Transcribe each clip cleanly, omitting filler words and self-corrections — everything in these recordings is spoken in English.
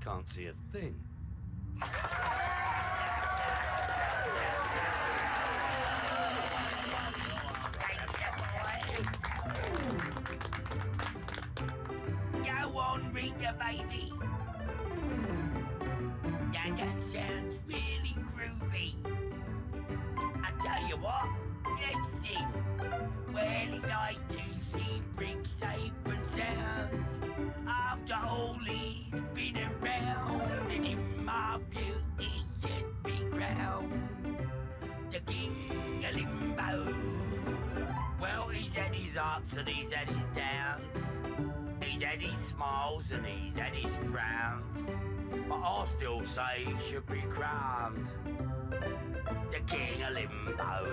can't see a thing. Go on, Rita, baby. Now that sounds really groovy. I tell you what, let's sing. Well, it's nice to see Brick safe and sound. After all he's been around, and in my beauty should be crowned the king of limbo. Well, he's had his ups and he's had his downs. He's had his smiles and he's had his frowns. But I still say he should be crowned the king of limbo.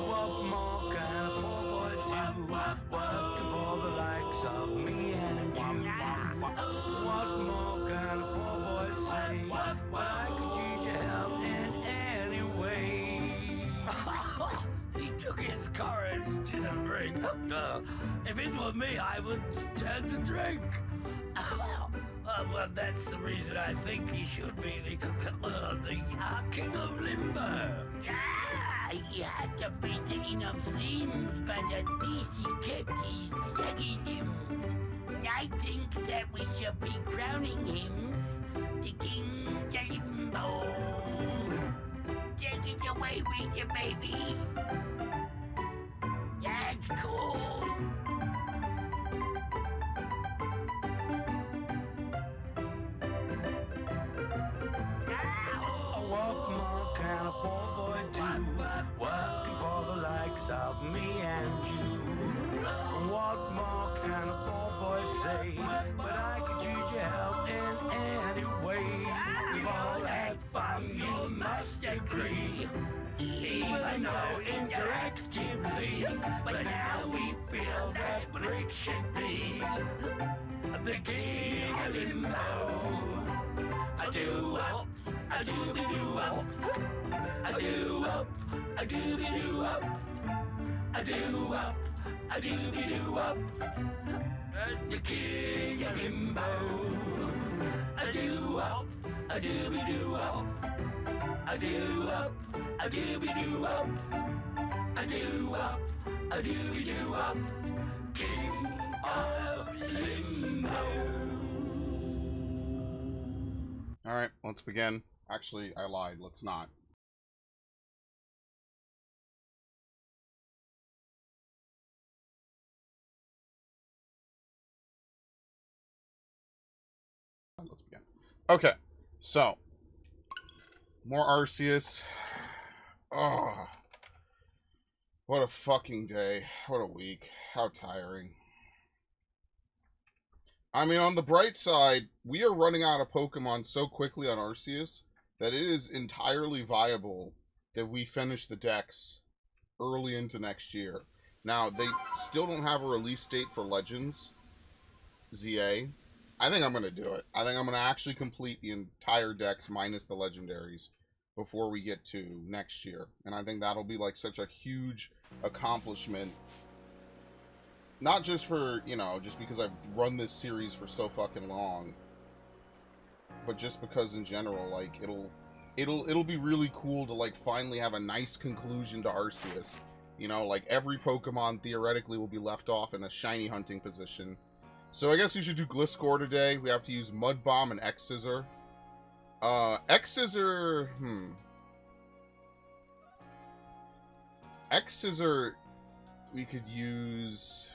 What more can a poor boy do? Working for the likes of me and you. What more can a poor boy say? But I could use your help in any way. He took his courage to the brink. If it were me, I would turn to drink. Well, that's the reason I think he should be the king of limbo. Yeah, he had to visit enough sins, but at least he kept his leggy limbs. I think that we should be crowning him the king of limbo. Take it away with you, baby. That's cool. What more can a poor boy do? Working for the likes of me and you. What more can a poor boy say? But I could use your help in any way. We've all had fun, you must agree. Even though interactively, but now we feel that Brick should be the king of limbo. I do up, I do be do up, I do up, I do be do up, I do up, I do be do up, the king of limbo. I do up, I do be do up, I do up, I do be do up, I do up, I do be do up, king of limbo. Alright, let's begin. Actually, I lied. Let's not. Let's begin. Okay, so. More Arceus. Oh. What a fucking day. What a week. How tiring. I mean, on the bright side, we are running out of Pokemon so quickly on Arceus that it is entirely viable that we finish the decks early into next year. Now, they still don't have a release date for Legends ZA. I think I'm going to do it. I think I'm going to actually complete the entire decks minus the Legendaries before we get to next year. And I think that'll be like such a huge accomplishment. Not just for, you know, just because I've run this series for so fucking long, but just because in general, like, it'll be really cool to, like, finally have a nice conclusion to Arceus. You know, like, every Pokemon theoretically will be left off in a shiny hunting position. So I guess we should do Gliscor today. We have to use Mud Bomb and X-Scissor. X-Scissor, X-Scissor, we could use...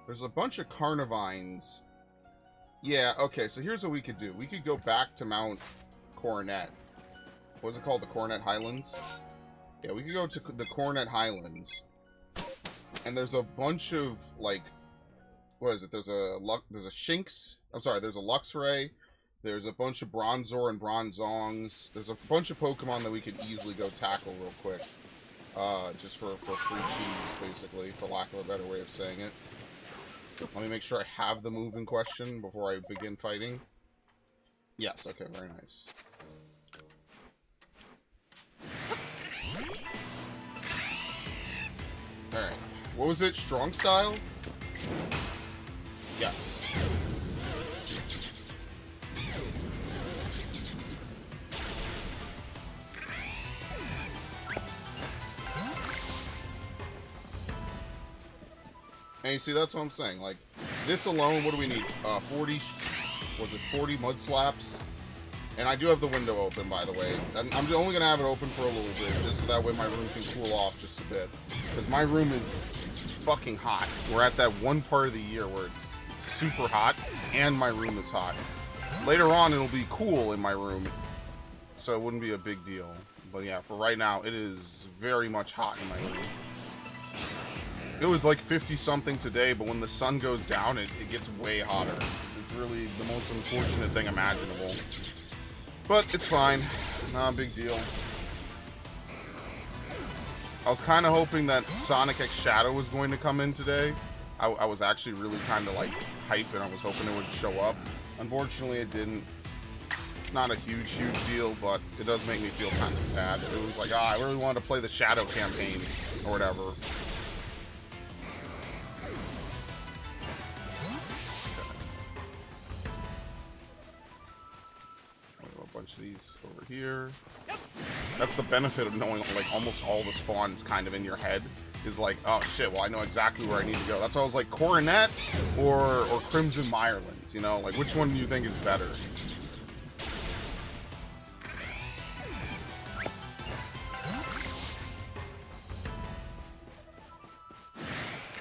There's a bunch of Carnivines. Yeah, okay, so here's what we could do. We could go back to Mount Coronet. What was it called? The Coronet Highlands? Yeah, we could go to the Coronet Highlands. And there's a bunch of, like... What is it? There's a Shinx. I'm sorry, there's a Luxray. There's a bunch of Bronzor and Bronzongs. There's a bunch of Pokemon that we could easily go tackle real quick. Just for free cheese, basically, for lack of a better way of saying it. Let me make sure I have the move in question before I begin fighting. Yes, okay, very nice. Alright. What was it? Strong Style? Yes. And you see, that's what I'm saying. Like, this alone, what do we need? 40, was it 40 mud slaps? And I do have the window open, by the way. And I'm only going to have it open for a little bit, just so that way my room can cool off just a bit. Because my room is fucking hot. We're at that one part of the year where it's super hot, and my room is hot. Later on, it'll be cool in my room, so it wouldn't be a big deal. But yeah, for right now, it is very much hot in my room. It was like 50-something today, but when the sun goes down, it gets way hotter. It's really the most unfortunate thing imaginable. But it's fine. Not a big deal. I was kind of hoping that Sonic X Shadow was going to come in today. I was actually really kind of like hyped, and I was hoping it would show up. Unfortunately, it didn't. It's not a huge deal, but it does make me feel kind of sad. It was like, I really wanted to play the Shadow campaign or whatever. A bunch of these over here. That's the benefit of knowing like almost all the spawns kind of in your head. Is like, oh shit, well I know exactly where I need to go. That's why I was like, Coronet or Crimson Mirelands, you know? Like, which one do you think is better?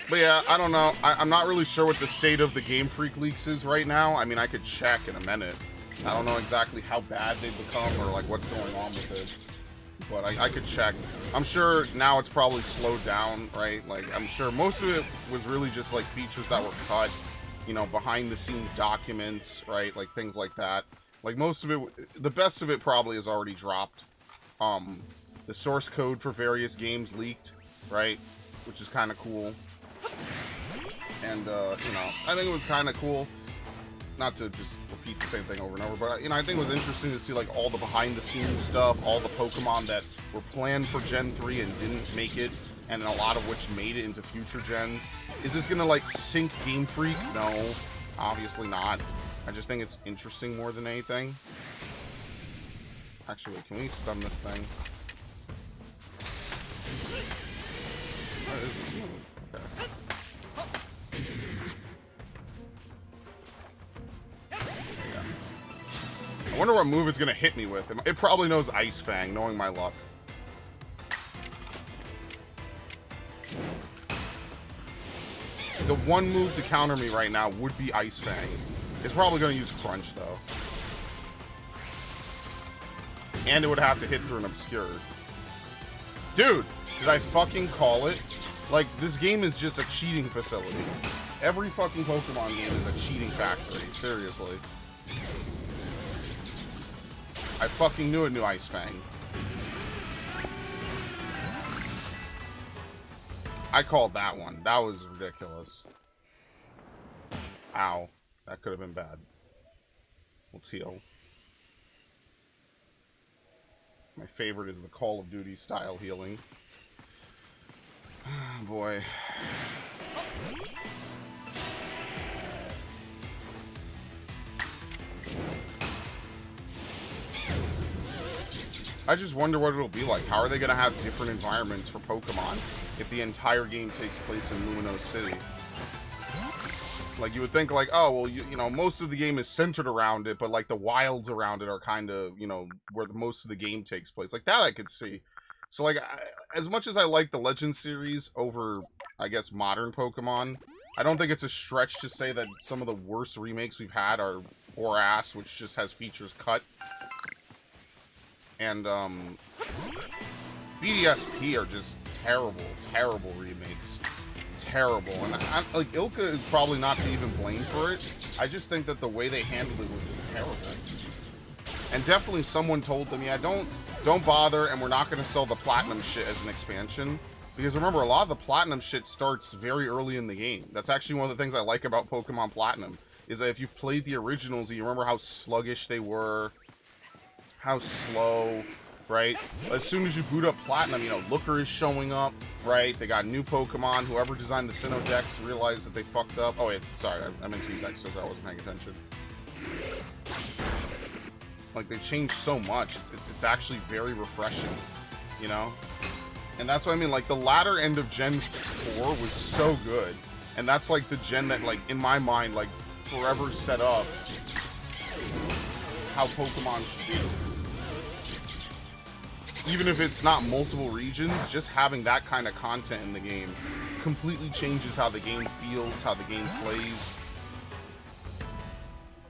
But yeah, I don't know. I'm not really sure what the state of the Game Freak leaks is right now. I mean, I could check in a minute. I don't know exactly how bad they've become or like what's going on with it. But I could check. I'm sure now it's probably slowed down, right? Like, I'm sure most of it was really just like features that were cut, you know, behind the scenes documents, right? Like things like that. Like most of it, the best of it probably is already dropped. The source code for various games leaked, right? Which is kind of cool. And, you know, I think it was kind of cool. Not to just repeat the same thing over and over, but, you know, I think it was interesting to see, like, all the behind-the-scenes stuff, all the Pokemon that were planned for Gen 3 and didn't make it, and a lot of which made it into future gens. Is this gonna, like, sink Game Freak? No, obviously not. I just think it's interesting more than anything. Actually, wait, can we stun this thing? What is this move? Okay. I wonder what move it's gonna hit me with. It probably knows Ice Fang, knowing my luck. The one move to counter me right now would be Ice Fang. It's probably gonna use Crunch though. And it would have to hit through an Obscure. Dude, did I fucking call it? Like, this game is just a cheating facility. Every fucking Pokemon game is a cheating factory. Seriously. I fucking knew it knew Ice Fang. I called that one. That was ridiculous. Ow. That could have been bad. Let's heal. My favorite is the Call of Duty style healing. Boy. I just wonder what it'll be like. How are they going to have different environments for Pokemon if the entire game takes place in Lumino City? Like, you would think, like, oh, well, you know, most of the game is centered around it, but, like, the wilds around it are kind of, you know, where most of the game takes place. Like, that I could see. So, like, as much as I like the Legend series over, I guess, modern Pokemon, I don't think it's a stretch to say that some of the worst remakes we've had are Horas, which just has features cut. And, BDSP are just terrible remakes. Terrible. And, like, Ilka is probably not to even blame for it. I just think that the way they handled it was just terrible. And definitely someone told them, yeah, don't bother, and we're not going to sell the Platinum shit as an expansion. Because remember, a lot of the Platinum shit starts very early in the game. That's actually one of the things I like about Pokemon Platinum, is that if you played the originals, you remember how sluggish they were, how slow, right? As soon as you boot up Platinum, you know, Looker is showing up, right? They got new Pokemon. Whoever designed the Sinnoh Dex realized that they fucked up. Oh, wait, sorry, I meant to use Dexos. I wasn't paying attention. Like, they changed so much. It's actually very refreshing, you know? And that's what I mean. Like, the latter end of Gen 4 was so good. And that's like the gen that, like, in my mind, like, forever set up how Pokemon should be. Even if it's not multiple regions, just having that kind of content in the game completely changes how the game feels, how the game plays.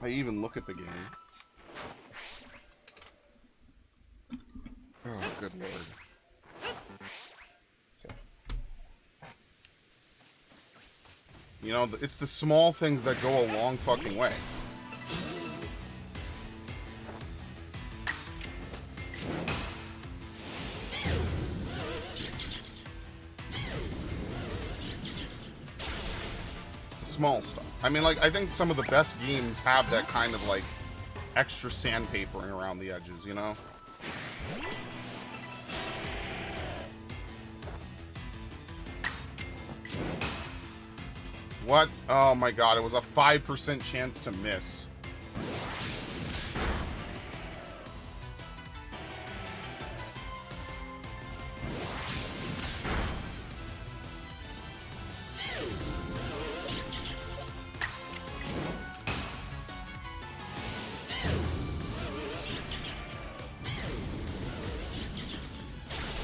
I even look at the game. Oh, good lord. You know, it's the small things that go a long fucking way. It's the small stuff. I mean, like, I think some of the best games have that kind of, like, extra sandpapering around the edges, you know? What? Oh my god, it was a 5% chance to miss.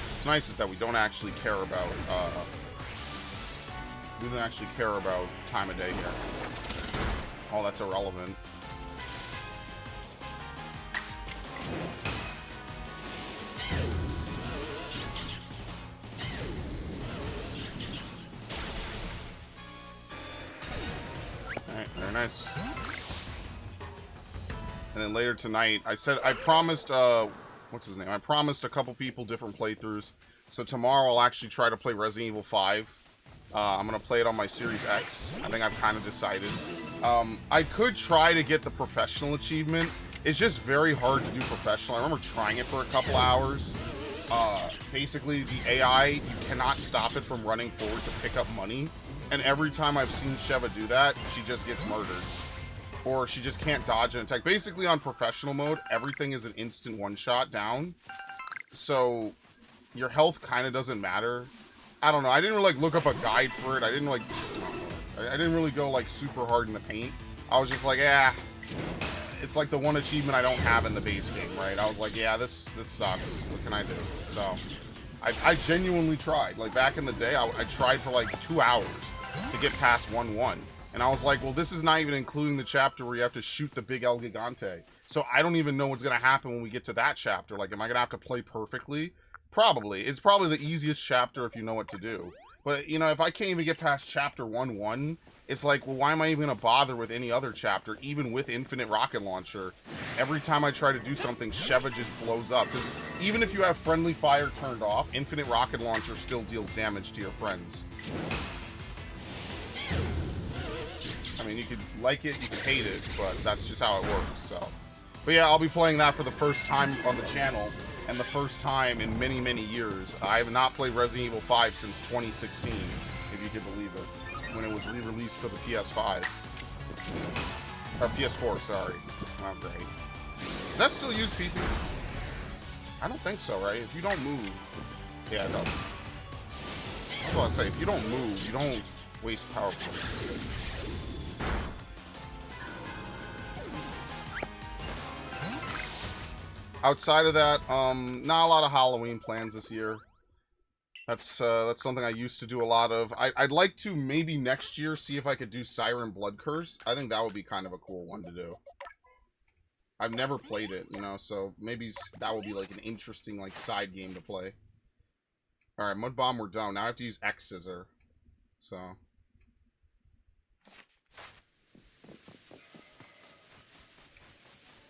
What's nice is that we don't actually care about, we don't actually care about time of day here. Oh, that's irrelevant. Alright, very nice. And then later tonight, I promised, what's his name? I promised a couple people different playthroughs. So tomorrow I'll actually try to play Resident Evil 5. I'm going to play it on my Series X. I think I've kind of decided. I could try to get the professional achievement. It's just very hard to do professional. I remember trying it for a couple hours. Basically, the AI, you cannot stop it from running forward to pick up money. And every time I've seen Sheva do that, she just gets murdered. Or she just can't dodge an attack. Basically, on professional mode, everything is an instant one-shot down. So, your health kind of doesn't matter. I don't know. I didn't really, like, look up a guide for it. I didn't, like... I didn't really go, like, super hard in the paint. I was just like, yeah... It's like the one achievement I don't have in the base game, right? I was like, yeah, this sucks. What can I do? So, I genuinely tried. Like, back in the day, I tried for, like, 2 hours to get past 1-1. And I was like, well, this is not even including the chapter where you have to shoot the big El Gigante. So I don't even know what's going to happen when we get to that chapter. Like, am I going to have to play perfectly? Probably. It's probably the easiest chapter if you know what to do. But, you know, if I can't even get past chapter 1-1, it's like, well, why am I even going to bother with any other chapter, even with Infinite Rocket Launcher? Every time I try to do something, Sheva just blows up. 'Cause even if you have friendly fire turned off, Infinite Rocket Launcher still deals damage to your friends. I mean, you could like it, you could hate it, but that's just how it works, so. But yeah, I'll be playing that for the first time on the channel, and the first time in many, many years. I have not played Resident Evil 5 since 2016, if you could believe it, when it was re-released for the PS5. Or PS4, sorry. Oh, great. Does that still use PP? I don't think so, right? If you don't move... Yeah, it does. I was about to say, if you don't move, you don't waste power points. Outside of that, not a lot of Halloween plans this year. That's something I used to do a lot of. I'd like to maybe next year see if I could do Siren Blood Curse. I think that would be kind of a cool one to do. I've never played it, you know, so maybe that will be like an interesting like side game to play. All right, Mud Bomb, we're done. Now I have to use X Scissor. So.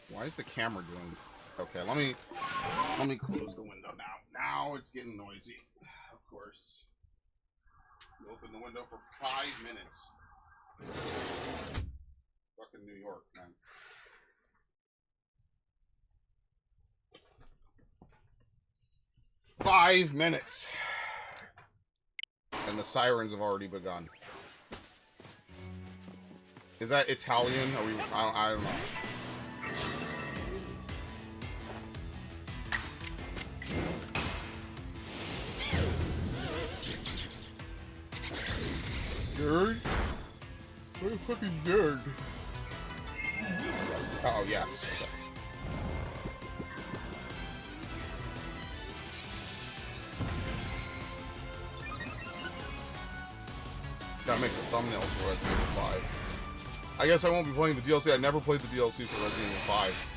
Why is the camera doing? Okay, let me close the window now. Now it's getting noisy. Of course. We opened the window for 5 minutes. Fucking New York, man. Five minutes. And the sirens have already begun. Is that Italian? Are we? I don't know. Good. What a fucking nerd. Oh, yes. Okay. Gotta make the thumbnails for Resident Evil 5. I guess I won't be playing the DLC. I never played the DLC for Resident Evil 5.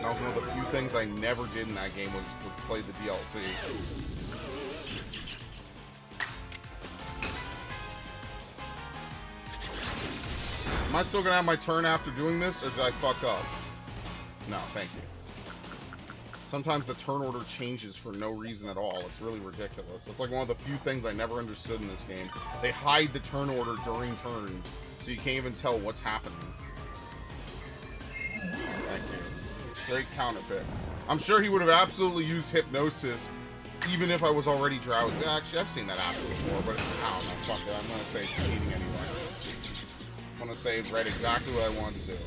That was one of the few things I never did in that game was play the DLC. Am I still gonna have my turn after doing this, or did I fuck up? No, thank you. Sometimes the turn order changes for no reason at all. It's really ridiculous. It's like one of the few things I never understood in this game. They hide the turn order during turns, so you can't even tell what's happening. Thank you. Great counter pick. I'm sure he would have absolutely used Hypnosis, even if I was already drowsy. Actually, I've seen that happen before, but I don't know. Fuck it. I'm gonna say it's cheating anyway. I'm gonna say it read exactly what I wanted to do.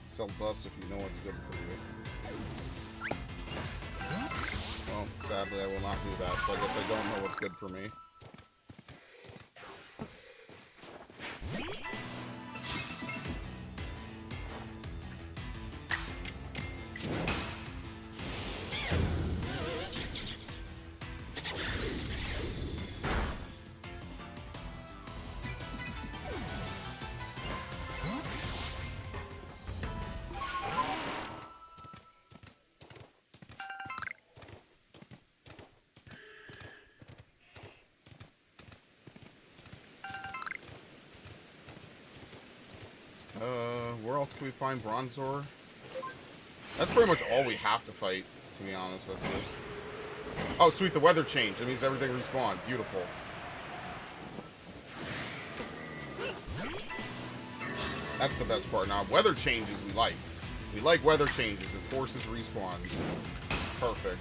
Sell dust if you know what's good for you. Well, sadly, I will not do that, so I guess I don't know what's good for me. Where else can we find Bronzor? That's pretty much all we have to fight, to be honest with you. Oh, sweet, the weather changed. That means everything respawned. Beautiful. That's the best part. Now, weather changes we like. We like weather changes. It forces respawns. Perfect.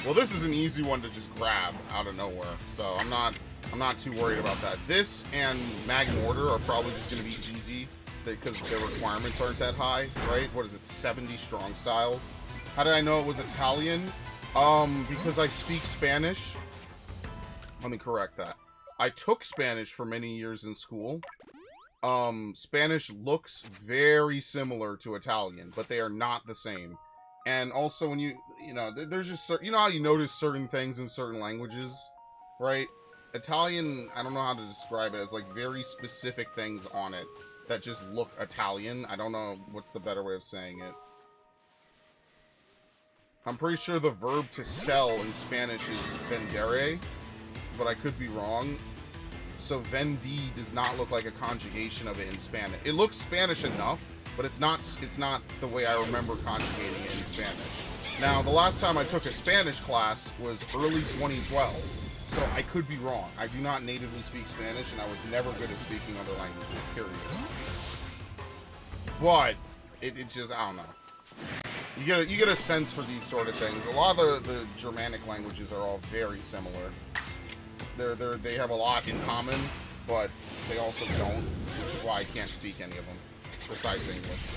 Well, this is an easy one to just grab out of nowhere, so I'm not too worried about that. This and Mag Mortar are probably just going to be easy because their requirements aren't that high, right? What is it, 70 strong styles? How did I know it was Italian? Because I speak Spanish. Let me correct that. I took Spanish for many years in school. Spanish looks very similar to Italian, but they are not the same. And also when you know, there's just certain, you know how you notice certain things in certain languages, right? Italian, I don't know how to describe it, as like very specific things on it that just look Italian. I don't know what's the better way of saying it. I'm pretty sure the verb to sell in Spanish is vendere, but I could be wrong. So vendi does not look like a conjugation of it in Spanish. It looks Spanish enough, but it's not the way I remember conjugating it in Spanish. Now, the last time I took a Spanish class was early 2012, so I could be wrong. I do not natively speak Spanish, and I was never good at speaking other languages, period. But it just, I don't know. You get a sense for these sort of things. A lot of the Germanic languages are all very similar. They have a lot in common, but they also don't, which is why I can't speak any of them besides English.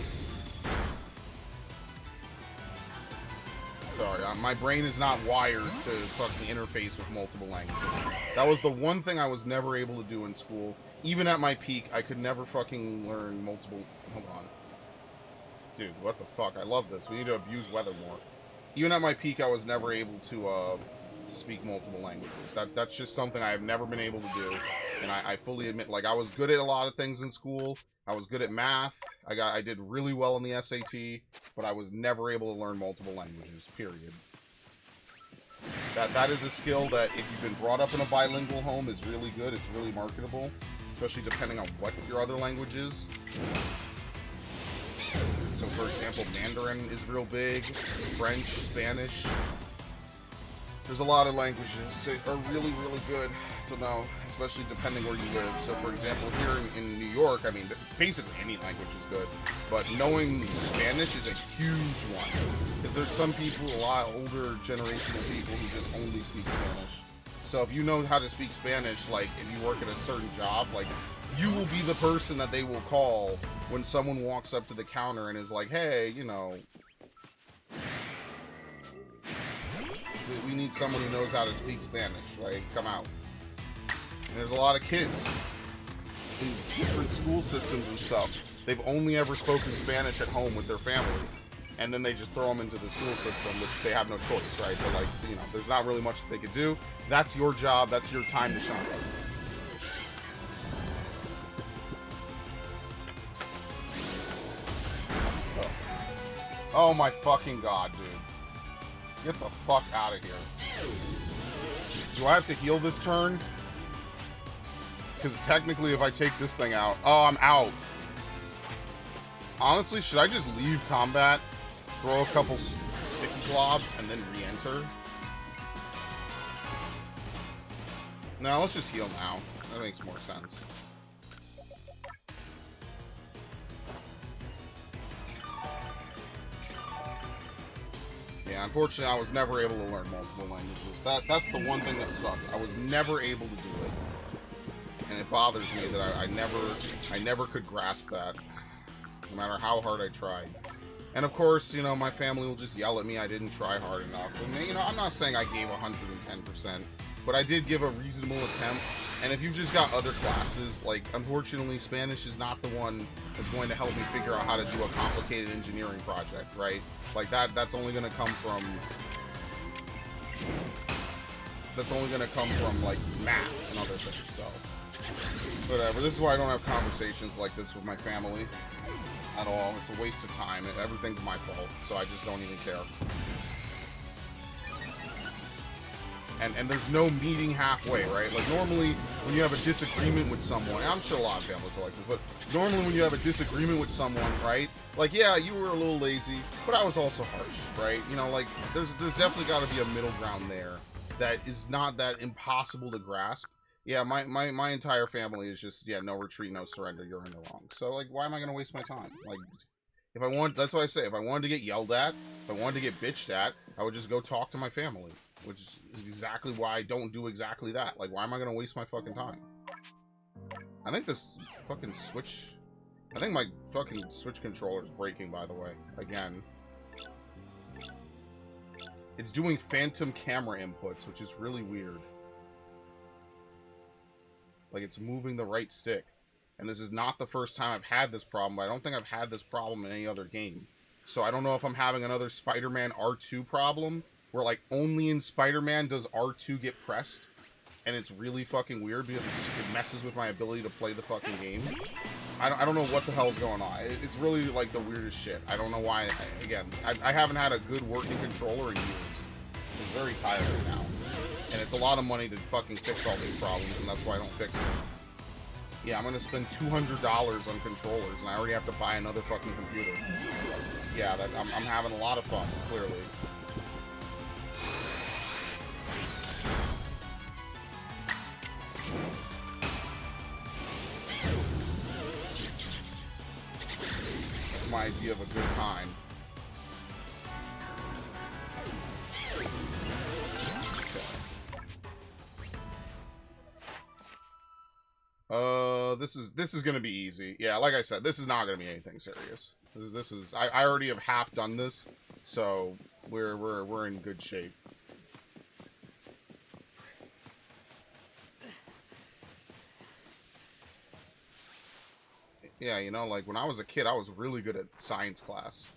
Sorry, my brain is not wired to fucking interface with multiple languages. That was the one thing I was never able to do in school. Even at my peak, I could never fucking learn multiple... Hold on. Dude, what the fuck? I love this. We need to abuse weather more. Even at my peak, I was never able to speak multiple languages. That's just something I have never been able to do. And I fully admit, like, I was good at a lot of things in school. I was good at math. I did really well in the SAT, but I was never able to learn multiple languages, period. That is a skill that, if you've been brought up in a bilingual home, is really good. It's really marketable, especially depending on what your other language is. So, for example, Mandarin is real big, French, Spanish. There's a lot of languages that are really, really good to know, especially depending where you live. So, for example, here in New York, I mean, basically any language is good, but knowing Spanish is a huge one, because there's some people, a lot older generational people, who just only speak Spanish. So if you know how to speak Spanish, like, if you work at a certain job, like, you will be the person that they will call when someone walks up to the counter and is like, hey, you know, we need someone who knows how to speak Spanish, right? Come out. And there's a lot of kids in different school systems and stuff. They've only ever spoken Spanish at home with their family. And then they just throw them into the school system, which they have no choice, right? They're like, you know, there's not really much that they could do. That's your job. That's your time to shine. Oh my fucking god, dude. Get the fuck out of here. Do I have to heal this turn? Because technically if I take this thing out... Oh, I'm out. Honestly, should I just leave combat, throw a couple sticky globs, and then re-enter? No, let's just heal now. That makes more sense. Yeah, unfortunately, I was never able to learn multiple languages. That's the one thing that sucks. I was never able to do it, and it bothers me that I never could grasp that, no matter how hard I tried. And of course, you know, my family will just yell at me I didn't try hard enough. And you know, I'm not saying I gave 110%, but I did give a reasonable attempt. And if you've just got other classes, like, unfortunately, Spanish is not the one that's going to help me figure out how to do a complicated engineering project, right? Like, that's only going to come from... That's only going to come from, like, math and other things, so... Whatever, this is why I don't have conversations like this with my family at all. It's a waste of time. Everything's my fault, so I just don't even care. And there's no meeting halfway, right? Like, normally, when you have a disagreement with someone, and I'm sure a lot of families are like this, but normally when you have a disagreement with someone, right? Like, yeah, you were a little lazy, but I was also harsh, right? You know, like, there's definitely got to be a middle ground there that is not that impossible to grasp. Yeah, my entire family is just, yeah, no retreat, no surrender, you're in the wrong. So, like, why am I going to waste my time? Like, if I want, that's what I say, if I wanted to get yelled at, if I wanted to get bitched at, I would just go talk to my family. Which is exactly why I don't do exactly that. Like, why am I going to waste my fucking time? I think this fucking Switch... I think my fucking Switch controller's breaking, by the way. Again. It's doing phantom camera inputs, which is really weird. Like, it's moving the right stick. And this is not the first time I've had this problem, but I don't think I've had this problem in any other game. So I don't know if I'm having another Spider-Man R2 problem, where, like, only in Spider-Man does R2 get pressed, and it's really fucking weird because it messes with my ability to play the fucking game. I don't know what the hell's going on. It's really, like, the weirdest shit. I don't know why. Again, I haven't had a good working controller in years. It's very tiring now. And it's a lot of money to fucking fix all these problems, and that's why I don't fix them. Yeah, I'm gonna spend $200 on controllers, and I already have to buy another fucking computer. Yeah, I'm having a lot of fun, clearly. That's my idea of a good time. This is gonna be easy. Yeah, like I said, this is not gonna be anything serious. This is I already have half done this, so we're in good shape. Yeah, you know, like, when I was a kid, I was really good at science class.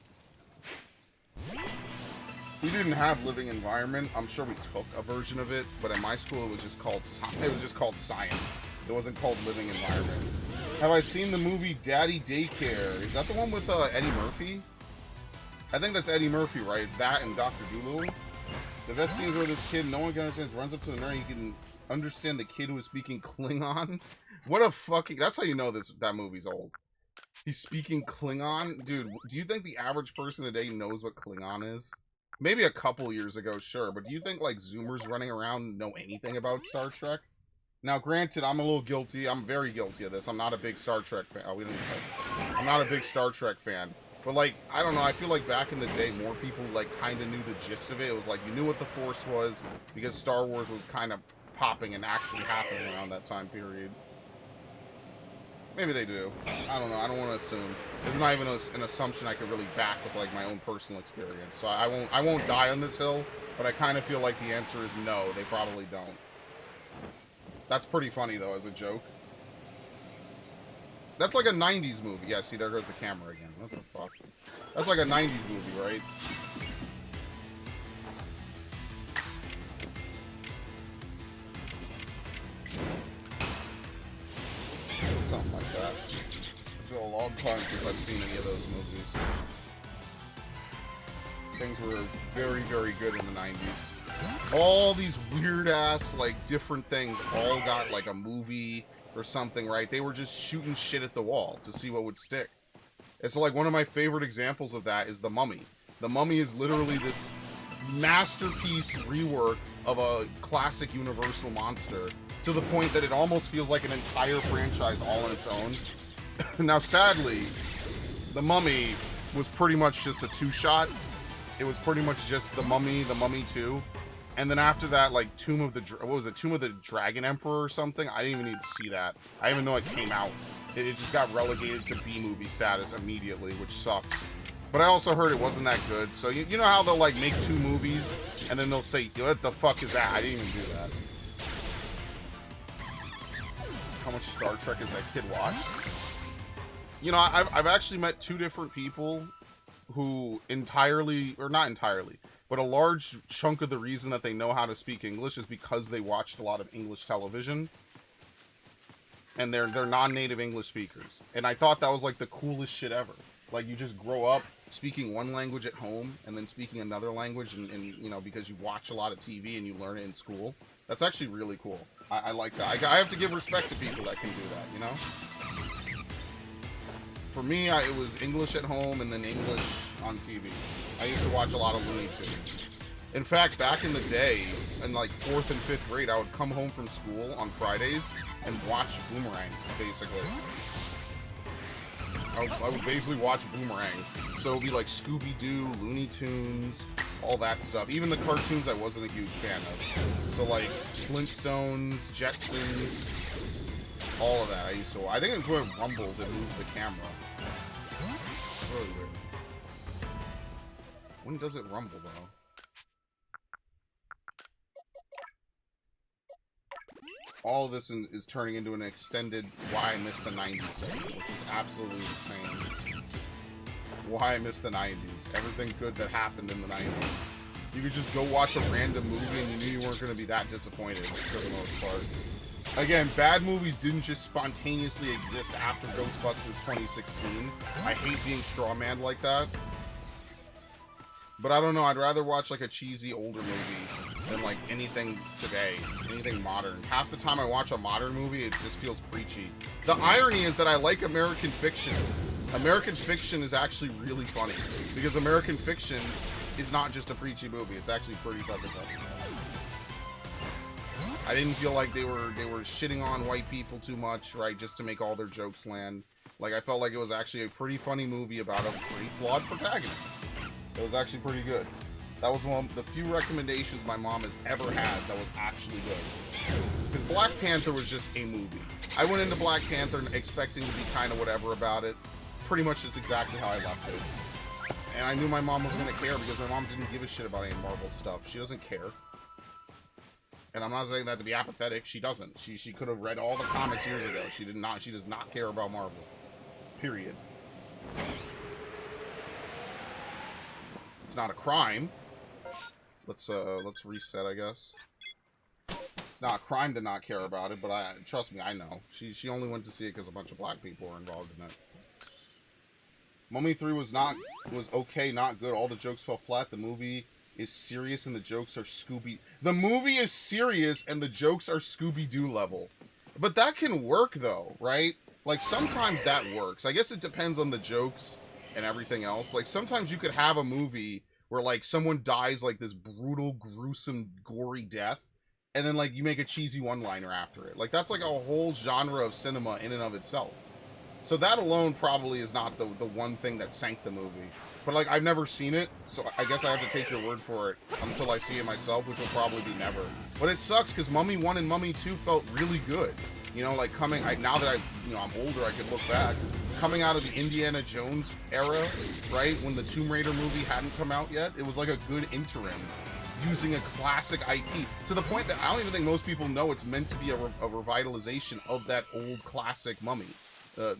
We didn't have living environment. I'm sure we took a version of it, but at my school it was just called science. It wasn't called living environment. Have I seen the movie Daddy Daycare? Is that the one with Eddie Murphy? I think that's Eddie Murphy, right? It's that and Dr. Dolittle. The best scenes where this kid, no one can understand, runs up to the nerd, you can understand the kid who is speaking Klingon. What a fucking... That's how you know that movie's old. He's speaking Klingon? Dude, do you think the average person today knows what Klingon is? Maybe a couple years ago, sure, but do you think, like, Zoomers running around know anything about Star Trek? Now, granted, I'm a little guilty. I'm very guilty of this. I'm not a big Star Trek fan. Oh, we didn't play this. I'm not a big Star Trek fan. But, like, I don't know. I feel like back in the day, more people, like, kind of knew the gist of it. It was like, you knew what the Force was, because Star Wars was kind of popping and actually happening around that time period. Maybe they do. I don't know. I don't want to assume. It's not even an assumption I could really back with like my own personal experience. So I won't die on this hill, but I kind of feel like the answer is no. They probably don't. That's pretty funny though, as a joke. That's like a 90s movie. Yeah, see, there goes the camera again. What the fuck? That's like a 90s movie, right? Something like that. It's been a long time since I've seen any of those movies. Things were very, very good in the 90s. All these weird-ass, like, different things all got, like, a movie or something, right? They were just shooting shit at the wall to see what would stick. It's like one of my favorite examples of that is The Mummy. The Mummy is literally this masterpiece rework of a classic Universal monster to the point that it almost feels like an entire franchise all on its own. Now, sadly, The Mummy was pretty much just a two-shot. It was pretty much just The Mummy 2. And then after that, like, Tomb of the Dragon Emperor or something? I didn't even need to see that. I didn't even know it came out. It just got relegated to B-movie status immediately, which sucks. But I also heard it wasn't that good. So you know how they'll, like, make 2 movies, and then they'll say, what the fuck is that? I didn't even do that. How much Star Trek has that kid watched? You know, I've actually met 2 different people who entirely, or not entirely, but a large chunk of the reason that they know how to speak English is because they watched a lot of English television. And they're non-native English speakers. And I thought that was like the coolest shit ever. Like, you just grow up speaking one language at home and then speaking another language and you know, because you watch a lot of TV and you learn it in school. That's actually really cool. I like that. I have to give respect to people that can do that, you know? For me, it was English at home and then English on TV. I used to watch a lot of Looney Tunes. In fact, back in the day, in like 4th and 5th grade, I would come home from school on Fridays and watch Boomerang, basically. I would basically watch Boomerang. So it would be like Scooby-Doo, Looney Tunes, all that stuff. Even the cartoons I wasn't a huge fan of. So like Flintstones, Jetsons, all of that I used to watch. I think it was when it rumbles, it moves the camera. Really weird. When does it rumble, though? All of this is turning into an extended why I miss the 90s segment, which is absolutely insane. Why I miss the 90s. Everything good that happened in the 90s. You could just go watch a random movie and you knew you weren't going to be that disappointed, for the most part. Again, bad movies didn't just spontaneously exist after Ghostbusters 2016. I hate being strawmanned like that. But I don't know, I'd rather watch like a cheesy older movie than like anything today, anything modern. Half the time I watch a modern movie, it just feels preachy. The irony is that I like American fiction. American fiction is actually really funny because American fiction is not just a preachy movie. It's actually pretty fucking funny. I didn't feel like they were shitting on white people too much, right, just to make all their jokes land. Like, I felt like it was actually a pretty funny movie about a pretty flawed protagonist. It was actually pretty good. That was one of the few recommendations my mom has ever had that was actually good. Because Black Panther was just a movie. I went into Black Panther expecting to be kind of whatever about it. Pretty much that's exactly how I left it. And I knew my mom was going to care because my mom didn't give a shit about any Marvel stuff. She doesn't care. And I'm not saying that to be apathetic. She doesn't. She could have read all the comics years ago. She did not. She does not care about Marvel. Period. It's not a crime. Let's reset, I guess. It's not a crime to not care about it, but trust me, I know. She only went to see it because a bunch of black people were involved in it. Mummy 3 was okay, not good. All the jokes fell flat. The movie is serious and the jokes are The movie is serious and the jokes are Scooby-Doo level. But that can work though, right? Like sometimes that works. I guess it depends on the jokes and everything else. Like sometimes you could have a movie where like someone dies like this brutal, gruesome, gory death, and then like you make a cheesy one-liner after it. Like that's like a whole genre of cinema in and of itself. So that alone probably is not the one thing that sank the movie. But, like, I've never seen it, so I guess I have to take your word for it until I see it myself, which will probably be never. But it sucks, because Mummy 1 and Mummy 2 felt really good. You know, like, now that I'm older, I can look back. Coming out of the Indiana Jones era, right, when the Tomb Raider movie hadn't come out yet, it was like a good interim, using a classic IP, to the point that I don't even think most people know it's meant to be a revitalization of that old classic Mummy.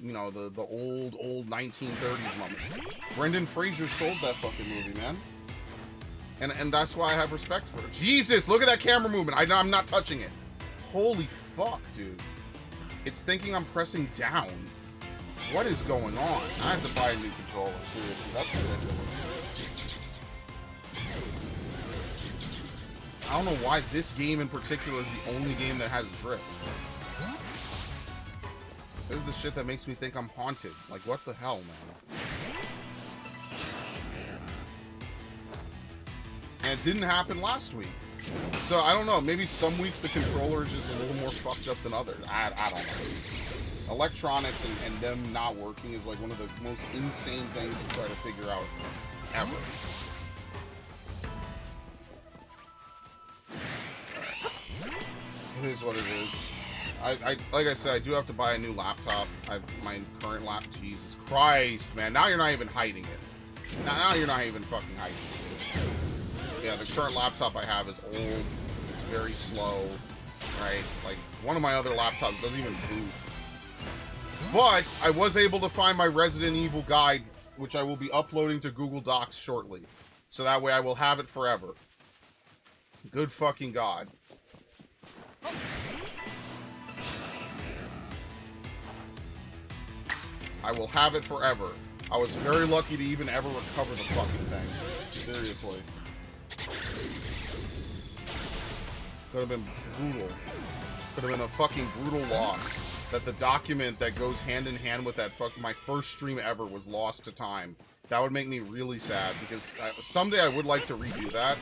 You know, the old 1930s Mummy. Brendan Fraser sold that fucking movie, man. And that's why I have respect for it. Jesus, look at that camera movement. I'm not touching it. Holy fuck, dude. It's thinking I'm pressing down. What is going on? I have to buy a new controller. Seriously, that's ridiculous. I don't know why this game in particular is the only game that has drift. This is the shit that makes me think I'm haunted. Like, what the hell, man? And it didn't happen last week. So, I don't know. Maybe some weeks the controller is just a little more fucked up than others. I don't know. Electronics and them not working is like one of the most insane things to try to figure out ever. It is what it is. Like I said, I do have to buy a new laptop. My current laptop. Jesus Christ, man! Now you're not even hiding it. Now you're not even fucking hiding it. Yeah, the current laptop I have is old. It's very slow, right? Like one of my other laptops doesn't even boot. But I was able to find my Resident Evil guide, which I will be uploading to Google Docs shortly, so that way I will have it forever. Good fucking God. I will have it forever. I was very lucky to even ever recover the fucking thing. Seriously. Could have been brutal. Could have been a fucking brutal loss. That the document that goes hand in hand with that my first stream ever was lost to time. That would make me really sad, because someday I would like to redo that.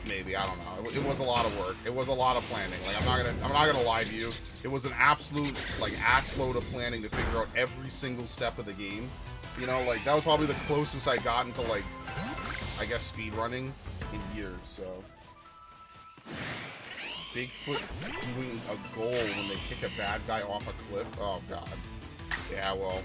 Maybe, I don't know. It was a lot of work. It was a lot of planning. Like, I'm not gonna lie to you. It was an absolute, like, ass load of planning to figure out every single step of the game. You know, like, that was probably the closest I got into, like, I guess speedrunning in years, so. Bigfoot doing a goal when they kick a bad guy off a cliff? Oh, God. Yeah, well,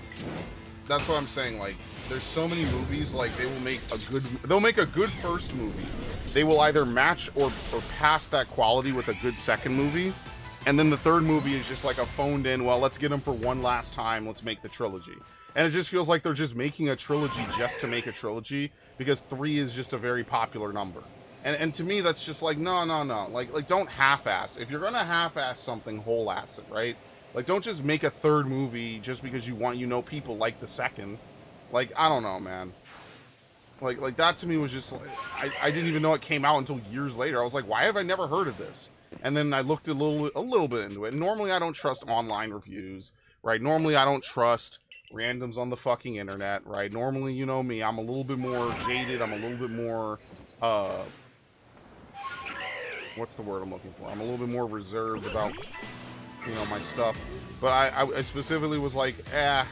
that's what I'm saying. Like, there's so many movies, like, they'll make a good first movie. They will either match or pass that quality with a good second movie. And then the third movie is just like a phoned in, well, let's get them for one last time. Let's make the trilogy. And it just feels like they're just making a trilogy just to make a trilogy, because 3 is just a very popular number. And to me, that's just like, no. Like don't half-ass. If you're gonna half-ass something, whole-ass it, right? Like, don't just make a third movie just because people like the second. Like, I don't know, man. Like that to me was just like, I didn't even know it came out until years later. I was like, why have I never heard of this? And then I looked a little bit into it. Normally, I don't trust online reviews, right? Normally, I don't trust randoms on the fucking internet, right? Normally, you know me, I'm a little bit more jaded. I'm a little bit more, what's the word I'm looking for? I'm a little bit more reserved about, my stuff. But I specifically was like, I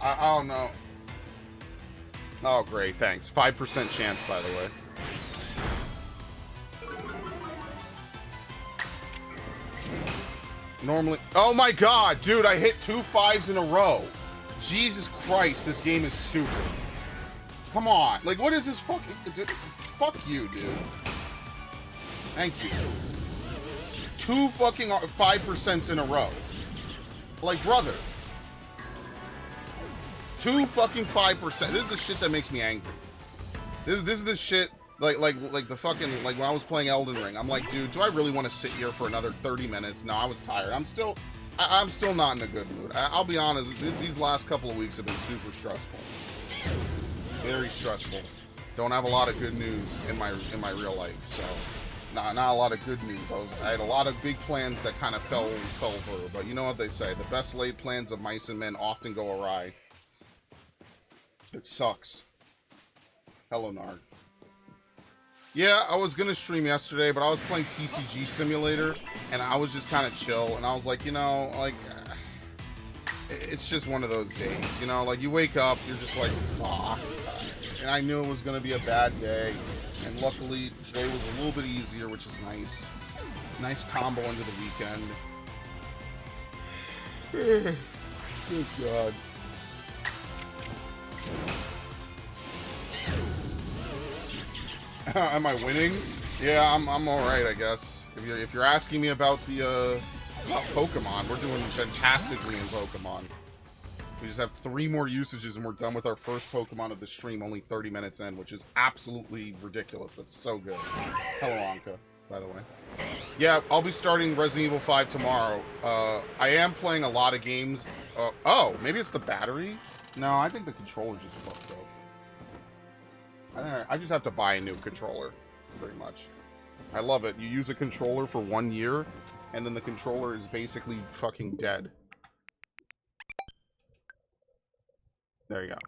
don't know. Oh, great, thanks. 5% chance, by the way. Normally... Oh my God, dude, I hit 2 5s in a row. Jesus Christ, this game is stupid. Come on. Like, what is this fucking... Fuck you, dude. Thank you. 2 fucking 5% in a row. Like, brother. 2 fucking 5%. This is the shit that makes me angry. This is the shit... Like the fucking, like when I was playing Elden Ring, I'm like, dude, do I really want to sit here for another 30 minutes? No, I was tired. I'm still not in a good mood. I'll be honest, these last couple of weeks have been super stressful. Very stressful. Don't have a lot of good news in my real life, so not a lot of good news. I had a lot of big plans that kind of fell through, but you know what they say, the best laid plans of mice and men often go awry. It sucks. Hello, Nard. Yeah, I was gonna stream yesterday, but I was playing TCG Simulator, and I was just kind of chill, and I was like, it's just one of those days, you know? Like, you wake up, you're just like, fuck. And I knew it was going to be a bad day. And luckily, today was a little bit easier, which is nice. Nice combo into the weekend. Good God. Am I winning? Yeah, I'm all right, I guess. If you're asking me about the about Pokemon, we're doing fantastically in Pokemon. We just have 3 more usages and we're done with our first Pokemon of the stream, only 30 minutes in, which is absolutely ridiculous. That's so good. Hello, Anka, by the way. Yeah, I'll be starting Resident Evil 5 tomorrow. I am playing a lot of games. Oh, maybe it's the battery? No, I think the controller just fucked up. I just have to buy a new controller, pretty much. I love it. You use a controller for 1 year, and then the controller is basically fucking dead. There you go.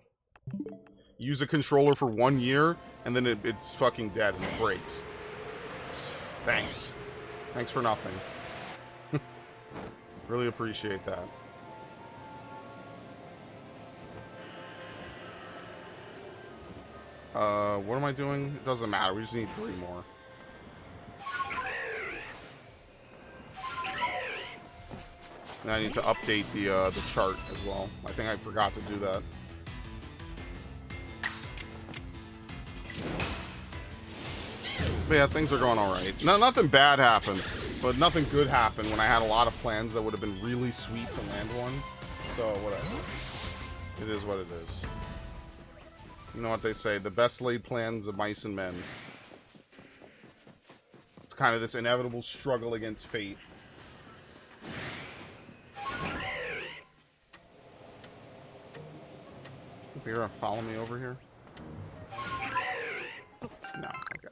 Use a controller for 1 year, and then it's fucking dead and it breaks. Thanks. Thanks for nothing. Really appreciate that. What am I doing? It doesn't matter. We just need 3 more. And I need to update the chart as well. I think I forgot to do that. But yeah, things are going alright. No, nothing bad happened, but nothing good happened when I had a lot of plans that would have been really sweet to land one. So, whatever. It is what it is. You know what they say, the best laid plans of mice and men. It's kind of this inevitable struggle against fate. You're gonna follow me over here? No, okay.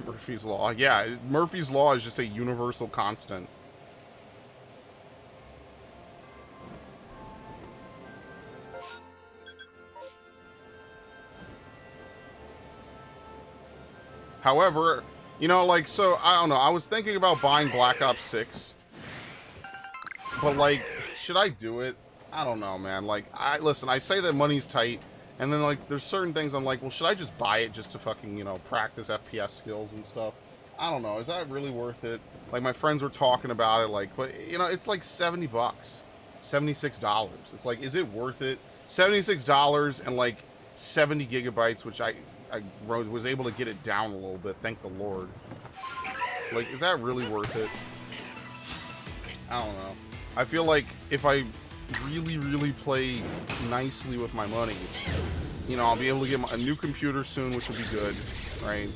Murphy's Law. Yeah, Murphy's Law is just a universal constant. However, you know, like, so, I don't know, I was thinking about buying Black Ops 6. But, like, should I do it? I don't know, man. Like, listen, I say that money's tight, and then, like, there's certain things I'm like, well, should I just buy it just to fucking, you know, practice FPS skills and stuff? I don't know. Is that really worth it? Like, my friends were talking about it, like, but, you know, it's like $70. $76. It's like, is it worth it? $76 and, like, 70 gigabytes, which I was able to get it down a little bit, thank the Lord. Like, is that really worth it? I don't know. I feel like if I really, really play nicely with my money, you know, I'll be able to get a new computer soon, which will be good, right?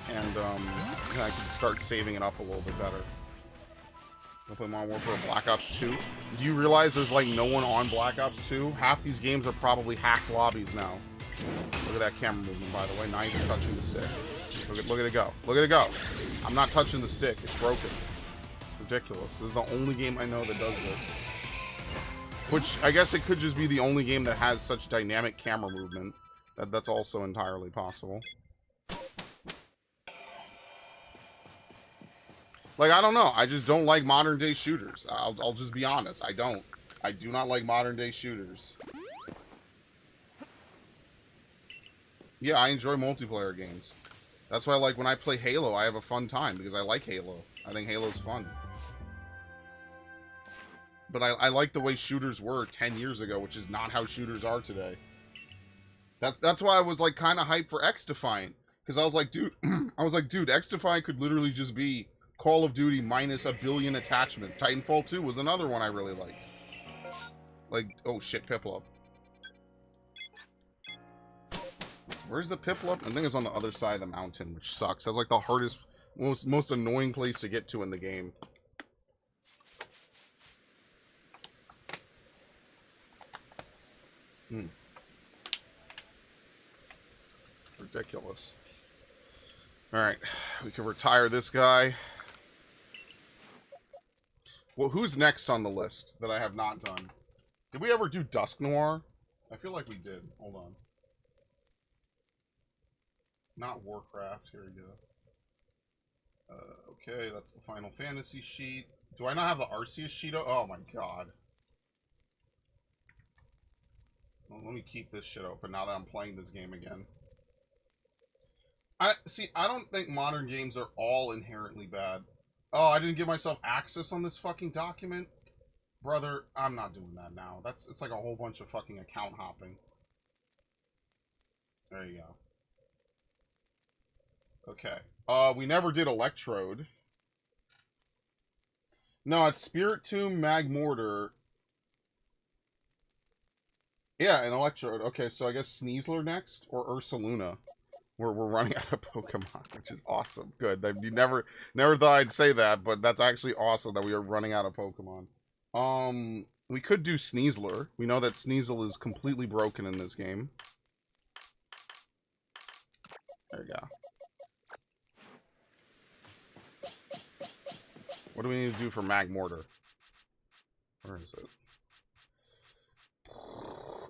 And, I can start saving it up a little bit better. I'll play Modern Warfare Black Ops 2. Do you realize there's, like, no one on Black Ops 2? Half these games are probably hacked lobbies now. Look at that camera movement, by the way. Not even touching the stick. Look at it go. Look at it go. I'm not touching the stick. It's broken. It's ridiculous. This is the only game I know that does this. Which, I guess it could just be the only game that has such dynamic camera movement. That's also entirely possible. Like, I don't know. I just don't like modern day shooters. I'll just be honest. I don't. I do not like modern day shooters. Yeah, I enjoy multiplayer games. That's why, like, when I play Halo, I have a fun time, because I like Halo. I think Halo's fun. But I like the way shooters were 10 years ago, which is not how shooters are today. That's why I was, like, kind of hyped for X-Defiant. Because I was like, dude, X-Defiant could literally just be Call of Duty minus a billion attachments. Titanfall 2 was another one I really liked. Like, oh shit, Piplup. Where's the Piplup? I think it's on the other side of the mountain, which sucks. That's like the hardest, most annoying place to get to in the game. Ridiculous. Alright, we can retire this guy. Well, who's next on the list that I have not done? Did we ever do Dusk Noir? I feel like we did. Hold on. Not Warcraft. Here we go. Okay, that's the Final Fantasy sheet. Do I not have the Arceus sheet? Oh my god. Well, let me keep this shit open now that I'm playing this game again. I don't think modern games are all inherently bad. Oh, I didn't give myself access on this fucking document? Brother, I'm not doing that now. It's like a whole bunch of fucking account hopping. There you go. Okay. We never did Electrode. No, it's Spirit Tomb, Magmortar. Yeah, an Electrode. Okay, so I guess Sneasler next, or Ursaluna. We're running out of Pokemon, which is awesome. Good. You never thought I'd say that, but that's actually awesome that we are running out of Pokemon. We could do Sneasler. We know that Sneasel is completely broken in this game. There we go. What do we need to do for Magmortar? Where is it?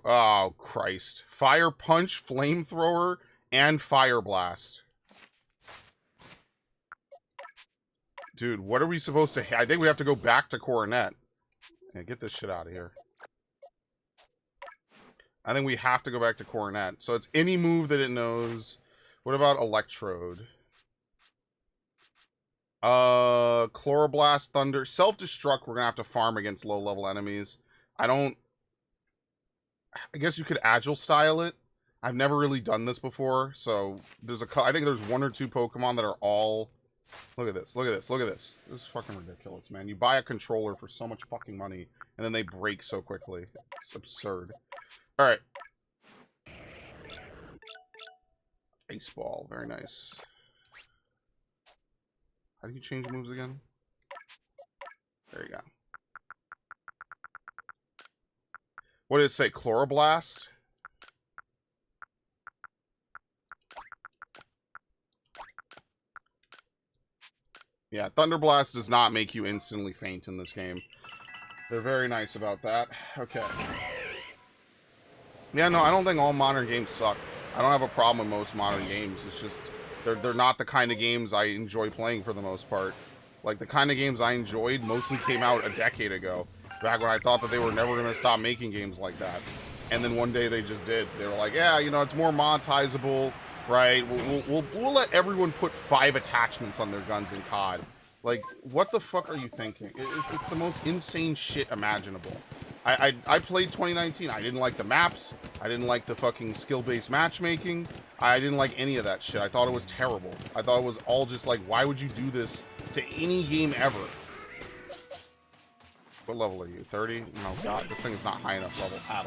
Oh, Christ. Fire Punch, Flamethrower, and Fire Blast. Dude, what are we supposed to... I think we have to go back to Coronet. Yeah, get this shit out of here. I think we have to go back to Coronet. So it's any move that it knows. What about Electrode? Chloroblast, Thunder. Self-Destruct, we're gonna have to farm against low-level enemies. I guess you could Agile style it. I've never really done this before, so I think there's 1 or 2 Pokemon that are all... Look at this, look at this, look at this. This is fucking ridiculous, man. You buy a controller for so much fucking money, and then they break so quickly. It's absurd. Alright. Ice Ball, very nice. How do you change moves again? There you go. What did it say? Chloroblast? Yeah, Thunder Blast does not make you instantly faint in this game. They're very nice about that. Okay. Yeah, no, I don't think all modern games suck. I don't have a problem with most modern games. It's just, they're not the kind of games I enjoy playing for the most part. Like, the kind of games I enjoyed mostly came out a decade ago. Back when I thought that they were never going to stop making games like that. And then one day they just did. They were like, yeah, you know, it's more monetizable, right? We'll let everyone put 5 attachments on their guns in COD. Like, what the fuck are you thinking? It's the most insane shit imaginable. I played 2019. I didn't like the maps. I didn't like the fucking skill-based matchmaking. I didn't like any of that shit. I thought it was terrible. I thought it was all just like, why would you do this to any game ever? What level are you? 30? Oh god, this thing is not high enough level at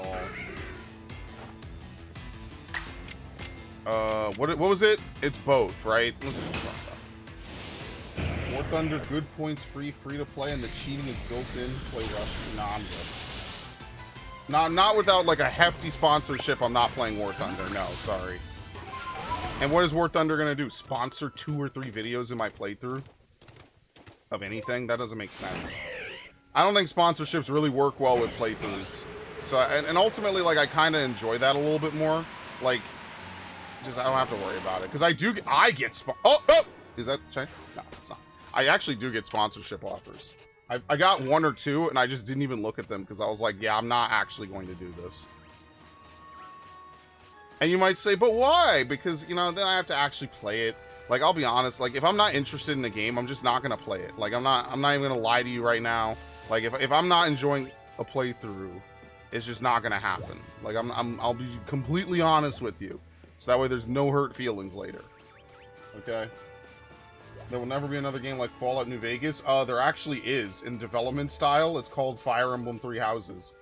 all. What was it? It's both, right? Let's just drop that. War Thunder, good points, free to play, and the cheating is built in. Play Rush. Nah, I'm good. Not without like a hefty sponsorship. I'm not playing War Thunder. No, sorry. And what is War Thunder gonna do? Sponsor 2 or 3 videos in my playthrough of anything? That doesn't make sense. I don't think sponsorships really work well with playthroughs. So, and ultimately, like, I kind of enjoy that a little bit more. Like, just I don't have to worry about it because I get oh, is that China? No, it's not. I actually do get sponsorship offers. I got 1 or 2 and I just didn't even look at them because I was like, yeah, I'm not actually going to do this. And you might say, but why? Because, you know, then I have to actually play it. Like, I'll be honest, like, if I'm not interested in the game, I'm just not gonna play it. Like, I'm not even gonna lie to you right now. Like, if I'm not enjoying a playthrough, it's just not gonna happen. Like, I'll be completely honest with you. So that way there's no hurt feelings later. Okay? There will never be another game like Fallout New Vegas. There actually is. In development style, it's called Fire Emblem 3 Houses.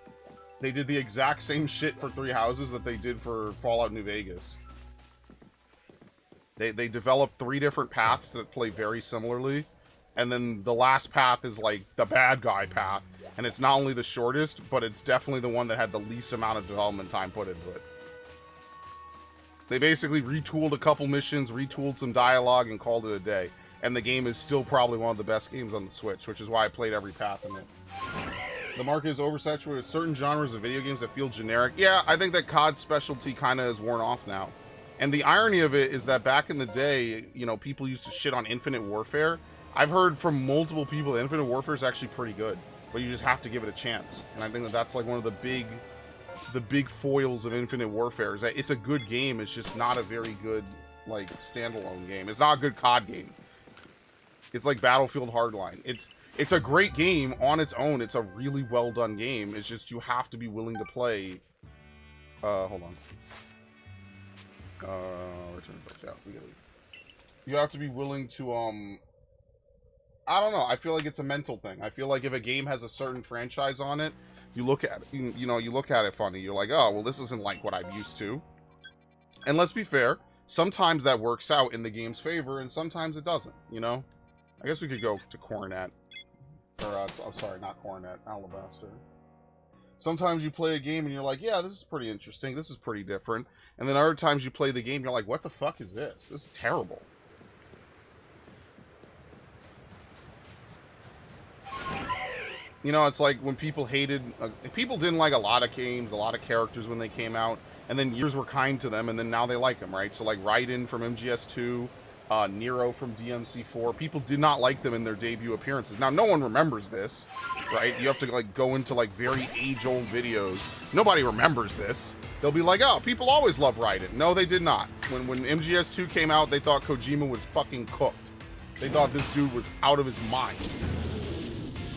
They did the exact same shit for 3 Houses that they did for Fallout New Vegas. They developed 3 different paths that play very similarly. And then the last path is like the bad guy path. And it's not only the shortest, but it's definitely the one that had the least amount of development time put into it. They basically retooled a couple missions, retooled some dialogue, and called it a day. And the game is still probably one of the best games on the Switch, which is why I played every path in it. The market is oversaturated with certain genres of video games that feel generic. Yeah, I think that COD's specialty kind of is worn off now. And the irony of it is that back in the day, you know, people used to shit on Infinite Warfare. I've heard from multiple people that Infinite Warfare is actually pretty good, but you just have to give it a chance. And I think that that's like one of the big foils of Infinite Warfare is that it's a good game. It's just not a very good like standalone game. It's not a good COD game. It's like Battlefield Hardline. It's a great game on its own. It's a really well done game. It's just you have to be willing to play. Hold on. Return back out. You have to be willing to I don't know. I feel like it's a mental thing. I feel like if a game has a certain franchise on it, you look at it, you know, you look at it funny. You're like, oh, well, this isn't like what I'm used to. And let's be fair, sometimes that works out in the game's favor, and sometimes it doesn't. You know, I guess we could go to Coronet, or I'm sorry, not Coronet, Alabaster. Sometimes you play a game and you're like, yeah, this is pretty interesting. This is pretty different. And then other times you play the game, you're like, what the fuck is this? This is terrible. You know, it's like when people people didn't like a lot of games, a lot of characters when they came out, and then years were kind to them, and then now they like them, right? So like Raiden from MGS2, Nero from DMC4, people did not like them in their debut appearances. Now, no one remembers this, right? You have to like go into like very age-old videos. Nobody remembers this. They'll be like, oh, people always love Raiden. No, they did not. When MGS2 came out, they thought Kojima was fucking cooked. They thought this dude was out of his mind.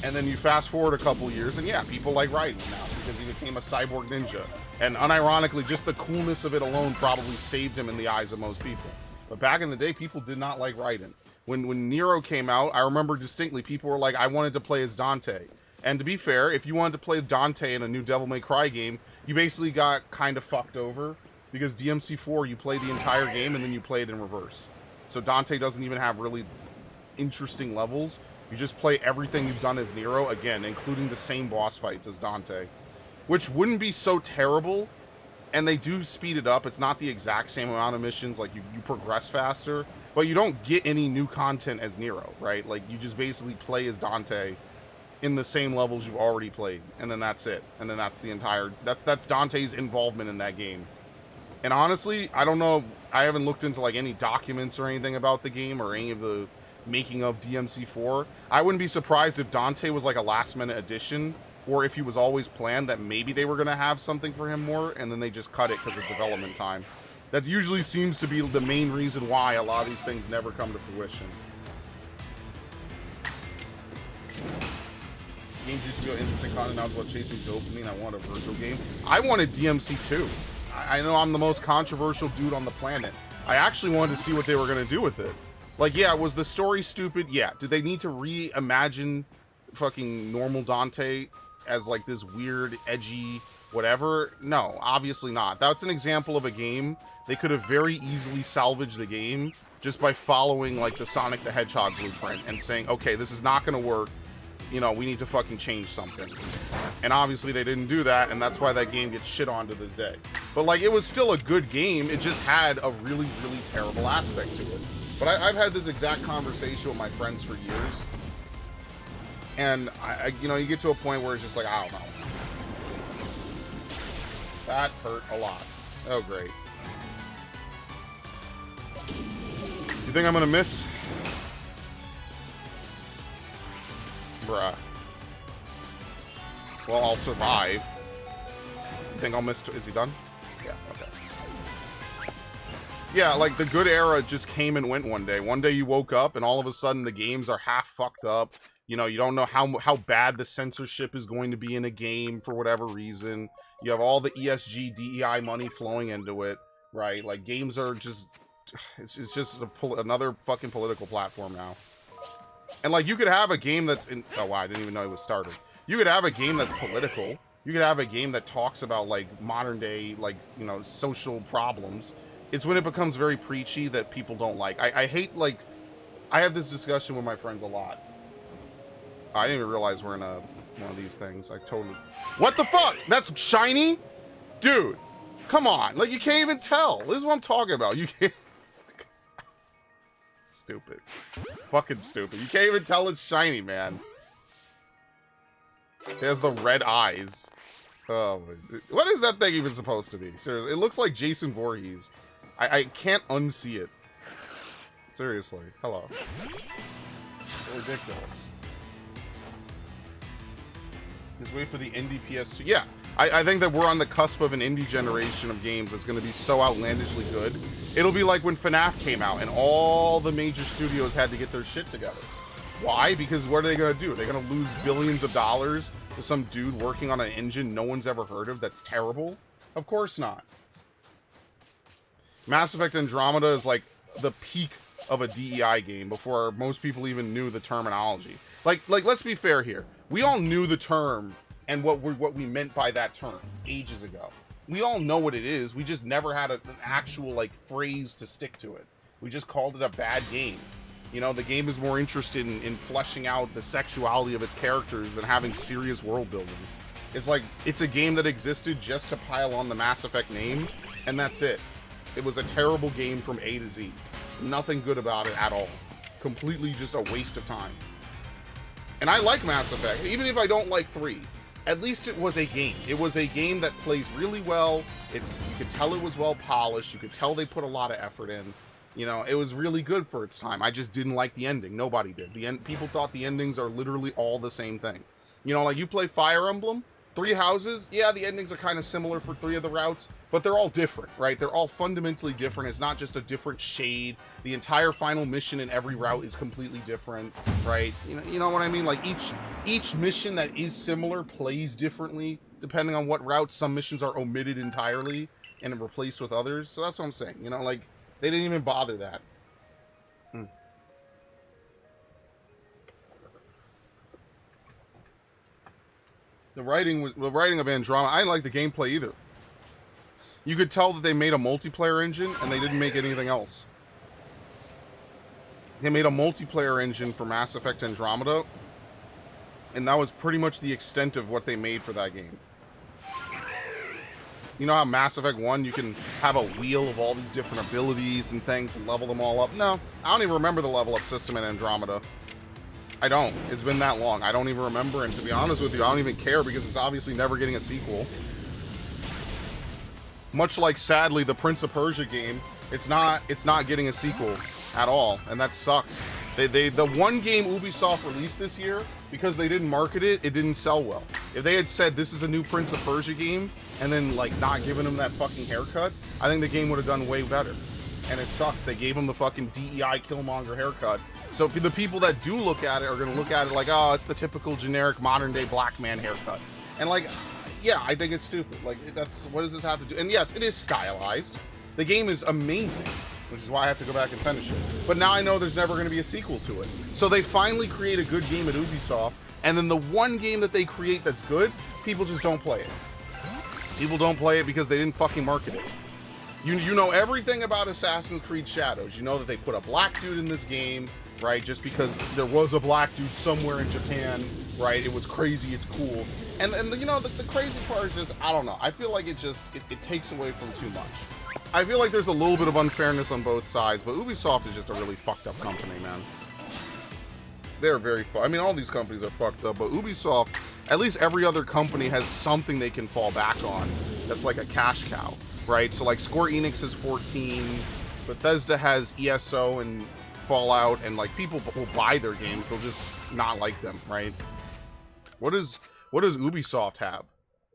And then you fast forward a couple years, and yeah, people like Raiden now because he became a cyborg ninja. And unironically, just the coolness of it alone probably saved him in the eyes of most people. But back in the day, people did not like Raiden. When Nero came out, I remember distinctly, people were like, I wanted to play as Dante. And to be fair, if you wanted to play Dante in a new Devil May Cry game, you basically got kind of fucked over because DMC4, you play the entire game and then you play it in reverse. So Dante doesn't even have really interesting levels. You just play everything you've done as Nero, again, including the same boss fights as Dante. Which wouldn't be so terrible, and they do speed it up. It's not the exact same amount of missions, like you progress faster, but you don't get any new content as Nero, right? Like, you just basically play as Dante in the same levels you've already played, and then that's it. And then that's the entire, that's Dante's involvement in that game. And honestly, I don't know, I haven't looked into like any documents or anything about the game or any of the making of DMC4. I wouldn't be surprised if Dante was like a last minute addition, or if he was always planned that maybe they were going to have something for him more, and then they just cut it because of development time. That usually seems to be the main reason why a lot of these things never come to fruition. Games used to be interesting content, now it's about chasing dopamine. I want a Virgil game. I wanted DMC2. I know I'm the most controversial dude on the planet. I actually wanted to see what they were going to do with it. Like, yeah, was the story stupid? Yeah. Did they need to reimagine fucking normal Dante as like this weird, edgy, whatever? No, obviously not. That's an example of a game. They could have very easily salvaged the game just by following like the Sonic the Hedgehog blueprint and saying, okay, this is not going to work. You know, we need to fucking change something. And obviously they didn't do that, and that's why that game gets shit on to this day. But like, it was still a good game. It just had a really, really terrible aspect to it. But I've had this exact conversation with my friends for years. And, you know, you get to a point where it's just like, I don't know. That hurt a lot. Oh, great. You think I'm going to miss? Bruh. Well, I'll survive. You think I'll miss? Is he done? Yeah, okay. Yeah, like the good era just came and went one day. One day you woke up and all of a sudden the games are half fucked up. You know, you don't know how bad the censorship is going to be in a game for whatever reason. You have all the ESG, DEI money flowing into it, right? Like, games are just, it's just another fucking political platform now. And like, you could have a game that's in, oh wow, I didn't even know it was started. You could have a game that's political. You could have a game that talks about like modern day, like, you know, social problems. It's when it becomes very preachy that people don't like. I hate, like, I have this discussion with my friends a lot. I didn't even realize we're in one of these things. I totally, what the fuck? That's shiny? Dude, come on. Like, you can't even tell. This is what I'm talking about. You can't. Stupid. Fucking stupid. You can't even tell it's shiny, man. It has the red eyes. Oh, what is that thing even supposed to be? Seriously, it looks like Jason Voorhees. I can't unsee it. Seriously. Hello. Ridiculous. Just wait for the indie PS2. Yeah, I think that we're on the cusp of an indie generation of games that's going to be so outlandishly good. It'll be like when FNAF came out and all the major studios had to get their shit together. Why? Because what are they going to do? Are they going to lose billions of dollars to some dude working on an engine no one's ever heard of that's terrible? Of course not. Mass Effect Andromeda is like the peak of a DEI game before most people even knew the terminology. Like let's be fair here. We all knew the term and what we meant by that term ages ago. We all know what it is. We just never had an actual like phrase to stick to it. We just called it a bad game. You know, the game is more interested in fleshing out the sexuality of its characters than having serious world building. It's like, it's a game that existed just to pile on the Mass Effect name, and that's it. It was a terrible game from A to Z. Nothing good about it at all. Completely just a waste of time. And I like Mass Effect, even if I don't like 3. At least it was a game. It was a game that plays really well. You could tell it was well polished. You could tell they put a lot of effort in. You know, it was really good for its time. I just didn't like the ending. Nobody did. People thought the endings are literally all the same thing. You know, like you play Fire Emblem, 3 houses. Yeah, the endings are kind of similar for 3 of the routes, but they're all different, right? They're all fundamentally different. It's not just a different shade. The entire final mission in every route is completely different, right? You know what I mean? Like each mission that is similar plays differently depending on what route. Some missions are omitted entirely and replaced with others. So that's what I'm saying. You know, like they didn't even bother that. The writing of Andromeda, I didn't like the gameplay either. You could tell that they made a multiplayer engine and they didn't make anything else. They made a multiplayer engine for Mass Effect Andromeda, and that was pretty much the extent of what they made for that game. You know how Mass Effect 1, you can have a wheel of all these different abilities and things and level them all up? No, I don't even remember the level up system in Andromeda. I don't. It's been that long. I don't even remember, and to be honest with you, I don't even care because it's obviously never getting a sequel. Much like, sadly, the Prince of Persia game, it's not getting a sequel at all, and that sucks. The one game Ubisoft released this year, because they didn't market it, it didn't sell well. If they had said this is a new Prince of Persia game, and then like not giving him that fucking haircut, I think the game would have done way better. And it sucks. They gave him the fucking DEI Killmonger haircut. So the people that do look at it are going to look at it like, oh, it's the typical generic modern day black man haircut. And like, yeah, I think it's stupid. Like, what does this have to do? And yes, it is stylized. The game is amazing, which is why I have to go back and finish it. But now I know there's never going to be a sequel to it. So they finally create a good game at Ubisoft, and then the one game that they create that's good, people just don't play it. People don't play it because they didn't fucking market it. You know everything about Assassin's Creed Shadows. You know that they put a black dude in this game, right? Just because there was a black dude somewhere in Japan, right? It was crazy, it's cool. And you know, the crazy part is just, I don't know. I feel like it takes away from too much. I feel like there's a little bit of unfairness on both sides, but Ubisoft is just a really fucked up company, man. They're very I mean, all these companies are fucked up, but Ubisoft, at least every other company has something they can fall back on that's like a cash cow, right? So like Square Enix has 14, Bethesda has ESO and Fallout, and like people will buy their games, they'll just not like them, right? What does Ubisoft have?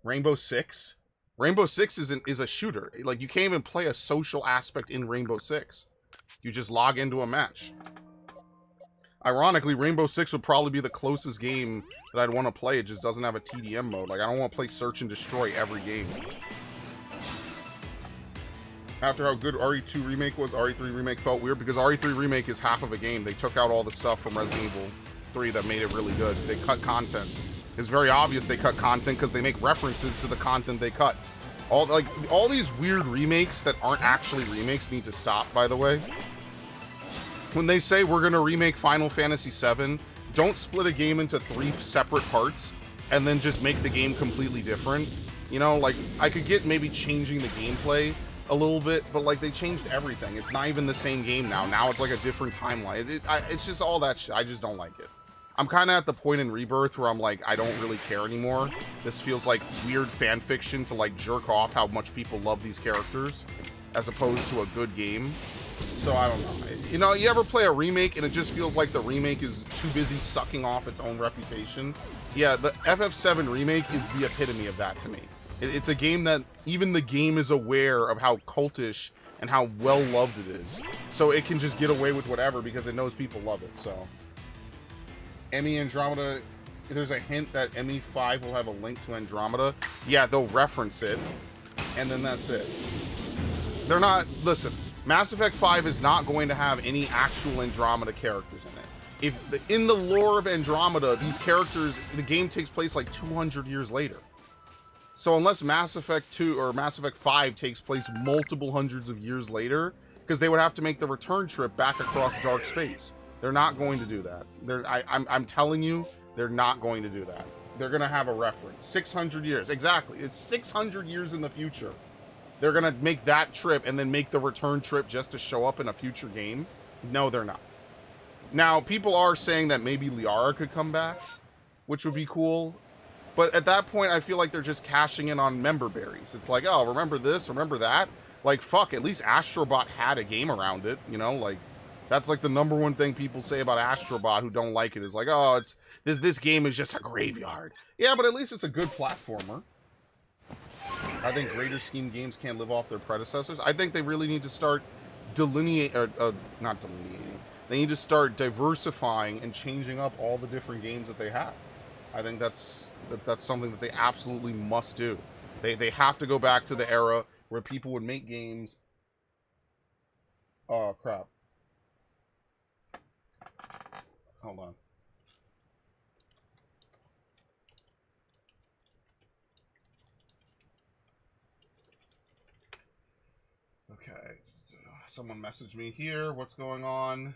Rainbow Six? Rainbow Six is a shooter. Like, you can't even play a social aspect in Rainbow Six. You just log into a match. Ironically, Rainbow Six would probably be the closest game that I'd want to play. It just doesn't have a TDM mode. Like, I don't want to play Search and Destroy every game. After how good RE2 Remake was, RE3 Remake felt weird because RE3 Remake is half of a game. They took out all the stuff from Resident Evil 3 that made it really good. They cut content. It's very obvious they cut content because they make references to the content they cut. All these weird remakes that aren't actually remakes need to stop, by the way. When they say we're going to remake Final Fantasy VII, don't split a game into 3 separate parts and then just make the game completely different. You know, like, I could get maybe changing the gameplay a little bit, but like, they changed everything. It's not even the same game now. Now it's like a different timeline. It's just all that shit. I just don't like it. I'm kind of at the point in Rebirth where I'm like, I don't really care anymore. This feels like weird fan fiction to like jerk off how much people love these characters. as opposed to a good game. So I don't know. You know, you ever play a remake and it just feels like the remake is too busy sucking off its own reputation? Yeah, the FF7 remake is the epitome of that to me. It's a game that even the game is aware of how cultish and how well loved it is. So it can just get away with whatever because it knows people love it. So ME Andromeda, there's a hint that ME5 will have a link to Andromeda. Yeah, they'll reference it, and then that's it. They're not, listen, Mass Effect 5 is not going to have any actual Andromeda characters in it. In the lore of Andromeda, these characters, the game takes place like 200 years later. So unless Mass Effect 2 or Mass Effect 5 takes place multiple hundreds of years later, because they would have to make the return trip back across dark space. They're not going to do that. I'm telling you, they're not going to do that. They're going to have a reference. 600 years. Exactly. It's 600 years in the future. They're going to make that trip and then make the return trip just to show up in a future game. No, they're not. Now, people are saying that maybe Liara could come back, which would be cool. But at that point, I feel like they're just cashing in on member berries. It's like, oh, remember this, remember that? Like, fuck, at least Astrobot had a game around it, you know? Like, that's like the #1 thing people say about Astrobot who don't like it is like, oh, it's this game is just a graveyard. Yeah, but at least it's a good platformer. I think Greater Scheme games can't live off their predecessors. I think they really need to start not delineating. They need to start diversifying and changing up all the different games that they have. I think that's something that they absolutely must do. They have to go back to the era where people would make games. Oh crap. Hold on. Okay. Someone messaged me here. What's going on?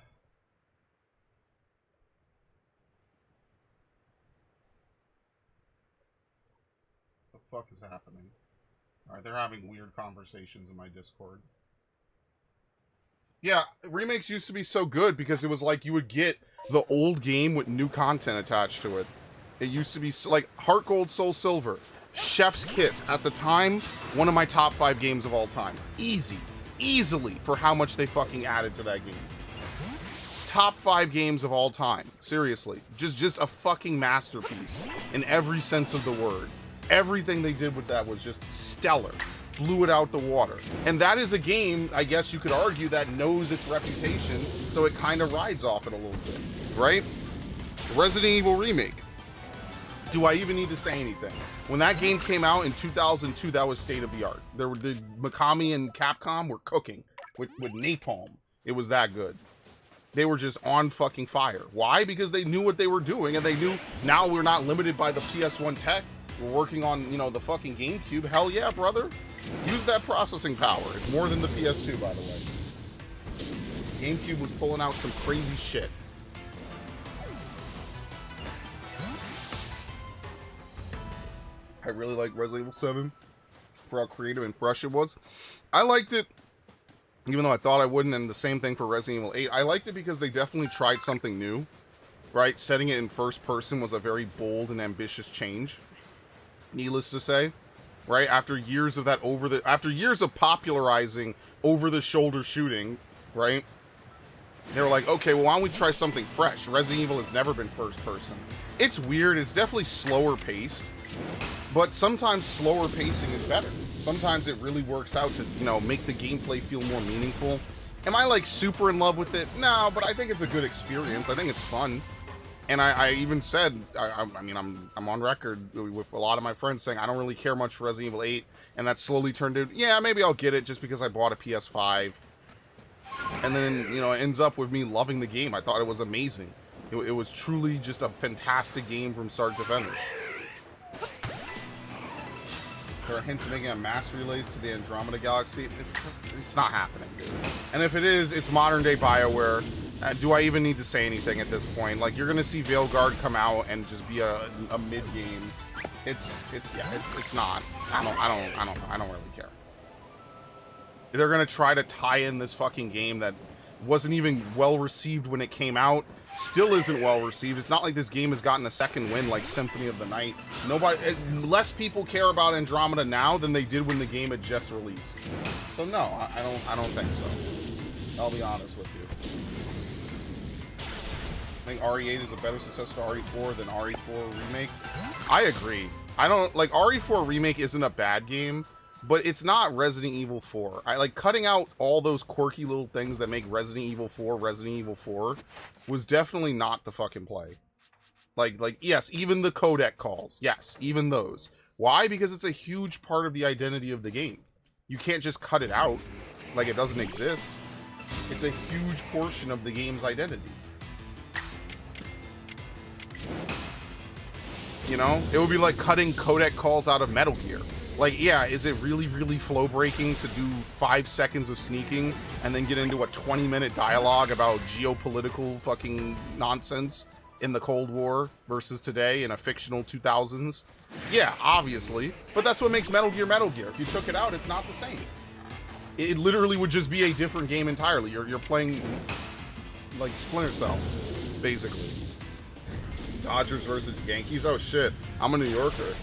What the fuck is happening? Alright, they're having weird conversations in my Discord. Yeah, remakes used to be so good because it was like you would get the old game with new content attached to it. It used to be like Heart Gold, Soul Silver, Chef's Kiss. At the time, one of my top 5 games of all time. Easily for how much they fucking added to that game. Top 5 games of all time. Seriously. Just a fucking masterpiece in every sense of the word. Everything they did with that was just stellar. Blew it out the water. And that is a game, I guess you could argue, that knows its reputation, so it kind of rides off it a little bit, right? Resident Evil Remake. Do I even need to say anything? When that game came out in 2002, that was state of the art. The Mikami and Capcom were cooking with napalm. It was that good. They were just on fucking fire. Why? Because they knew what they were doing, and they knew now we're not limited by the PS1 tech. We're working on, you know, the fucking GameCube. Hell yeah, brother. Use that processing power. It's more than the PS2, by the way. GameCube was pulling out some crazy shit. I really like Resident Evil 7 for how creative and fresh it was. I liked it, even though I thought I wouldn't, and the same thing for Resident Evil 8. I liked it because they definitely tried something new, right? Setting it in first person was a very bold and ambitious change. Needless to say, right? After years of that after years of popularizing over-the-shoulder shooting, right? They were like, okay, well, why don't we try something fresh? Resident Evil has never been first person. It's weird. It's definitely slower paced, but sometimes slower pacing is better. Sometimes it really works out to, you know, make the gameplay feel more meaningful. Am I like super in love with it? No, but I think it's a good experience. I think it's fun. And I even said, I mean, I'm on record with a lot of my friends saying I don't really care much for Resident Evil 8, and that slowly turned into, yeah, maybe I'll get it just because I bought a PS5. And then, you know, it ends up with me loving the game. I thought it was amazing. It was truly just a fantastic game from start to finish. There are hints of making a mass relays to the Andromeda Galaxy. It's not happening, dude. And if it is, it's modern day BioWare. Do I even need to say anything at this point? Like, you're gonna see Veilguard come out and just be a mid game. It's not. I don't really care. They're gonna try to tie in this fucking game that Wasn't even well received when it came out. Still isn't well received. It's not like this game has gotten a second win like Symphony of the Night. Less people care about Andromeda now than they did when the game had just released. So no, I don't think so. I'll be honest with you. I think RE8 is a better success to RE4 than RE4 Remake. I agree. I don't like RE4 Remake isn't a bad game, but it's not Resident Evil 4. I like cutting out all those quirky little things that make Resident Evil 4 was definitely not the fucking play. Like yes, even the codec calls. Yes, even those. Why? Because it's a huge part of the identity of the game. You can't just cut it out like it doesn't exist. It's a huge portion of the game's identity. You know? It would be like cutting codec calls out of Metal Gear. Like, yeah, is it really, really flow breaking to do 5 seconds of sneaking and then get into a 20-minute dialogue about geopolitical fucking nonsense in the Cold War versus today in a fictional 2000s? Yeah, obviously. But that's what makes Metal Gear Metal Gear. If you took it out, it's not the same. It literally would just be a different game entirely. You're playing like Splinter Cell, basically. Dodgers versus Yankees? Oh shit, I'm a New Yorker.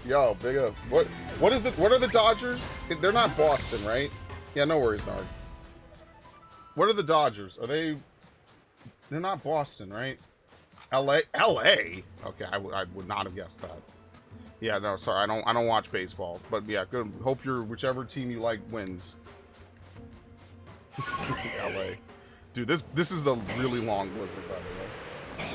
Yo, big ups. What are the Dodgers? They're not Boston, right? Yeah, no worries, Nard. What are the Dodgers? They're not Boston, right? LA? Okay, I would not have guessed that. Yeah, no, sorry, I don't watch baseball. But yeah, good. Hope whichever team you like wins. LA. Dude, this is a really long blizzard, by the way.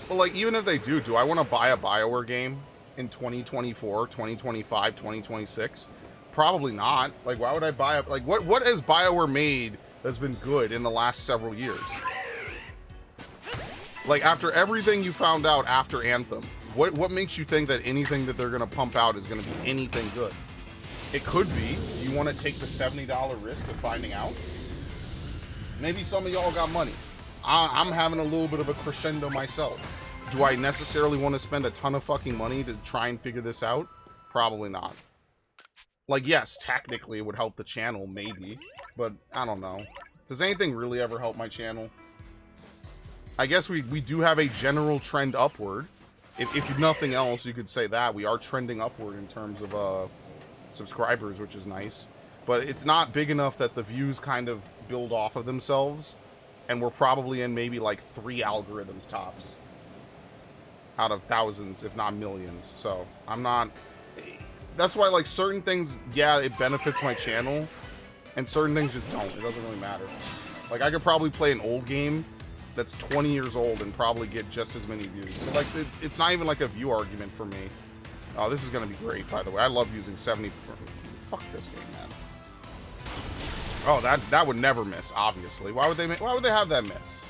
Well, like, even if they do I want to buy a BioWare game in 2024, 2025, 2026? Probably not. Like, why would I buy like, what has BioWare made that's been good in the last several years? Like, after everything you found out after Anthem, what makes you think that anything that they're going to pump out is going to be anything good? It could be. Do you want to take the $70 risk of finding out? Maybe some of y'all got money. I'm having a little bit of a crescendo myself. Do I necessarily want to spend a ton of fucking money to try and figure this out? Probably not. Like, yes, technically it would help the channel, maybe. But, I don't know. Does anything really ever help my channel? I guess we do have a general trend upward. If nothing else, you could say that. We are trending upward in terms of subscribers, which is nice. But it's not big enough that the views kind of build off of themselves. And we're probably in maybe like 3 algorithms tops. Out of thousands, if not millions. So, I'm not... That's why, like, certain things, yeah, it benefits my channel. And certain things just don't. It doesn't really matter. Like, I could probably play an old game that's 20 years old and probably get just as many views. So, like, it's not even like a view argument for me. Oh, this is going to be great, by the way. I love using 70... Fuck this game, man. Oh, that would never miss, obviously. Why would they have that miss?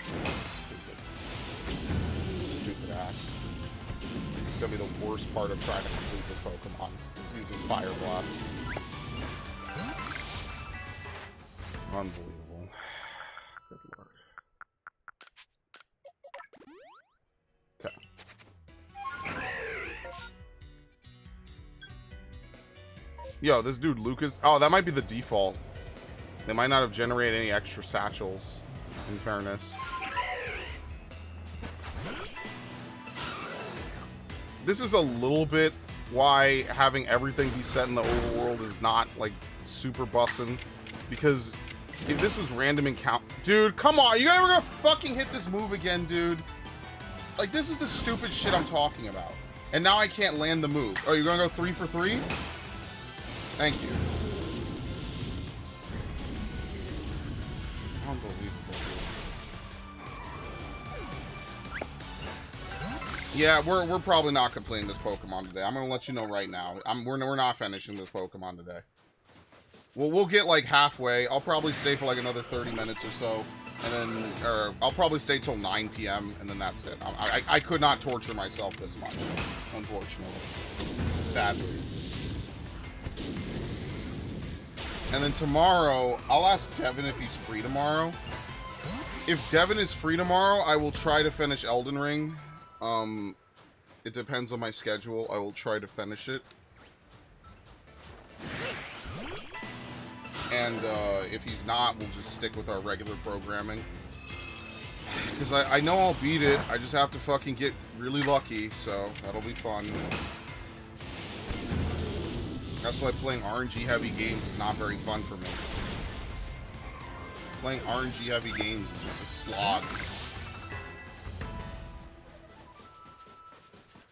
Stupid ass. It's gonna be the worst part of trying to complete this Pokemon, is using Fire Blast. Unbelievable. Good lord. Okay. Yo, this dude Lucas. Oh, that might be the default. They might not have generated any extra satchels, in fairness. This is a little bit why having everything be set in the overworld is not, like, super bussin'. Because if this was random encounter... Dude, come on! You ever gonna fucking hit this move again, dude? Like, this is the stupid shit I'm talking about. And now I can't land the move. Oh, you're gonna go 3 for 3? Thank you. Unbelievable. Yeah, we're probably not completing this Pokemon today. I'm gonna let you know right now. We're not finishing this Pokemon today. We'll get like halfway. I'll probably stay for like another 30 minutes or so, and then, or I'll probably stay till 9 p.m. and then that's it. I could not torture myself this much, unfortunately, sadly. And then tomorrow, I'll ask Devin if he's free tomorrow. If Devin is free tomorrow, I will try to finish Elden Ring. It depends on my schedule. I will try to finish it. And if he's not, we'll just stick with our regular programming. Because I know I'll beat it. I just have to fucking get really lucky, so that'll be fun. That's why playing RNG-heavy games is not very fun for me. Playing RNG-heavy games is just a slog.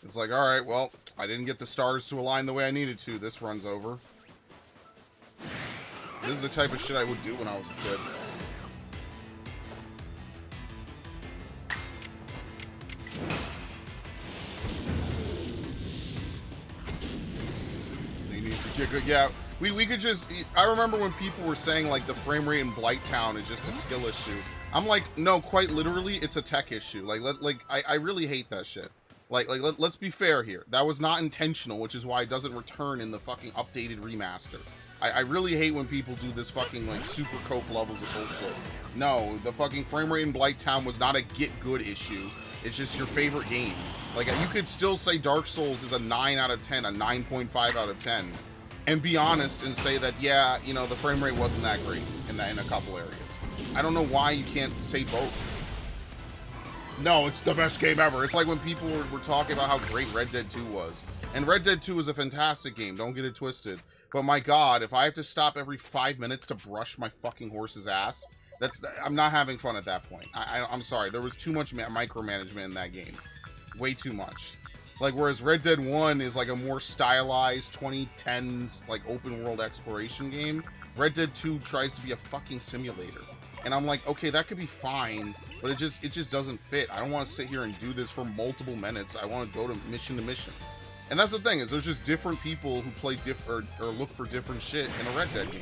It's like, alright, well, I didn't get the stars to align the way I needed to. This run's over. This is the type of shit I would do when I was a kid. They need to get good. Yeah, we could just... I remember when people were saying, like, the frame rate in Blighttown is just a skill issue. I'm like, no, quite literally, it's a tech issue. I really hate that shit. Let's be fair here. That was not intentional, which is why it doesn't return in the fucking updated remaster. I really hate when people do this fucking, like, super cope levels of bullshit. No, the fucking frame rate in Blighttown was not a get good issue. It's just your favorite game. Like, you could still say Dark Souls is a 9 out of 10, a 9.5 out of 10, and be honest and say that, yeah, you know, the frame rate wasn't that great in a couple areas. I don't know why you can't say both. No, it's the best game ever. It's like when people were talking about how great Red Dead 2 was. And Red Dead 2 is a fantastic game, don't get it twisted. But my god, if I have to stop every 5 minutes to brush my fucking horse's ass, I'm not having fun at that point. I'm sorry, there was too much micromanagement in that game. Way too much. Like, whereas Red Dead 1 is like a more stylized 2010s, like, open world exploration game, Red Dead 2 tries to be a fucking simulator. And I'm like, okay, that could be fine, but it just doesn't fit. I don't want to sit here and do this for multiple minutes. I want to go to mission. And that's the thing, is there's just different people who play or look for different shit in a Red Dead game.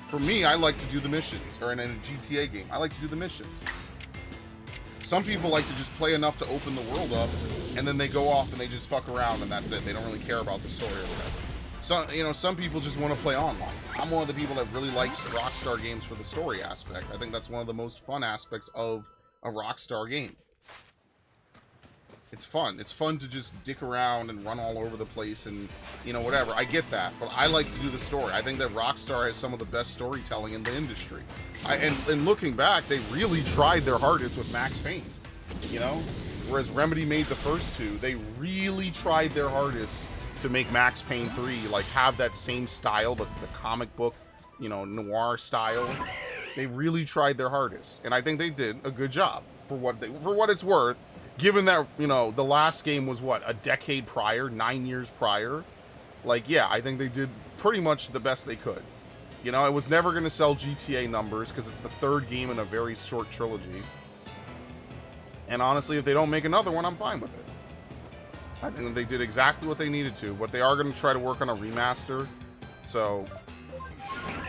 For me, I like to do the missions, or in a GTA game, I like to do the missions. Some people like to just play enough to open the world up, and then they go off and they just fuck around and that's it. They don't really care about the story or whatever. So, you know, some people just want to play online. I'm one of the people that really likes Rockstar games for the story aspect. I think that's one of the most fun aspects of a Rockstar game. It's fun. It's fun to just dick around and run all over the place and, you know, whatever. I get that, but I like to do the story. I think that Rockstar has some of the best storytelling in the industry. And looking back, they really tried their hardest with Max Payne, you know? Whereas Remedy made the first two, they really tried their hardest to make Max Payne 3, like, have that same style, the comic book, you know, noir style. They really tried their hardest, and I think they did a good job for what it's worth. Given that, you know, the last game was, what, a decade prior, 9 years prior? Like, yeah, I think they did pretty much the best they could. You know, it was never going to sell GTA numbers because it's the third game in a very short trilogy. And honestly, if they don't make another one, I'm fine with it. I think they did exactly what they needed to, but they are going to try to work on a remaster. So,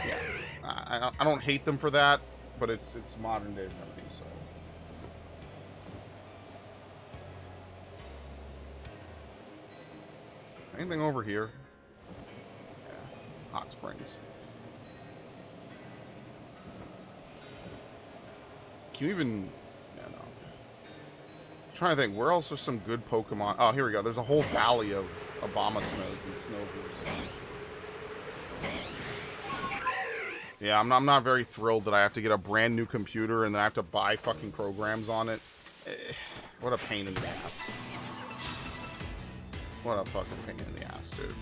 yeah, I don't hate them for that, but it's modern day Remedy, so. Anything over here? Yeah. Hot Springs. Can you even... Yeah, no. I'm trying to think, where else are some good Pokemon? Oh, here we go. There's a whole valley of Obama Snows and Snowbirds. Yeah, I'm not very thrilled that I have to get a brand new computer and then I have to buy fucking programs on it. What a pain in the ass. What a fucking pain in the ass, dude.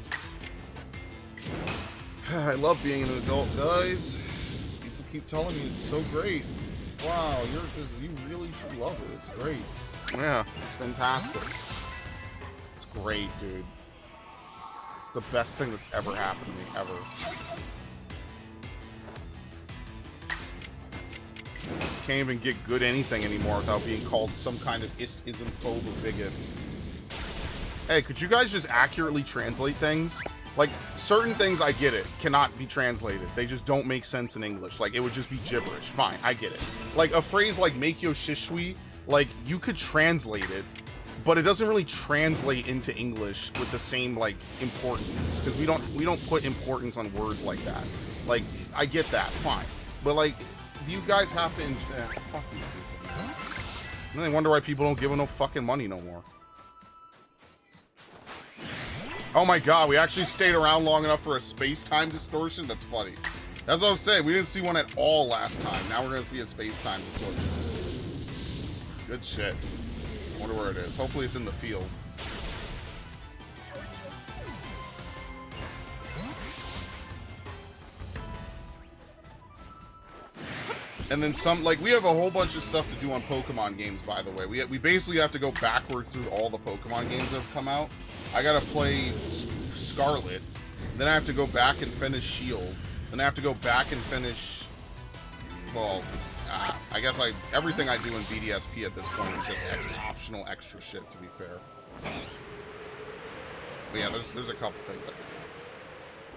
I love being an adult, guys. People keep telling me it's so great. Wow, you really should love it. It's great. Yeah, it's fantastic. It's great, dude. It's the best thing that's ever happened to me, ever. Can't even get good anything anymore without being called some kind of ismphobe or bigot. Hey, could you guys just accurately translate things? Like, certain things, I get it, cannot be translated. They just don't make sense in English. Like, it would just be gibberish. Fine, I get it. Like, a phrase like Meikyo Shishui, like, you could translate it, but it doesn't really translate into English with the same, like, importance. Because we don't put importance on words like that. Like, I get that, fine. But, like, do you guys have to... fuck these people. And they wonder why people don't give them no fucking money no more. Oh my god, we actually stayed around long enough for a space-time distortion? That's funny. That's what I was saying. We didn't see one at all last time. Now we're going to see a space-time distortion. Good shit. I wonder where it is. Hopefully it's in the field. And then some, like, we have a whole bunch of stuff to do on Pokemon games, by the way. We basically have to go backwards through all the Pokemon games that have come out. I gotta play Scarlet. Then I have to go back and finish Shield. Then I have to go back and finish... Well, I guess everything I do in BDSP at this point is just optional extra shit, to be fair. But yeah, there's a couple things like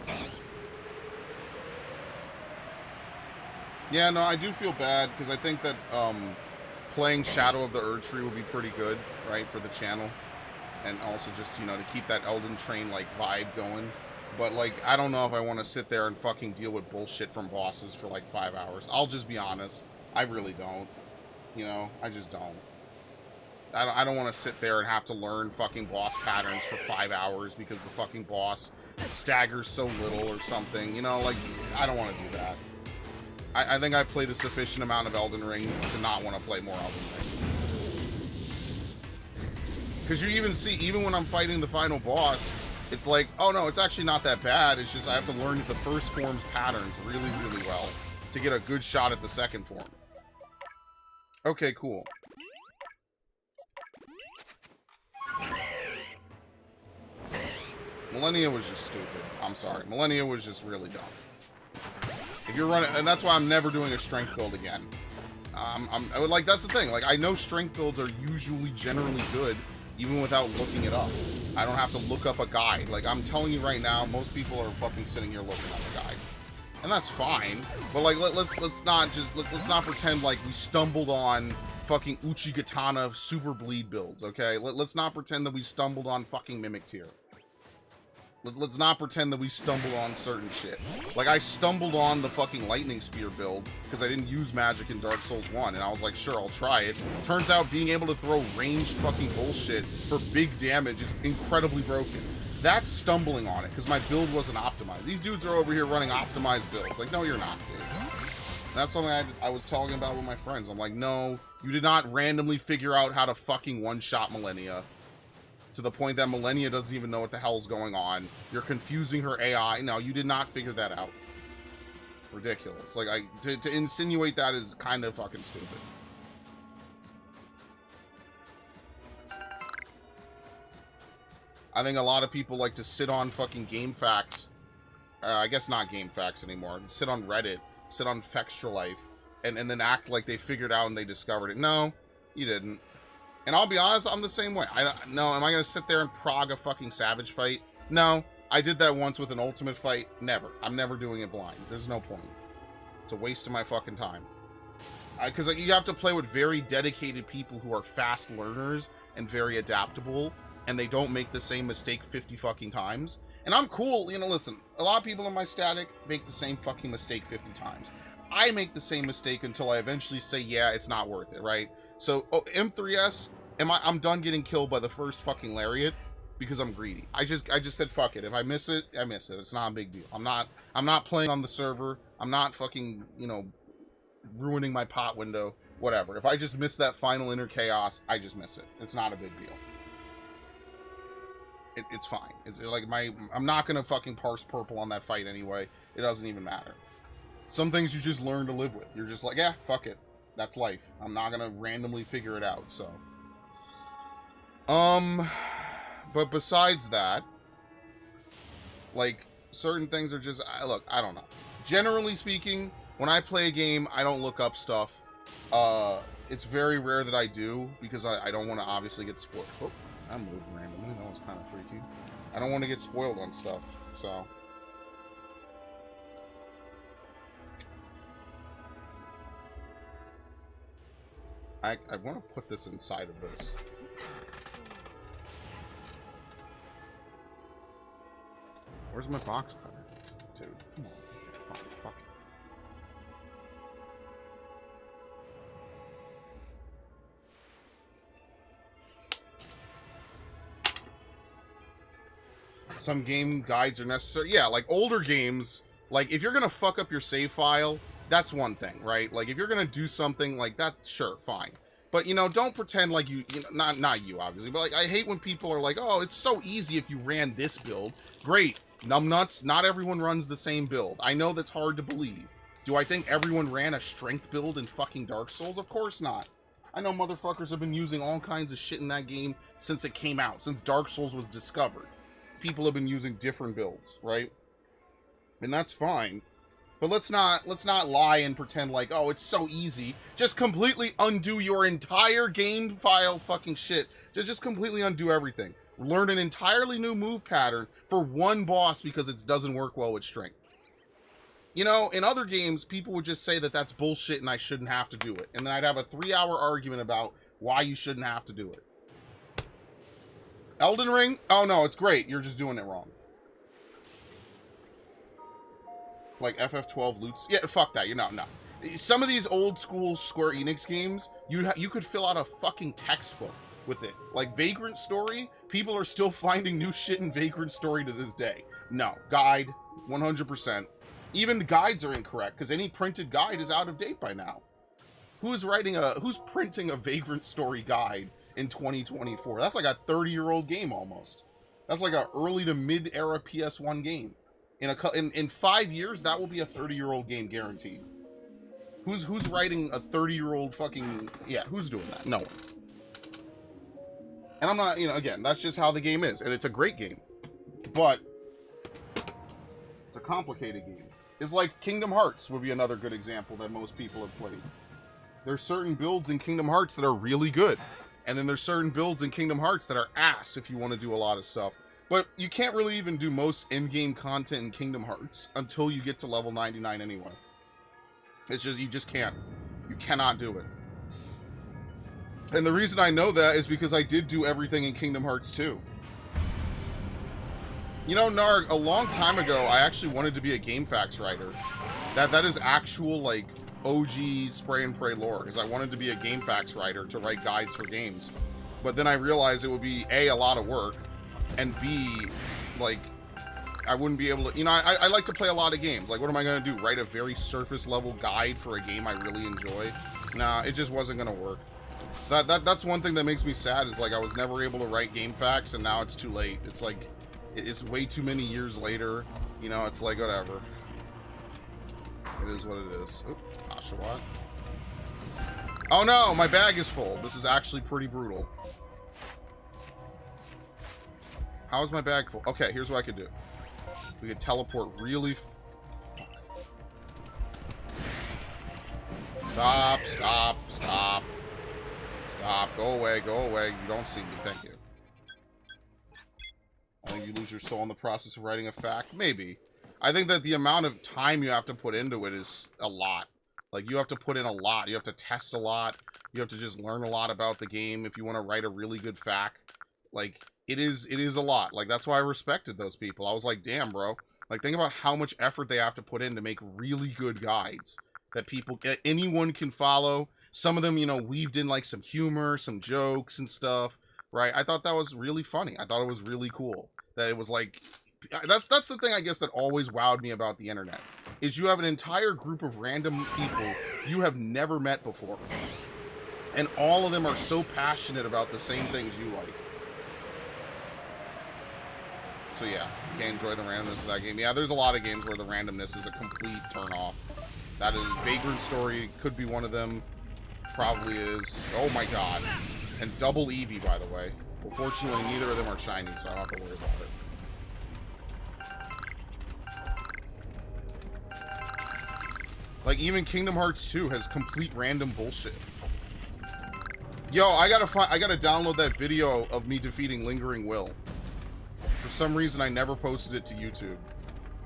that. Yeah, no, I do feel bad, because I think that playing Shadow of the Erdtree would be pretty good, right, for the channel. And also just, you know, to keep that Elden Train, like, vibe going. But, like, I don't know if I want to sit there and fucking deal with bullshit from bosses for, like, 5 hours. I'll just be honest. I really don't. You know, I just don't. I don't want to sit there and have to learn fucking boss patterns for 5 hours because the fucking boss staggers so little or something. You know, like, I don't want to do that. I think I played a sufficient amount of Elden Ring to not want to play more Elden Ring. Because you even see, even when I'm fighting the final boss, it's like, oh no, it's actually not that bad. It's just I have to learn the first form's patterns really, really well to get a good shot at the second form. Okay, cool. Millennia was just stupid. I'm sorry. Millennia was just really dumb. If you're running, and that's why I'm never doing a strength build again. I would like, that's the thing. Like, I know strength builds are usually generally good, even without looking it up. I don't have to look up a guide. Like, I'm telling you right now, most people are fucking sitting here looking up a guide, and that's fine. But like, let's not pretend like we stumbled on fucking Uchigatana super bleed builds. Okay, let's not pretend that we stumbled on fucking Mimic Tier. Let's not pretend that we stumbled on certain shit. Like, I stumbled on the fucking Lightning Spear build because I didn't use magic in Dark Souls 1, and I was like, sure, I'll try it. Turns out being able to throw ranged fucking bullshit for big damage is incredibly broken. That's stumbling on it because my build wasn't optimized. These dudes are over here running optimized builds. Like, no, you're not, dude. And that's something I was talking about with my friends. I'm like, no, you did not randomly figure out how to fucking one-shot Millennia. To the point that Millennia doesn't even know what the hell's going on. You're confusing her AI. No, you did not figure that out. Ridiculous. Like, to insinuate that is kind of fucking stupid. I think a lot of people like to sit on fucking GameFAQs. I guess not GameFAQs anymore. Sit on Reddit. Sit on Fextra Life. And then act like they figured out and they discovered it. No, you didn't. And I'll be honest, I'm the same way. No, am I going to sit there and prog a fucking Savage fight? No, I did that once with an Ultimate fight. Never. I'm never doing it blind. There's no point. It's a waste of my fucking time. Because like, you have to play with very dedicated people who are fast learners and very adaptable, and they don't make the same mistake 50 fucking times. And I'm cool, you know, listen, a lot of people in my static make the same fucking mistake 50 times. I make the same mistake until I eventually say, yeah, it's not worth it, right? So, M3S, I'm done getting killed by the first fucking Lariat because I'm greedy. I just said fuck it. If I miss it, I miss it. It's not a big deal. I'm not playing on the server. I'm not fucking, you know, ruining my pot window. Whatever. If I just miss that final inner chaos, I just miss it. It's not a big deal. It's fine. It's like I'm not gonna fucking parse purple on that fight anyway. It doesn't even matter. Some things you just learn to live with. You're just like, yeah, fuck it. That's life. I'm not gonna randomly figure it out, so. But besides that, like, certain things are just, look, I don't know. Generally speaking, when I play a game, I don't look up stuff. It's very rare that I do, because I don't want to obviously get spoiled. Oh, I moved randomly. That was kind of freaky. I don't want to get spoiled on stuff, so. I want to put this inside of this. Where's my box cutter? Dude, come on. Fine, fuck it. Some game guides are necessary. Yeah, like older games, Like, if you're gonna fuck up your save file, that's one thing, right? Like, if you're gonna do something like that, sure, fine. But, you know, don't pretend like you know, not you, obviously, but, like, I hate when people are like, oh, it's so easy if you ran this build. Great. Numbnuts, not everyone runs the same build. I know that's hard to believe. Do I think everyone ran a strength build in fucking Dark Souls? Of course not. I know motherfuckers have been using all kinds of shit in that game since it came out, since Dark Souls was discovered. People have been using different builds, right? And that's fine. But let's not lie and pretend like, oh, it's so easy. Just completely undo your entire game file fucking shit. Just completely undo everything. Learn an entirely new move pattern for one boss because it doesn't work well with strength. You know, in other games, people would just say that that's bullshit and I shouldn't have to do it. And then I'd have a 3-hour argument about why you shouldn't have to do it. Elden Ring? Oh no, it's great. You're just doing it wrong. Like FF12 loots. Yeah, fuck that. No. Some of these old school Square Enix games, you could fill out a fucking textbook with it. Like Vagrant Story, people are still finding new shit in Vagrant Story to this day. No, guide, 100%. Even the guides are incorrect because any printed guide is out of date by now. Who's printing a Vagrant Story guide in 2024? That's like a 30-year-old game almost. That's like a early to mid-era PS1 game. In 5 years, that will be a 30-year-old game guaranteed. Who's writing a 30-year-old fucking... Yeah, who's doing that? No one. And I'm not, you know, again, that's just how the game is. And it's a great game. But it's a complicated game. It's like Kingdom Hearts would be another good example that most people have played. There's certain builds in Kingdom Hearts that are really good. And then there's certain builds in Kingdom Hearts that are ass if you want to do a lot of stuff. But you can't really even do most in-game content in Kingdom Hearts until you get to level 99 anyway. It's just, you just can't. You cannot do it. And the reason I know that is because I did do everything in Kingdom Hearts 2. You know, Narg, a long time ago, I actually wanted to be a GameFAQs writer. That is actual, like, OG spray and pray lore, because I wanted to be a GameFAQs writer to write guides for games. But then I realized it would be, A, a lot of work, and B, like, I wouldn't be able to, you know, I like to play a lot of games. Like, what am I going to do? Write a very surface level guide for a game I really enjoy? Nah, it just wasn't going to work. So that's one thing that makes me sad, is like I was never able to write GameFAQs, and now it's too late. It's like, it's way too many years later. You know, it's like, whatever. It is what it is. Oop, Oshawott. Oh no, my bag is full. This is actually pretty brutal. How is my bag full? Okay, here's what I could do. We could teleport really... Fuck. Stop, stop, stop. Stop. Go away, go away. You don't see me. Thank you. I think you lose your soul in the process of writing a fact. Maybe. I think that the amount of time you have to put into it is a lot. Like, you have to put in a lot. You have to test a lot. You have to just learn a lot about the game if you want to write a really good fact. Like... It is a lot. Like, that's why I respected those people. I was like, damn, bro. Like, think about how much effort they have to put in to make really good guides that anyone can follow. Some of them, you know, weaved in, like, some humor, some jokes and stuff, right? I thought that was really funny. I thought it was really cool. That it was, like... That's the thing, I guess, that always wowed me about the internet. Is you have an entire group of random people you have never met before. And all of them are so passionate about the same things you like. So yeah, you can't enjoy the randomness of that game. Yeah, there's a lot of games where the randomness is a complete turn-off. That is, Vagrant Story could be one of them. Probably is. Oh my god. And double Eevee, by the way. Well, fortunately, neither of them are shiny, so I don't have to worry about it. Like, even Kingdom Hearts 2 has complete random bullshit. Yo, I gotta download that video of me defeating Lingering Will. For some reason, I never posted it to YouTube.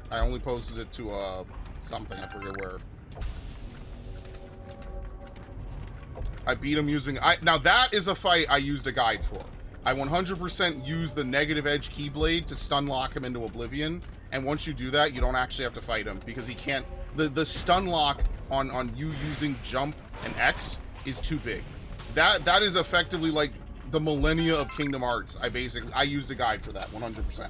I only posted it to, something, I forget where. I beat him using... Now, that is a fight I used a guide for. I 100% used the negative edge Keyblade to stun lock him into oblivion, and once you do that, you don't actually have to fight him, because he can't... The stun lock on you using jump and X is too big. That is effectively, like... the millennia of Kingdom Hearts. I used a guide for that 100%.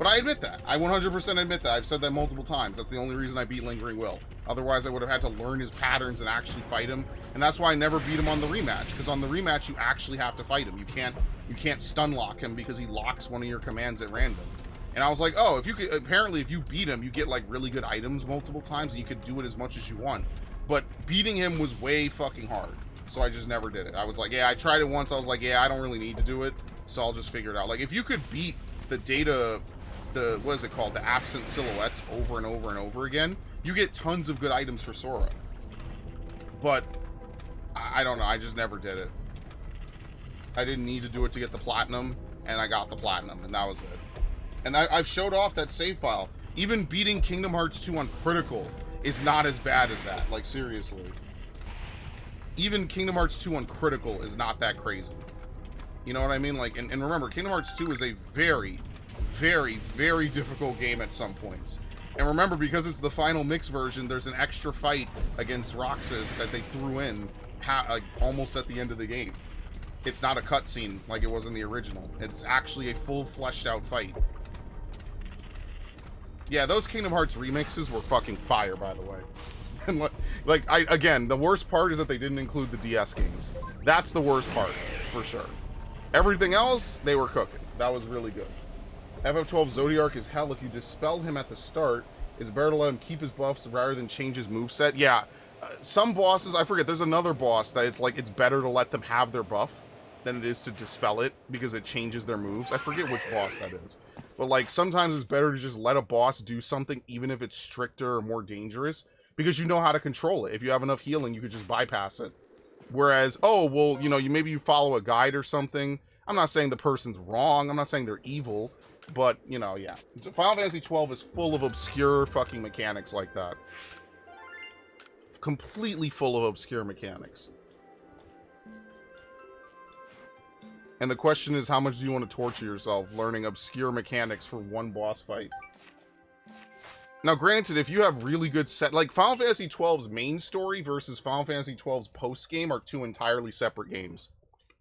But I admit that. I 100% admit that. I've said that multiple times. That's the only reason I beat Lingering Will. Otherwise, I would have had to learn his patterns and actually fight him. And that's why I never beat him on the rematch. Because on the rematch, you actually have to fight him. You can't stun lock him because he locks one of your commands at random. And I was like, oh, apparently if you beat him, you get like really good items multiple times and you could do it as much as you want. But beating him was way fucking hard. So I just never did it. I was like, yeah, I tried it once. I was like, yeah, I don't really need to do it. So I'll just figure it out. Like, if you could beat what is it called? The absent silhouettes over and over and over again, you get tons of good items for Sora. But I don't know. I just never did it. I didn't need to do it to get the platinum, and I got the platinum, and that was it. And I've showed off that save file. Even beating Kingdom Hearts 2 on critical is not as bad as that. Like, seriously. Even Kingdom Hearts 2 on critical is not that crazy. You know what I mean? Like, and remember, Kingdom Hearts 2 is a very, very, very difficult game at some points. And remember, because it's the final mix version, there's an extra fight against Roxas that they threw in like almost at the end of the game. It's not a cutscene like it was in the original. It's actually a full fleshed out fight. Yeah, those Kingdom Hearts remixes were fucking fire, by the way. And again, the worst part is that they didn't include the DS games. That's the worst part, for sure. Everything else, they were cooking. That was really good. FF12 Zodiac is hell. If you dispel him at the start, it's better to let him keep his buffs rather than change his moveset. Yeah, some bosses, I forget, there's another boss that it's better to let them have their buff than it is to dispel it because it changes their moves. I forget which boss that is. But like, sometimes it's better to just let a boss do something even if it's stricter or more dangerous because you know how to control it. If you have enough healing, you could just bypass it. Whereas, oh, well, you know, maybe you follow a guide or something. I'm not saying the person's wrong. I'm not saying they're evil. But, you know, yeah. Final Fantasy XII is full of obscure fucking mechanics like that. Completely full of obscure mechanics. And the question is, how much do you want to torture yourself learning obscure mechanics for one boss fight? Now, granted, if you have really good like Final Fantasy XII's main story versus Final Fantasy XII's post-game are two entirely separate games.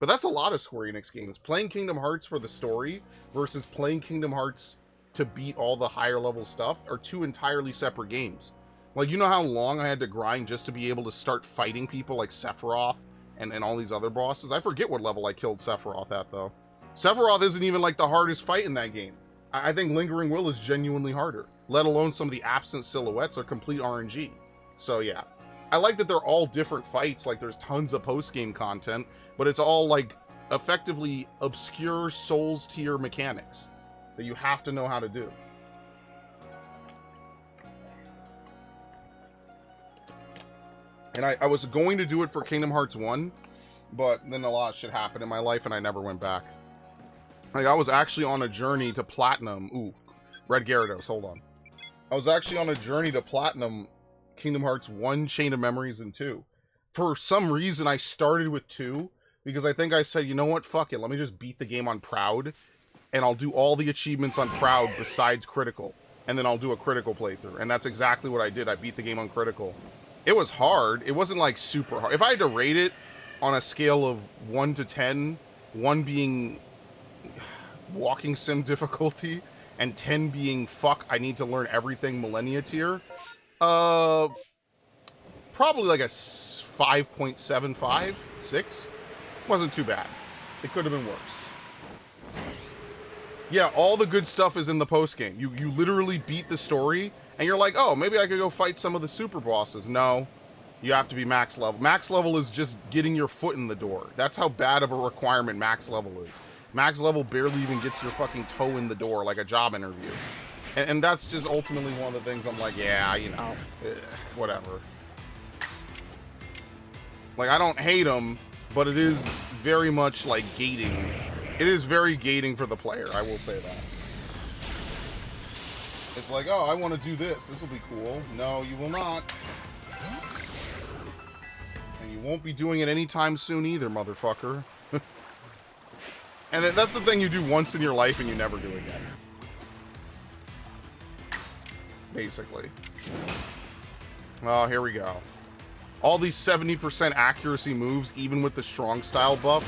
But that's a lot of Square Enix games. Playing Kingdom Hearts for the story versus playing Kingdom Hearts to beat all the higher level stuff are two entirely separate games. Like, you know how long I had to grind just to be able to start fighting people like Sephiroth and all these other bosses? I forget what level I killed Sephiroth at, though. Sephiroth isn't even like the hardest fight in that game. I think Lingering Will is genuinely harder, let alone some of the absent silhouettes are complete RNG. So yeah, I like that they're all different fights. Like, there's tons of post-game content, but it's all like effectively obscure Souls tier mechanics that you have to know how to do. And I was going to do it for Kingdom Hearts 1, but then a lot of shit happened in my life and I never went back. Like, I was actually on a journey to platinum. Ooh, Red Gyarados, hold on. I was actually on a journey to platinum Kingdom Hearts 1, Chain of Memories, and 2. For some reason, I started with 2, because I think I said, you know what, fuck it, let me just beat the game on Proud, and I'll do all the achievements on Proud besides Critical, and then I'll do a Critical playthrough. And that's exactly what I did. I beat the game on Critical. It was hard. It wasn't, like, super hard. If I had to rate it on a scale of 1 to 10, 1 being walking sim difficulty, and 10 being, fuck, I need to learn everything Millennia tier, probably like a 5.75, 6. Wasn't too bad. It could have been worse. Yeah, all the good stuff is in the post-game. You literally beat the story, and you're like, oh, maybe I could go fight some of the super bosses. No, you have to be max level. Max level is just getting your foot in the door. That's how bad of a requirement max level is. Max level barely even gets your fucking toe in the door like a job interview. And that's just ultimately one of the things I'm like, yeah, you know, whatever. Like, I don't hate them, but it is very much like gating. It is very gating for the player, I will say that. It's like, oh, I want to do this. This will be cool. No, you will not. And you won't be doing it anytime soon either, motherfucker. And that's the thing you do once in your life and you never do again. Basically. Oh, here we go. All these 70% accuracy moves, even with the strong style buff,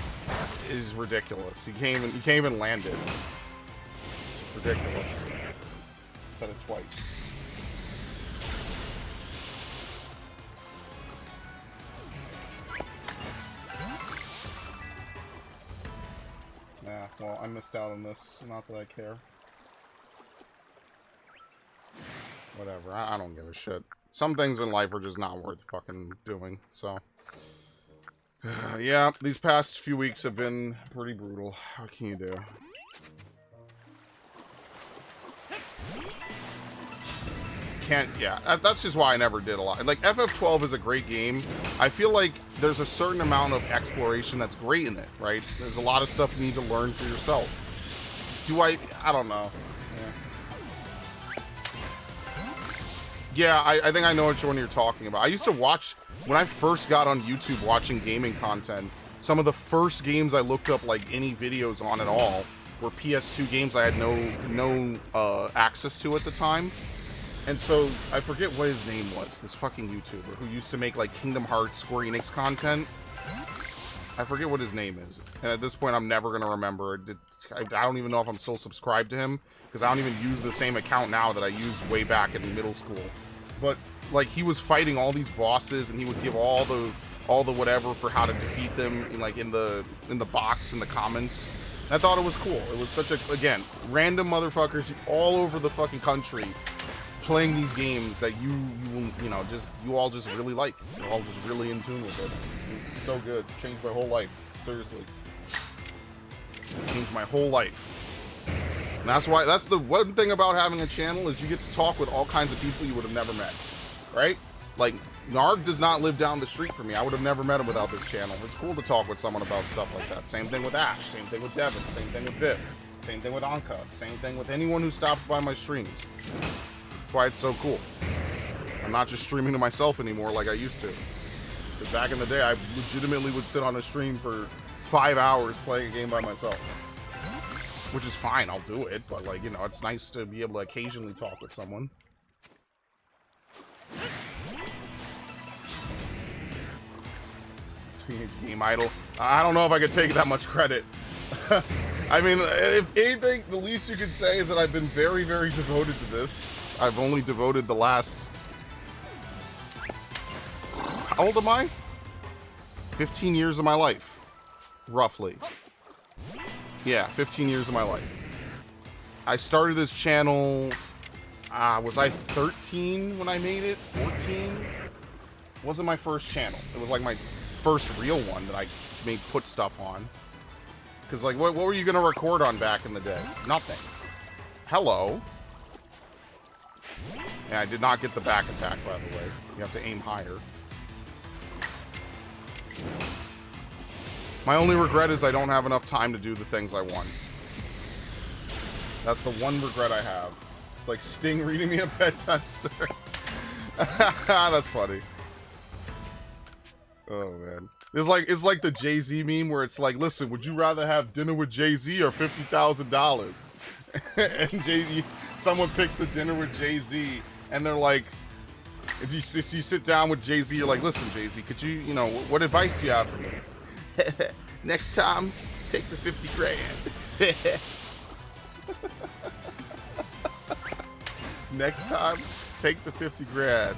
is ridiculous. You can't even land it. It's ridiculous. Said it twice. Yeah, well, I missed out on this. Not that I care. Whatever, I don't give a shit. Some things in life are just not worth fucking doing, so... yeah, these past few weeks have been pretty brutal. What can you do? Yeah, that's just why I never did a lot. Like, FF12 is a great game. I feel like there's a certain amount of exploration that's great in it, right? There's a lot of stuff you need to learn for yourself. I don't know. Yeah, I think I know which one you're talking about. I used to watch, when I first got on YouTube watching gaming content, some of the first games I looked up, like, any videos on at all were PS2 games I had no access to at the time. And so, I forget what his name was, this fucking YouTuber who used to make, like, Kingdom Hearts Square Enix content. I forget what his name is. And at this point, I'm never going to remember. I don't even know if I'm still subscribed to him, because I don't even use the same account now that I used way back in middle school. But, like, he was fighting all these bosses, and he would give all the whatever for how to defeat them, in the box, in the comments. I thought it was cool. It was such a, again, random motherfuckers all over the fucking country playing these games that you all just really like. You're all just really in tune with it. It's so good. It changed my whole life. Seriously. It changed my whole life. And that's the one thing about having a channel is you get to talk with all kinds of people you would have never met. Right? Like, Narg does not live down the street from me. I would have never met him without this channel. It's cool to talk with someone about stuff like that. Same thing with Ash. Same thing with Devin. Same thing with Viv. Same thing with Anka. Same thing with anyone who stops by my streams. That's why it's so cool. I'm not just streaming to myself anymore like I used to. Because back in the day, I legitimately would sit on a stream for 5 hours playing a game by myself. Which is fine, I'll do it, but, like, it's nice to be able to occasionally talk with someone. Teenage Game Idol. I don't know if I could take that much credit. I mean, if anything, the least you could say is that I've been very, very devoted to this. I've only devoted the last... How old am I? 15 years of my life. Roughly. Yeah, 15 years of my life. I started this channel... was I 13 when I made it? 14? Wasn't my first channel. It was like my first real one that I put stuff on. Because, like, what were you going to record on back in the day? Nothing. Hello. Yeah, I did not get the back attack, by the way. You have to aim higher. My only regret is I don't have enough time to do the things I want. That's the one regret I have. It's like Sting reading me a bedtime story. That's funny. Oh, man. It's like the Jay-Z meme where it's like, listen, would you rather have dinner with Jay-Z or $50,000? And Jay-Z, someone picks the dinner with Jay-Z, and they're like, you sit down with Jay-Z, you're like, listen, Jay-Z, could you, what advice do you have for me? Next time, take the 50 grand. Next time, take the 50 grand.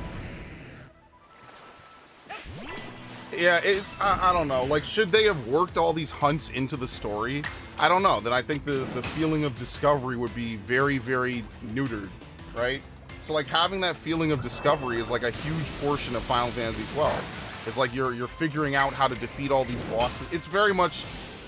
Yeah, I don't know. Like, should they have worked all these hunts into the story? I don't know. Then I think the feeling of discovery would be very, very neutered, right? So, like, having that feeling of discovery is, like, a huge portion of Final Fantasy XII. It's like you're figuring out how to defeat all these bosses. It's very much...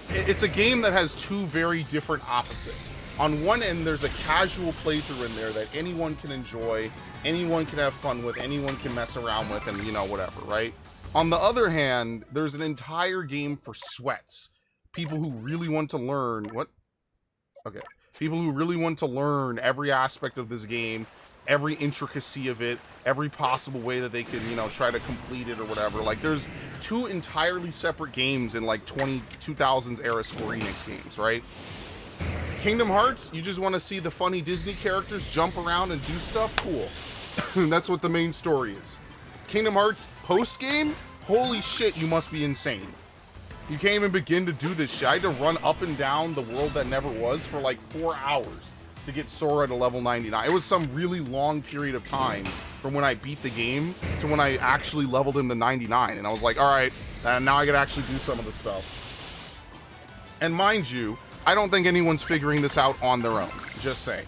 It's a game that has two very different opposites. On one end, there's a casual playthrough in there that anyone can enjoy, anyone can have fun with, anyone can mess around with, and, whatever, right? On the other hand, there's an entire game for sweats. People who really want to learn... What? Okay. People who really want to learn every aspect of this game, every intricacy of it, every possible way that they can, try to complete it or whatever. Like, there's two entirely separate games in, like, 2000s era Square Enix games, right? Kingdom Hearts, you just want to see the funny Disney characters jump around and do stuff? Cool. That's what the main story is. Kingdom Hearts post-game? Holy shit, you must be insane. You can't even begin to do this shit. I had to run up and down the world that never was for like 4 hours to get Sora to level 99. It was some really long period of time from when I beat the game to when I actually leveled him to 99. And I was like, all right, now I can actually do some of the stuff. And mind you, I don't think anyone's figuring this out on their own. Just saying.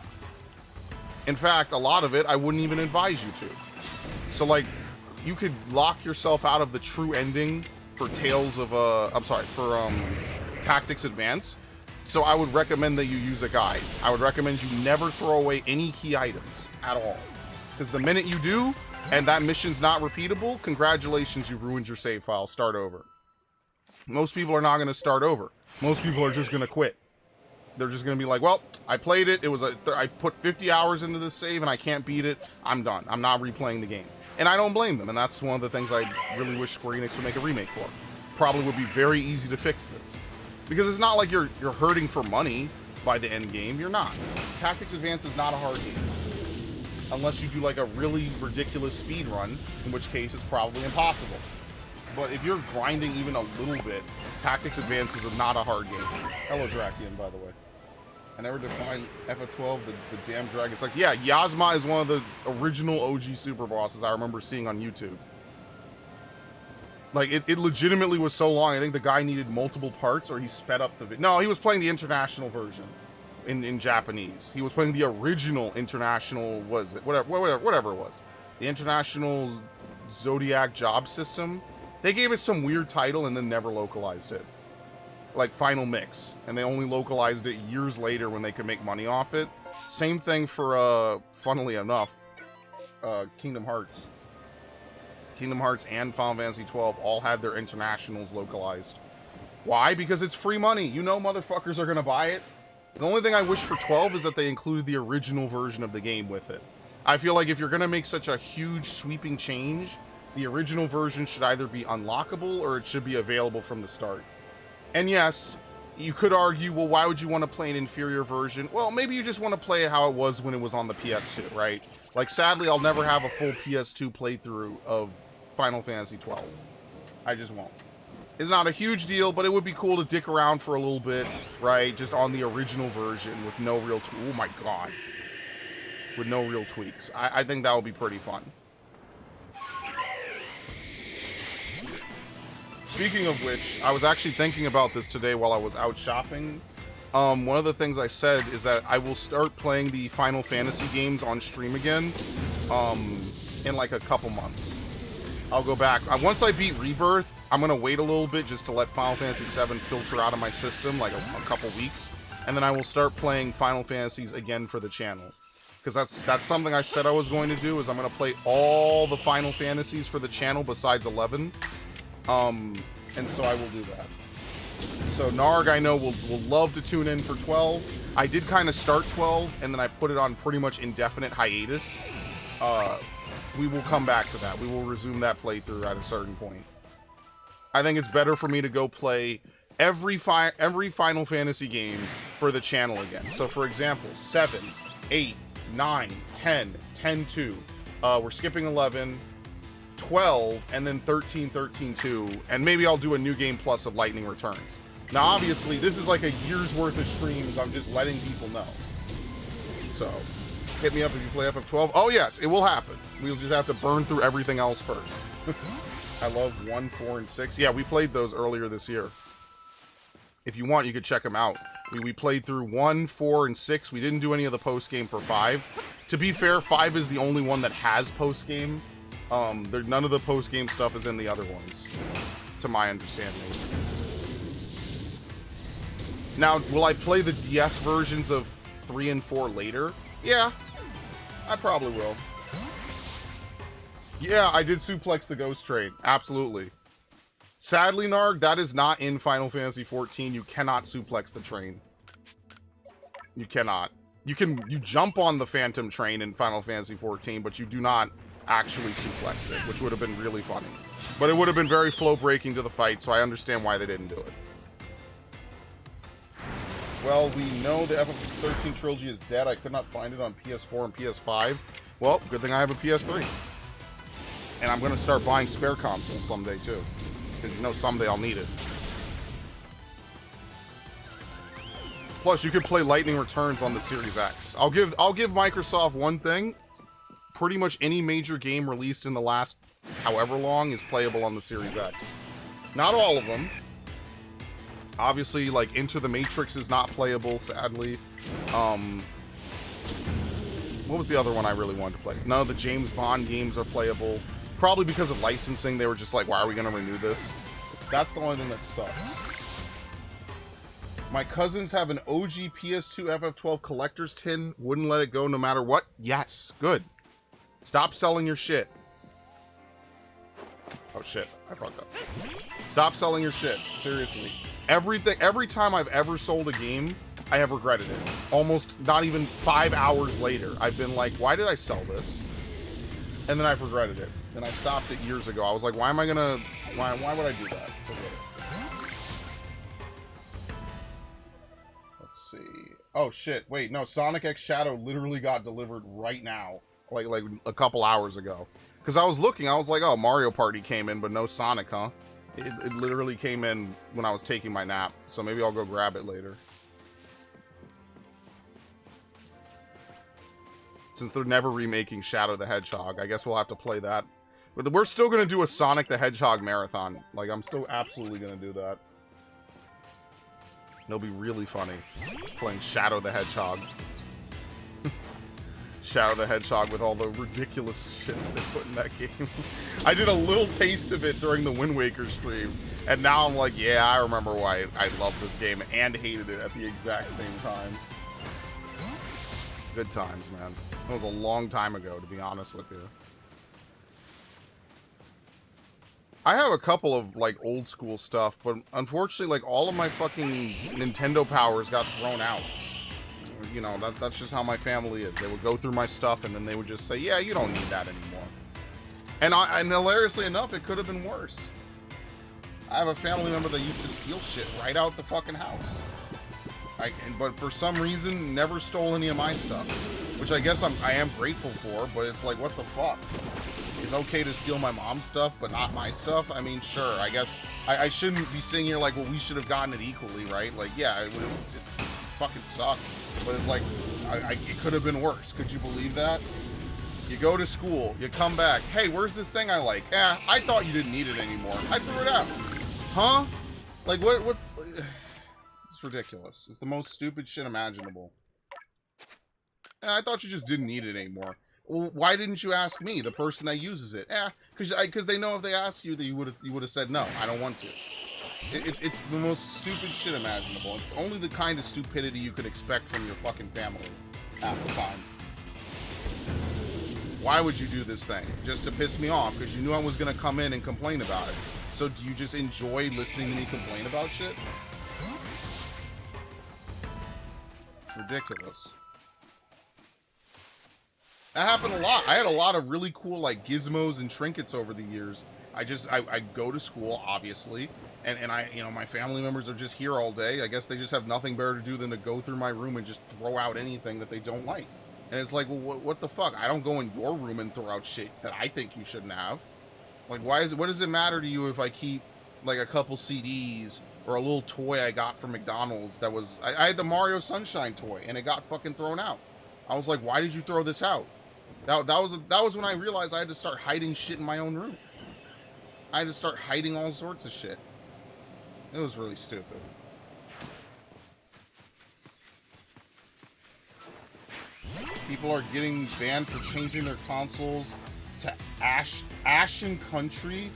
In fact, a lot of it, I wouldn't even advise you to. So, like, you could lock yourself out of the true ending for Tales of, for Tactics Advance. So I would recommend that you use a guide. I would recommend you never throw away any key items at all. Because the minute you do, and that mission's not repeatable, congratulations, you've ruined your save file. Start over. Most people are not going to start over. Most people are just going to quit. They're just going to be like, well, I played it. I put 50 hours into this save and I can't beat it. I'm done. I'm not replaying the game. And I don't blame them. And that's one of the things I really wish Square Enix would make a remake for. Probably would be very easy to fix this. Because it's not like you're hurting for money by the end game. You're not. Tactics Advance is not a hard game. Unless you do like a really ridiculous speed run, in which case it's probably impossible. But if you're grinding even a little bit, Tactics Advance is not a hard game. Hello, Drakian, by the way. I never defined FF12, the damn dragon sex. Yeah, Yasma is one of the original OG super bosses I remember seeing on YouTube. Like, it legitimately was so long, I think the guy needed multiple parts, or he sped up the video. No, he was playing the international version in Japanese. He was playing the original international, whatever it was. The International Zodiac Job System. They gave it some weird title and then never localized it. Like Final Mix. And they only localized it years later when they could make money off it. Same thing for, funnily enough, Kingdom Hearts. Kingdom Hearts and Final Fantasy 12 all had their internationals localized. Why? Because it's free money. You know motherfuckers are going to buy it. The only thing I wish for 12 is that they included the original version of the game with it. I feel like if you're going to make such a huge sweeping change, the original version should either be unlockable or it should be available from the start. And yes, you could argue, well, why would you want to play an inferior version? Well, maybe you just want to play it how it was when it was on the PS2, right? Like, sadly, I'll never have a full PS2 playthrough of Final Fantasy 12. I just won't. It's not a huge deal, but it would be cool to dick around for a little bit, right? Just on the original version with no real... oh my god. With no real tweaks. I think that would be pretty fun. Speaking of which, I was actually thinking about this today while I was out shopping. One of the things I said is that I will start playing the Final Fantasy games on stream again in like a couple months. I'll go back. Once I beat Rebirth, I'm going to wait a little bit just to let Final Fantasy VII filter out of my system, like a couple weeks. And then I will start playing Final Fantasies again for the channel. Because that's something I said I was going to do, is I'm going to play all the Final Fantasies for the channel besides 11. And so I will do that. So Narg, I know, will love to tune in for 12. I did kind of start 12, and then I put it on pretty much indefinite hiatus. We will come back to that. We will resume that playthrough at a certain point. I think it's better for me to go play every Final Fantasy game for the channel again. So, for example, 7, 8, 9, 10, 10-2. We're skipping 11, 12, and then 13, 13-2. And maybe I'll do a New Game Plus of Lightning Returns. Now, obviously, this is like a year's worth of streams. I'm just letting people know. So, hit me up if you play FF12. Oh, yes, it will happen. We'll just have to burn through everything else first. I love 1, 4, and 6. Yeah, we played those earlier this year. If you want, you could check them out. We played through 1, 4, and 6. We didn't do any of the post-game for 5. To be fair, 5 is the only one that has post-game. None of the post-game stuff is in the other ones, to my understanding. Now, will I play the DS versions of 3 and 4 later? Yeah, I probably will. Yeah, I did suplex the Ghost Train. Absolutely. Sadly, Narg, that is not in Final Fantasy XIV. You cannot suplex the train. You cannot. You jump on the Phantom Train in Final Fantasy XIV, but you do not actually suplex it, which would have been really funny. But it would have been very flow-breaking to the fight, so I understand why they didn't do it. Well, we know the FF13 trilogy is dead. I could not find it on PS4 and PS5. Well, good thing I have a PS3. And I'm going to start buying spare consoles someday, too. Because you know someday I'll need it. Plus, you could play Lightning Returns on the Series X. I'll give Microsoft one thing. Pretty much any major game released in the last however long is playable on the Series X. Not all of them. Obviously, like, Into the Matrix is not playable, sadly. What was the other one I really wanted to play? None of the James Bond games are playable. Probably because of licensing, they were just like, why are we going to renew this? That's the only thing that sucks. My cousins have an OG PS2 FF12 collector's tin. Wouldn't let it go no matter what. Yes, good. Stop selling your shit. Oh shit, I fucked up. Stop selling your shit. Seriously. Every time I've ever sold a game, I have regretted it. Almost not even 5 hours later, I've been like, why did I sell this? And then I've regretted it. And I stopped it years ago. I was like, why would I do that? Let's see. Oh shit, wait, no, Sonic X Shadow literally got delivered right now. Like a couple hours ago. Because I was looking, I was like, oh, Mario Party came in, but no Sonic, huh? It literally came in when I was taking my nap. So maybe I'll go grab it later. Since they're never remaking Shadow the Hedgehog, I guess we'll have to play that. But we're still going to do a Sonic the Hedgehog marathon. Like, I'm still absolutely going to do that. It'll be really funny. Playing Shadow the Hedgehog. Shadow the Hedgehog with all the ridiculous shit they put in that game. I did a little taste of it during the Wind Waker stream, and now I'm like, yeah, I remember why I loved this game and hated it at the exact same time. Good times, man. It was a long time ago, to be honest with you. I have a couple of, like, old school stuff, but unfortunately, like, all of my fucking Nintendo powers got thrown out. You know, that's just how my family is. They would go through my stuff, and then they would just say, yeah, you don't need that anymore. And hilariously enough, it could have been worse. I have a family member that used to steal shit right out the fucking house. But for some reason, never stole any of my stuff. Which I guess I am grateful for, but it's like, what the fuck? It's okay to steal my mom's stuff, but not my stuff? I mean, sure, I guess I shouldn't be sitting here like, well, we should have gotten it equally, right? Like, yeah, it fucking sucked. But it's like, it could have been worse. Could you believe that? You go to school, you come back, hey, where's this thing I like? I thought you didn't need it anymore. I threw it out. Huh? Like, what? It's ridiculous. It's the most stupid shit imaginable. I thought you just didn't need it anymore. Well, why didn't you ask me, the person that uses it? Because they know if they asked you that you would have said no. I don't want to. It's the most stupid shit imaginable. It's only the kind of stupidity you could expect from your fucking family at the time. Why would you do this thing? Just to piss me off because you knew I was going to come in and complain about it. So do you just enjoy listening to me complain about shit? Ridiculous. That happened a lot. I had a lot of really cool, like, gizmos and trinkets over the years. I go to school, obviously, and my family members are just here all day. I guess they just have nothing better to do than to go through my room and just throw out anything that they don't like. And it's like, well, what the fuck? I don't go in your room and throw out shit that I think you shouldn't have. Like, what does it matter to you if I keep, like, a couple CDs or a little toy I got from McDonald's that was... I had the Mario Sunshine toy, and it got fucking thrown out. I was like, why did you throw this out? That was when I realized I had to start hiding shit in my own room. I had to start hiding all sorts of shit. It was really stupid. People are getting banned for changing their consoles to Ashen Country.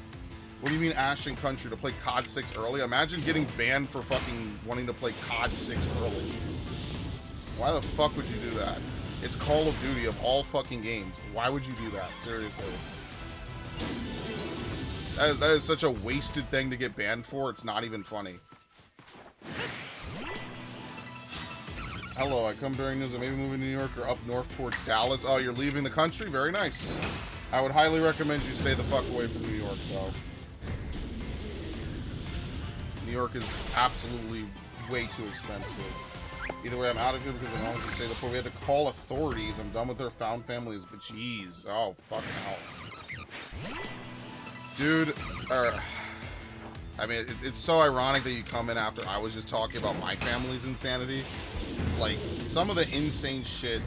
What do you mean Ashen Country? To play COD 6 early? Imagine getting banned for fucking wanting to play COD 6 early. Why the fuck would you do that? It's Call of Duty of all fucking games. Why would you do that? Seriously. That is such a wasted thing to get banned for. It's not even funny. Hello, I come during news that maybe moving to New York or up north towards Dallas. Oh, you're leaving the country? Very nice. I would highly recommend you stay the fuck away from New York, though. New York is absolutely way too expensive. Either way, I'm out of here because I'm always say before we had to call authorities. I'm done with their found families, but jeez. Oh, fucking hell. Dude, I mean, it's so ironic that you come in after I was just talking about my family's insanity. Like, some of the insane shit.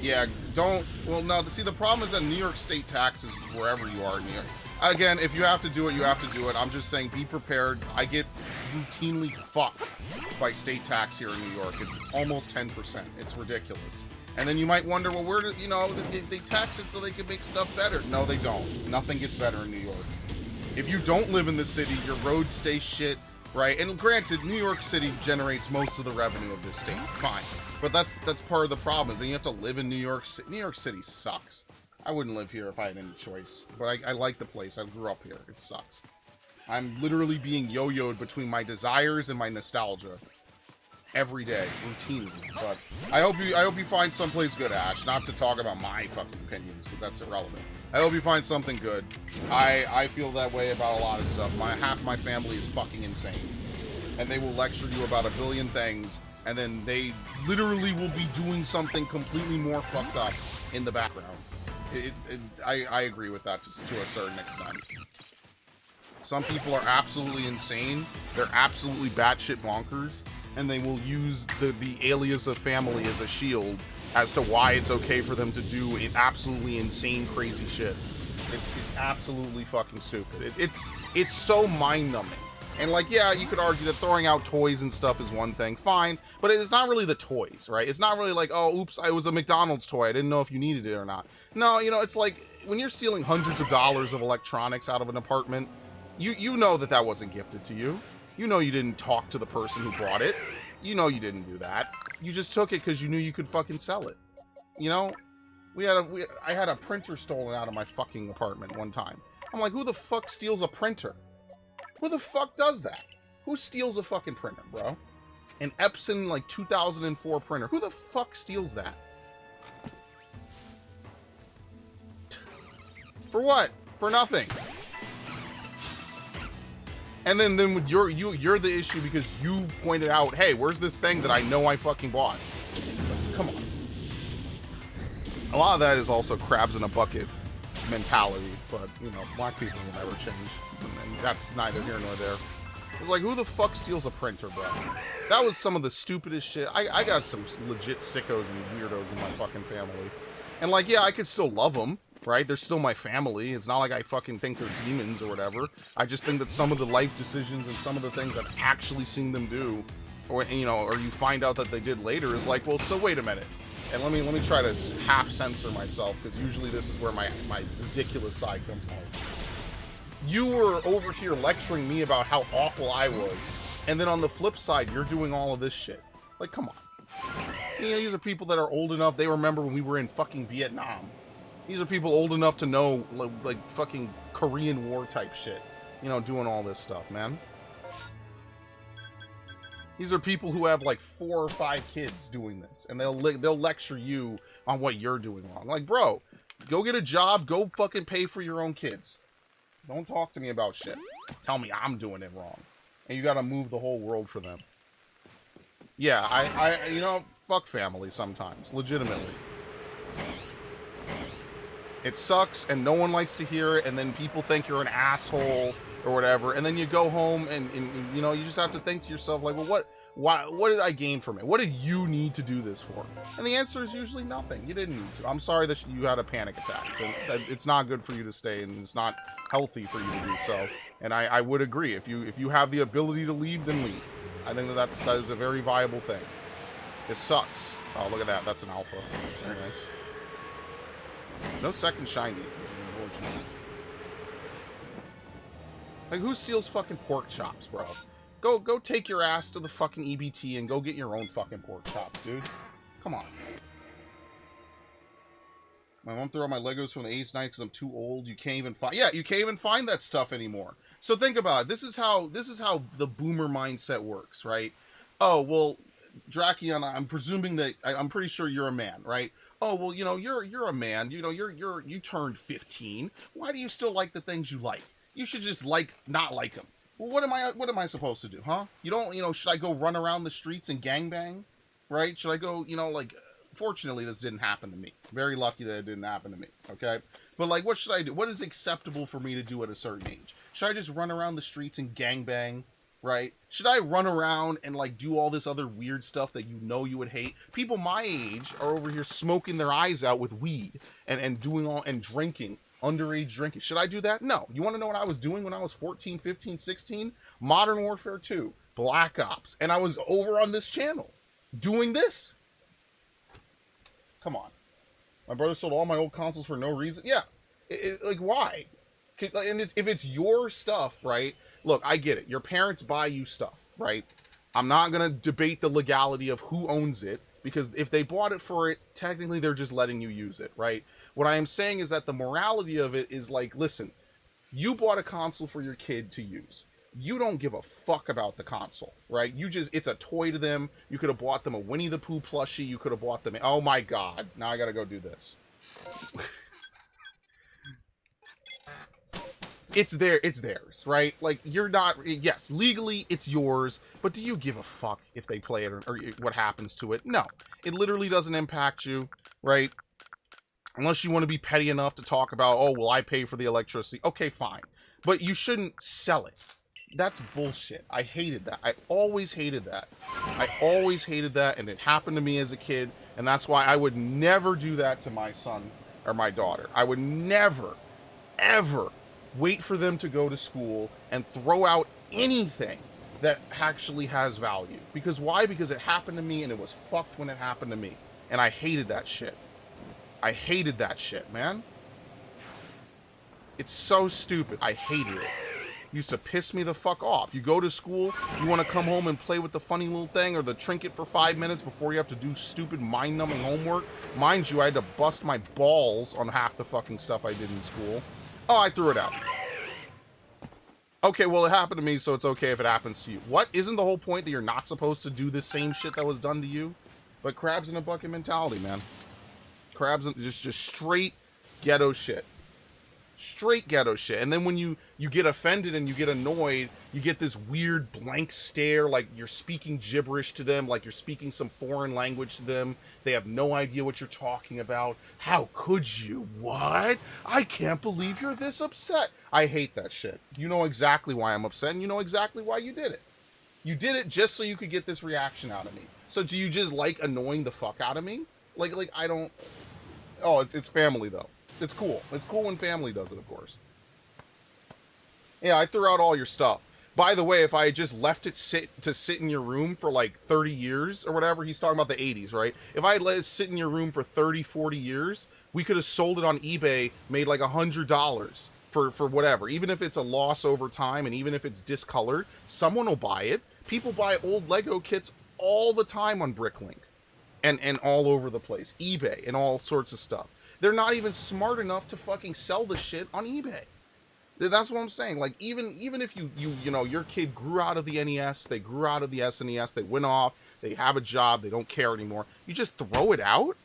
Yeah, don't. Well, no, see, the problem is that New York State taxes wherever you are in New York. Again, if you have to do it, you have to do it. I'm just saying, be prepared. I get routinely fucked by state tax here in New York. It's almost 10%. It's ridiculous. And then you might wonder, well, where do, you know, they tax it so they can make stuff better. No, they don't. Nothing gets better in New York. If you don't live in the city, your roads stay shit, right? And granted, New York City generates most of the revenue of this state. Fine. But that's part of the problem, is that you have to live in New York City. New York City sucks. I wouldn't live here if I had any choice. But I like the place. I grew up here. It sucks. I'm literally being yo-yoed between my desires and my nostalgia. Every day, routinely. But I hope you find someplace good, Ash. Not to talk about my fucking opinions, because that's irrelevant. I hope you find something good. I feel that way about a lot of stuff. Half my family is fucking insane. And they will lecture you about a billion things, and then they literally will be doing something completely more fucked up in the background. I agree with that to a certain extent. Some people are absolutely insane. They're absolutely batshit bonkers. And they will use the alias of family as a shield as to why it's okay for them to do absolutely insane, crazy shit. It's absolutely fucking stupid. It's so mind-numbing. And like, yeah, you could argue that throwing out toys and stuff is one thing, fine, but it's not really the toys, right? It's not really like, oh, oops, it was a McDonald's toy, I didn't know if you needed it or not. No, you know, it's like, when you're stealing hundreds of dollars of electronics out of an apartment, you know that wasn't gifted to you. You know you didn't talk to the person who bought it. You know you didn't do that. You just took it because you knew you could fucking sell it. You know? I had a printer stolen out of my fucking apartment one time. I'm like, who the fuck steals a printer? Who the fuck does that? Who steals a fucking printer, bro? An Epson, like, 2004 printer. Who the fuck steals that? For what? For nothing. And then you're the issue because you pointed out, hey, where's this thing that I know I fucking bought? Like, come on. A lot of that is also crabs in a bucket mentality, but, you know, black people will never change. And that's neither here nor there. It's like, who the fuck steals a printer, bro? That was some of the stupidest shit. I got some legit sickos and weirdos in my fucking family. And, like, yeah, I could still love them. Right? They're still my family. It's not like I fucking think they're demons or whatever. I just think that some of the life decisions and some of the things I've actually seen them do, or, you know, or you find out that they did later, is like, well, so wait a minute. And let me try to half censor myself, because usually this is where my ridiculous side comes out. You were over here lecturing me about how awful I was, and then on the flip side, you're doing all of this shit. Like, come on. You know, these are people that are old enough, they remember when we were in fucking Vietnam. These are people old enough to know, like fucking Korean War type shit. You know, doing all this stuff, man. These are people who have like 4 or 5 kids doing this. And they'll lecture you on what you're doing wrong. Like, bro, go get a job. Go fucking pay for your own kids. Don't talk to me about shit. Tell me I'm doing it wrong. And you gotta move the whole world for them. Yeah, I you know, fuck family sometimes. Legitimately. It sucks, and no one likes to hear it, and then people think you're an asshole or whatever, and then you go home, and you know, you just have to think to yourself, like, well, what did I gain from it? What did you need to do this for? And the answer is usually nothing. You didn't need to. I'm sorry that you had a panic attack. It's not good for you to stay, and it's not healthy for you to do so. And I would agree. If you have the ability to leave, then leave. I think that is a very viable thing. It sucks. Oh, look at that. That's an alpha. Very nice. No second shiny, which is unfortunate. Like, who steals fucking pork chops, bro? Go take your ass to the fucking EBT and go get your own fucking pork chops, dude. Come on. My mom threw out my Legos from the 80s night because I'm too old. You can't even find... Yeah, you can't even find that stuff anymore. So think about it. This is how the boomer mindset works, right? Oh, well, Drakion, I'm presuming that... I'm pretty sure you're a man, right? Oh, well, you know, you're a man. You know, you turned 15. Why do you still like the things you like? You should just not like them. Well, what am I supposed to do, huh? You don't, you know, should I go run around the streets and gangbang? Right? Should I go, you know, like Fortunately, this didn't happen to me. Very lucky that it didn't happen to me, okay? But, like, what should I do? What is acceptable for me to do at a certain age? Should I just run around the streets and gangbang, right? Should I run around and, like, do all this other weird stuff that you know you would hate? People my age are over here smoking their eyes out with weed and doing all, and drinking, underage drinking. Should I do that? No. You want to know what I was doing when I was 14, 15, 16? Modern Warfare 2, Black Ops, and I was over on this channel doing this. Come on. My brother sold all my old consoles for no reason. Yeah. Like, why? And if it's your stuff, right? Look, I get it. Your parents buy you stuff, right? I'm not going to debate the legality of who owns it, because if they bought it for it, technically they're just letting you use it, right? What I am saying is that the morality of it is like, listen, you bought a console for your kid to use. You don't give a fuck about the console, right? It's a toy to them. You could have bought them a Winnie the Pooh plushie. You could have bought them, oh my God, now I gotta go do this. It's theirs, right? Like, you're not, yes, legally it's yours, but do you give a fuck if they play it or what happens to it? No, it literally doesn't impact you, right? Unless you want to be petty enough to talk about, oh, well, I pay for the electricity. Okay, fine. But you shouldn't sell it. That's bullshit. I hated that. I always hated that. I always hated that, and it happened to me as a kid, and that's why I would never do that to my son or my daughter. I would never, ever wait for them to go to school and throw out anything that actually has value. Because why? Because it happened to me, and it was fucked when it happened to me. And I hated that shit. I hated that shit, man. It's so stupid. I hated it. Used to piss me the fuck off. You go to school, you want to come home and play with the funny little thing or the trinket for 5 minutes before you have to do stupid mind-numbing homework. Mind you, I had to bust my balls on half the fucking stuff I did in school. Oh, I threw it out. Okay, well, it happened to me, so it's okay if it happens to you. What? Isn't the whole point that you're not supposed to do the same shit that was done to you? But crabs in a bucket mentality, man. Crabs, just straight ghetto shit. Straight ghetto shit. And then when you get offended and you get annoyed, you get this weird blank stare, like you're speaking gibberish to them, like you're speaking some foreign language to them. They have no idea what you're talking about. How could you? What? I can't believe you're this upset. I hate that shit. You know exactly why I'm upset, and you know exactly why you did it. You did it just so you could get this reaction out of me. So do you just like annoying the fuck out of me? Like I don't... Oh, it's family, though. It's cool. It's cool when family does it, of course. Yeah, I threw out all your stuff. By the way, if I had just left it sit in your room for like 30 years or whatever, he's talking about the 80s, right? If I had let it sit in your room for 30, 40 years, we could have sold it on eBay, made like $100 for whatever. Even if it's a loss over time and even if it's discolored, someone will buy it. People buy old Lego kits all the time on Bricklink and all over the place. eBay and all sorts of stuff. They're not even smart enough to fucking sell the shit on eBay. That's what I'm saying. Like, even if you know, your kid grew out of the NES, they grew out of the SNES, they went off, they have a job, they don't care anymore. You just throw it out?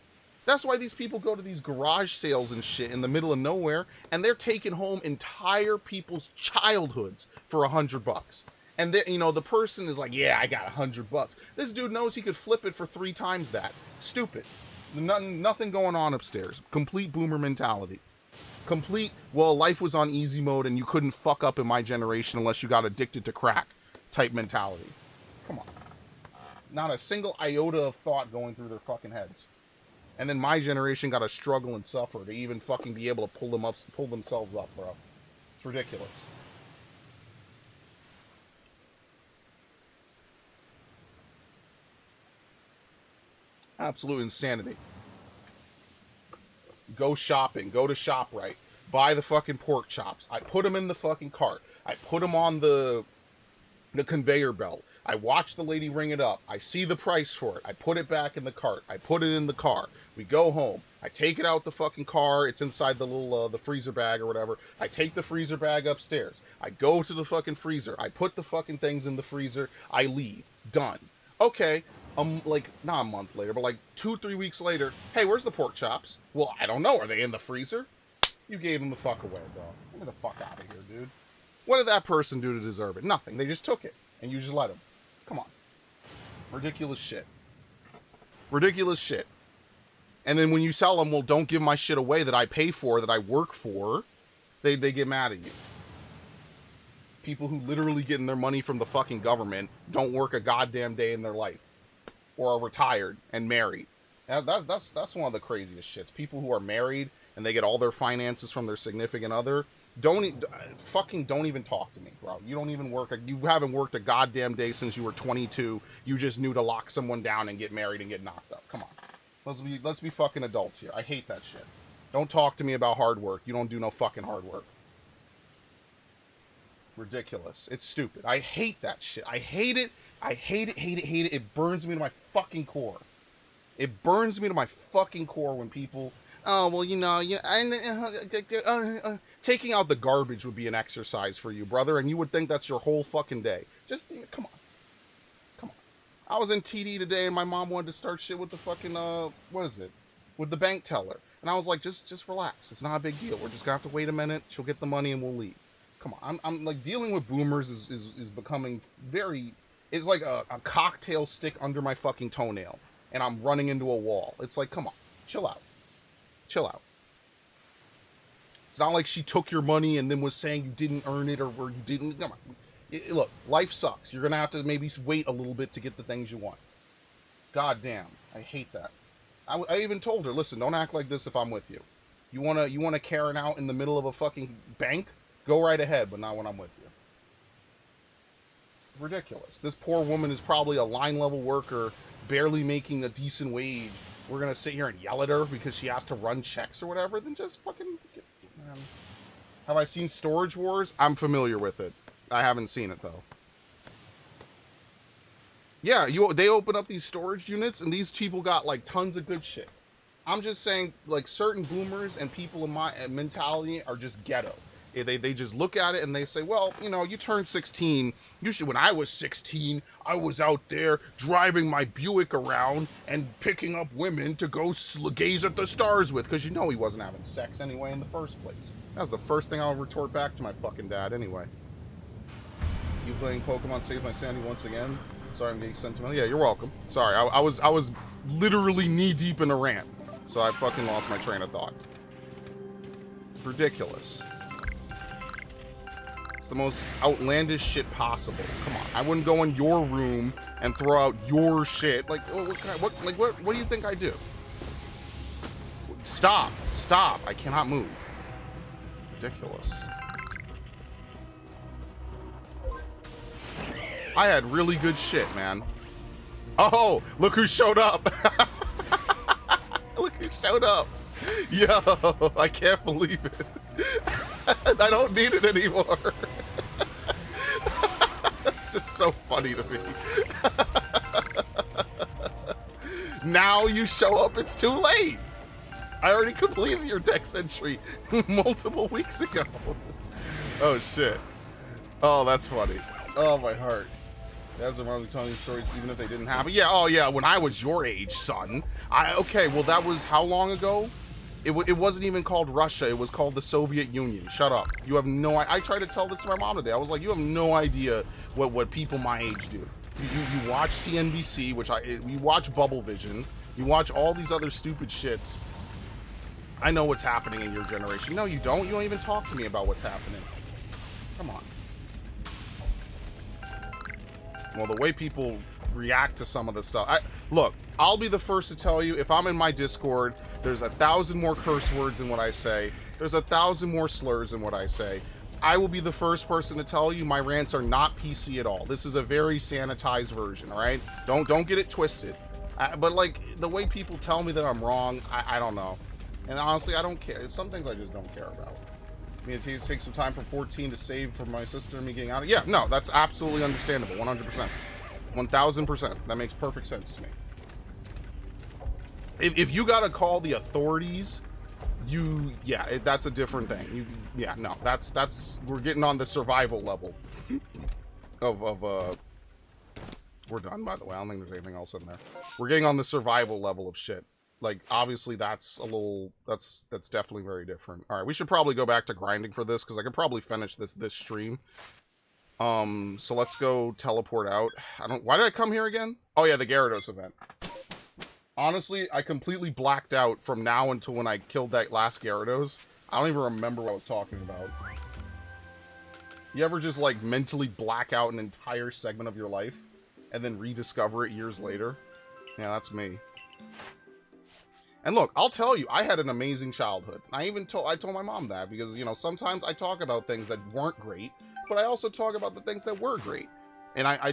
That's why these people go to these garage sales and shit in the middle of nowhere, and they're taking home entire people's childhoods for $100. And then, you know, the person is like, yeah, I got $100. This dude knows he could flip it for 3 times that. Stupid. Nothing going on upstairs. Complete boomer mentality. Complete, well, life was on easy mode and you couldn't fuck up in my generation unless you got addicted to crack type mentality. Come on. Not a single iota of thought going through their fucking heads. And then my generation got to struggle and suffer to even fucking be able to pull themselves up, bro. It's ridiculous. Absolute insanity. Go shopping. Go to ShopRite. Buy the fucking pork chops. I put them in the fucking cart. I put them on the conveyor belt. I watch the lady ring it up. I see the price for it. I put it back in the cart. I put it in the car. We go home. I take it out the fucking car. It's inside the little the freezer bag or whatever. I take the freezer bag upstairs. I go to the fucking freezer. I put the fucking things in the freezer. I leave. Done. Okay. Like, not a month later, but like 2-3 weeks later, hey, where's the pork chops? Well, I don't know. Are they in the freezer? You gave them the fuck away, bro. Get me the fuck out of here, dude. What did that person do to deserve it? Nothing. They just took it, and you just let them. Come on. Ridiculous shit. Ridiculous shit. And then when you tell them, well, don't give my shit away that I pay for, that I work for, they get mad at you. People who literally getting their money from the fucking government don't work a goddamn day in their life, or are retired and married. That's one of the craziest shits. People who are married and they get all their finances from their significant other. Don't even talk to me, bro. You don't even work. You haven't worked a goddamn day since you were 22. You just knew to lock someone down and get married and get knocked up. Come on, let's be fucking adults here. I hate that shit. Don't talk to me about hard work. You don't do no fucking hard work. Ridiculous. It's stupid. I hate that shit. I hate it. I hate it. It burns me to my fucking core. It burns me to my fucking core when people, oh, well, you know, taking out the garbage would be an exercise for you, brother, and you would think that's your whole fucking day. Just, come on. Come on. I was in TD today, and my mom wanted to start shit with the fucking, what is it? With the bank teller. And I was like, just relax. It's not a big deal. We're just gonna have to wait a minute. She'll get the money, and we'll leave. Come on. I'm like, dealing with boomers is becoming very, it's like a cocktail stick under my fucking toenail. And I'm running into a wall. It's like, come on, chill out. Chill out. It's not like she took your money and then was saying you didn't earn it or you didn't. Come on. Look, life sucks. You're going to have to maybe wait a little bit to get the things you want. God damn. I hate that. I even told her, listen, don't act like this if I'm with you. You wanna Karen out in the middle of a fucking bank? Go right ahead, but not when I'm with you. Ridiculous. This poor woman is probably a line level worker, barely making a decent wage. We're gonna sit here and yell at her because she has to run checks or whatever. Then just fucking man. Have I seen Storage Wars? I'm familiar with it. I haven't seen it though. Yeah, they open up these storage units and these people got like tons of good shit. I'm just saying, like, certain boomers and people in my mentality are just ghetto. They just look at it and they say, well, you know, you turned 16. Usually when I was 16, I was out there driving my Buick around and picking up women to go gaze at the stars with. Because you know he wasn't having sex anyway in the first place. That's the first thing I'll retort back to my fucking dad anyway. You playing Pokemon Save My Sanity once again? Sorry, I'm getting sentimental. Yeah, you're welcome. Sorry, I was literally knee deep in a rant. So I fucking lost my train of thought. Ridiculous. It's the most outlandish shit possible. Come on, I wouldn't go in your room and throw out your shit. Like, what do you think I do? Stop! I cannot move. Ridiculous. I had really good shit, man. Oh, look who showed up! Look who showed up! Yo, I can't believe it. I don't need it anymore. That's just so funny to me. Now you show up, it's too late. I already completed your dex entry multiple weeks ago. Oh shit. Oh, that's funny. Oh, my heart. That's around me telling you stories even if they didn't happen. Yeah, oh yeah, when I was your age, son. Okay, well that was how long ago? It wasn't even called Russia, it was called the Soviet Union. Shut up. You have no I tried to tell this to my mom today. I was like, you have no idea what people my age do. You watch CNBC, you watch Bubble Vision, you watch all these other stupid shits. I know what's happening in your generation. No, you don't. You don't even talk to me about what's happening. Come on. Well, the way people react to some of the stuff. Look, I'll be the first to tell you, if I'm in my Discord, there's 1,000 more curse words than what I say. There's 1,000 more slurs than what I say. I will be the first person to tell you my rants are not PC at all. This is a very sanitized version, all right? Don't get it twisted. But, like, the way people tell me that I'm wrong, I don't know. And honestly, I don't care. Some things I just don't care about. I mean, it takes some time for 14 to save for my sister and me getting out of it. Yeah, no, that's absolutely understandable. 100%. 1,000%. That makes perfect sense to me. If you gotta call the authorities, that's a different thing. We're getting on the survival level of we're done, by the way. I don't think there's anything else in there. We're getting on the survival level of shit. Like, obviously that's definitely very different. All right, we should probably go back to grinding for this because I could probably finish this stream. So let's go teleport out. Why did I come here again? Oh yeah, the Gyarados event. Honestly, I completely blacked out from now until when I killed that last Gyarados. I don't even remember what I was talking about. You ever just, like, mentally black out an entire segment of your life and then rediscover it years later? Yeah, that's me. And look, I'll tell you, I had an amazing childhood. I told my mom that because, you know, sometimes I talk about things that weren't great, but I also talk about the things that were great. And I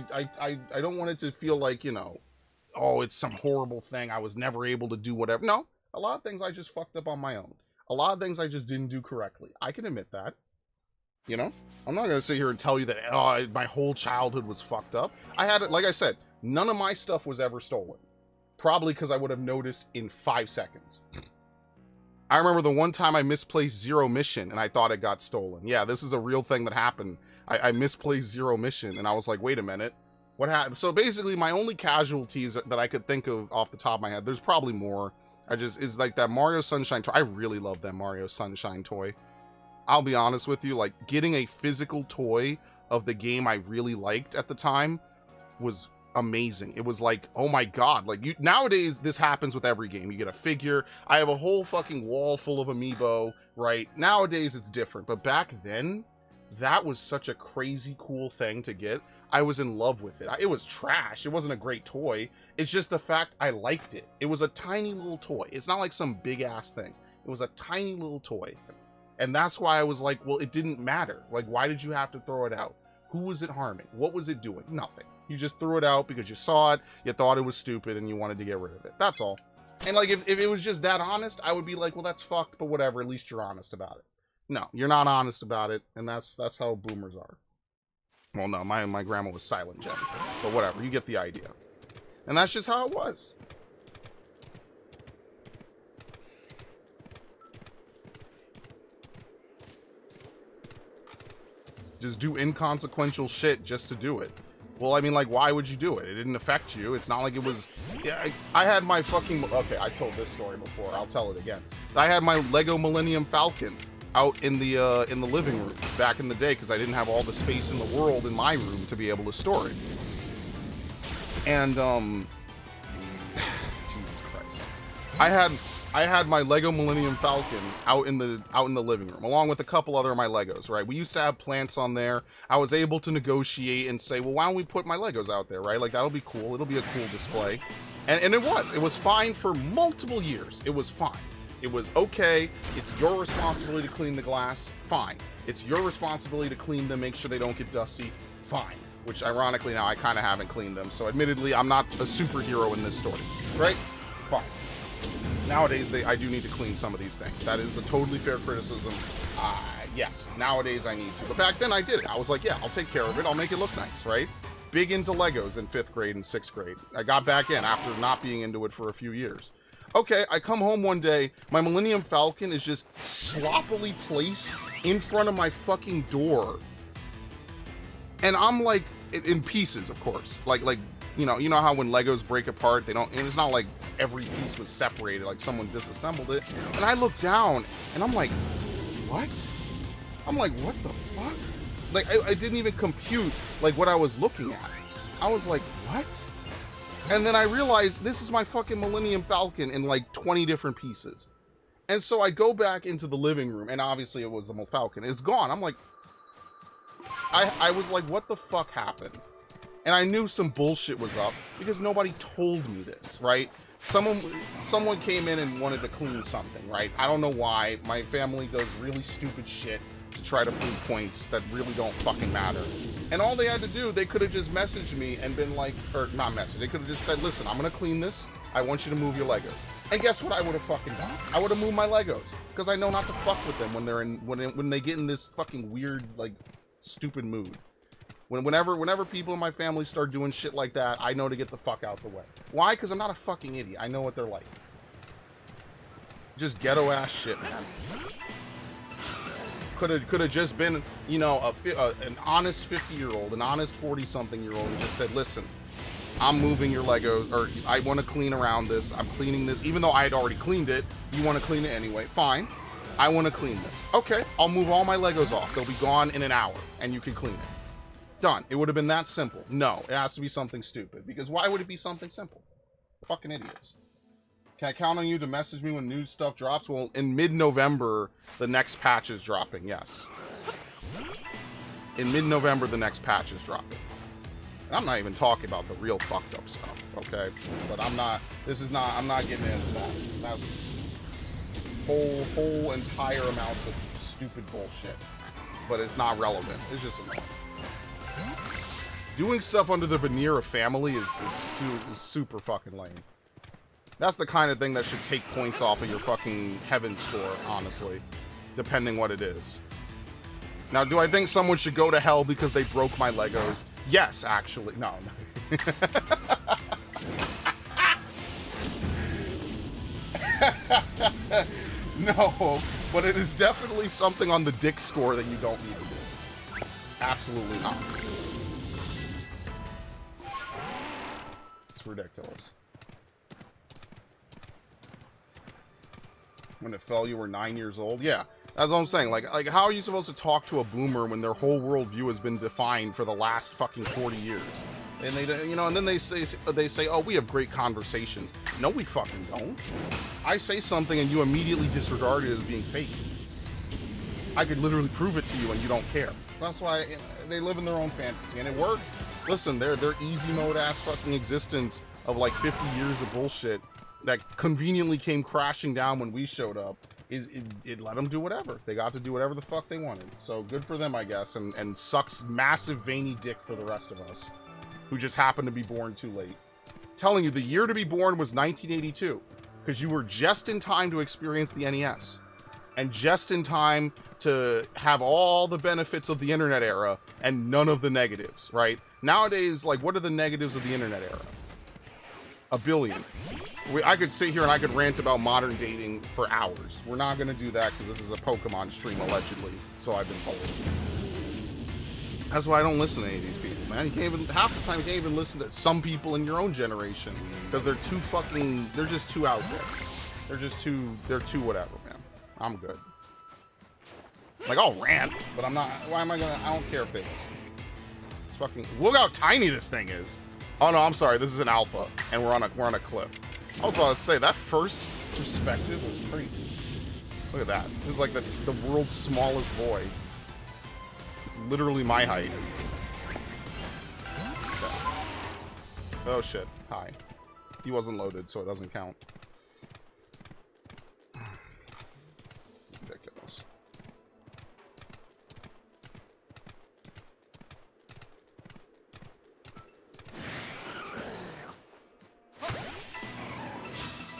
don't want it to feel like, you know, oh, it's some horrible thing. I was never able to do whatever. No, a lot of things I just fucked up on my own. A lot of things I just didn't do correctly. I can admit that. You know, I'm not going to sit here and tell you that, oh, my whole childhood was fucked up. I had it, like I said, none of my stuff was ever stolen. Probably because I would have noticed in 5 seconds. I remember the one time I misplaced Zero Mission and I thought it got stolen. Yeah, this is a real thing that happened. I misplaced Zero Mission and I was like, wait a minute. What happened? So basically my only casualties that I could think of off the top of my head, there's probably more. Is like that Mario Sunshine toy. I really love that Mario Sunshine toy. I'll be honest with you, like getting a physical toy of the game I really liked at the time was amazing. It was like, oh my god, like nowadays this happens with every game. You get a figure. I have a whole fucking wall full of amiibo, right? Nowadays it's different, but back then that was such a crazy cool thing to get. I was in love with it. It was trash. It wasn't a great toy. It's just the fact I liked it. It was a tiny little toy. It's not like some big ass thing. It was a tiny little toy. And that's why I was like, well, it didn't matter. Like, why did you have to throw it out? Who was it harming? What was it doing? Nothing. You just threw it out because you saw it, you thought it was stupid, and you wanted to get rid of it. That's all. And like, if it was just that honest, I would be like, well, that's fucked, but whatever. At least you're honest about it. No, you're not honest about it, and that's how boomers are. Well, no, my grandma was silent Jen, but whatever. You get the idea. And that's just how it was. Just do inconsequential shit just to do it. Well, I mean, like, why would you do it? It didn't affect you. It's not like it was... Yeah, I had my fucking... Okay, I told this story before. I'll tell it again. I had my Lego Millennium Falcon out in the living room back in the day because I didn't have all the space in the world in my room to be able to store it. And, Jesus Christ. I had my Lego Millennium Falcon out in the living room, along with a couple other of my Legos, right? We used to have plants on there. I was able to negotiate and say, well, why don't we put my Legos out there, right? Like, that'll be cool. It'll be a cool display. And it was fine for multiple years. It was fine. It was okay. It's your responsibility to clean the glass. Fine. It's your responsibility to clean them, make sure they don't get dusty. Fine. Which, ironically, now I kind of haven't cleaned them. So, admittedly, I'm not a superhero in this story, right? Fine. Nowadays, I do need to clean some of these things. That is a totally fair criticism. Yes, nowadays I need to. But back then I did it. I was like, yeah, I'll take care of it. I'll make it look nice, right? Big into Legos in 5th grade and 6th grade. I got back in after not being into it for a few years. Okay, I come home one day, my Millennium Falcon is just sloppily placed in front of my fucking door. And I'm like, in pieces, of course. Like, you know how when Legos break apart, and it's not like every piece was separated, like someone disassembled it. And I look down, and I'm like, what? I'm like, what the fuck? Like, I didn't even compute, like, what I was looking at. I was like, what? And then I realized this is my fucking Millennium Falcon in, like, 20 different pieces. And so I go back into the living room, and obviously it was the Falcon. It's gone. I'm like, I was like, what the fuck happened? And I knew some bullshit was up because nobody told me this, right? Someone came in and wanted to clean something, right? I don't know why. My family does really stupid shit to try to prove points that really don't fucking matter. And all they had to do, they could have just messaged me and been like, or not messaged, they could have just said, listen, I'm gonna clean this. I want you to move your Legos. And guess what I would have fucking done? I would have moved my Legos because I know not to fuck with them when they get in this fucking weird, like, stupid mood. Whenever people in my family start doing shit like that, I know to get the fuck out the way. Why? Because I'm not a fucking idiot. I know what they're like. Just ghetto ass shit, man. Could have just been, you know, an honest 50-year-old, an honest 40-something-year-old who just said, listen, I'm moving your Legos, or I want to clean around this. I'm cleaning this. Even though I had already cleaned it, you want to clean it anyway. Fine. I want to clean this. Okay, I'll move all my Legos off. They'll be gone in an hour, and you can clean it. Done. It would have been that simple. No, it has to be something stupid. Because why would it be something simple? Fucking idiots. Can I count on you to message me when new stuff drops? Well, in mid-November, the next patch is dropping, yes. In mid-November, the next patch is dropping. And I'm not even talking about the real fucked up stuff, okay? But I'm not getting into that. That's whole entire amounts of stupid bullshit. But it's not relevant. It's just annoying. Doing stuff under the veneer of family is super fucking lame. That's the kind of thing that should take points off of your fucking heaven score, honestly. Depending what it is. Now, do I think someone should go to hell because they broke my Legos? Yes, actually. No. No, but it is definitely something on the dick score that you don't need to do. Absolutely not. It's ridiculous. When it fell, you were 9 years old? Yeah. That's what I'm saying. Like, how are you supposed to talk to a boomer when their whole worldview has been defined for the last fucking 40 years? And they, you know, and then they say, oh, we have great conversations. No, we fucking don't. I say something and you immediately disregard it as being fake. I could literally prove it to you and you don't care. That's why, you know, they live in their own fantasy, and it worked. Listen, their easy mode ass fucking existence of like 50 years of bullshit that conveniently came crashing down when we showed up. It let them do whatever. They got to do whatever the fuck they wanted. So good for them, I guess, and sucks massive veiny dick for the rest of us who just happened to be born too late. Telling you, the year to be born was 1982 because you were just in time to experience the NES and just in time to have all the benefits of the internet era and none of the negatives, right? Nowadays, like, what are the negatives of the internet era? A billion. I could sit here and I could rant about modern dating for hours. We're not going to do that because this is a Pokemon stream, allegedly. So I've been told. That's why I don't listen to any of these people, man. You can't even, half the time you can't even listen to some people in your own generation because they're too fucking, they're just too out there. They're too whatever, man. I'm good. Like, I'll rant, but I'm not, why am I going to, I don't care if they listen. It's fucking, look how tiny this thing is. Oh no, I'm sorry, this is an alpha, and we're on a cliff. I was about to say, that first perspective was crazy. Look at that. It's like the world's smallest void. It's literally my height. Okay. Oh shit, hi. He wasn't loaded, so it doesn't count. Ridiculous.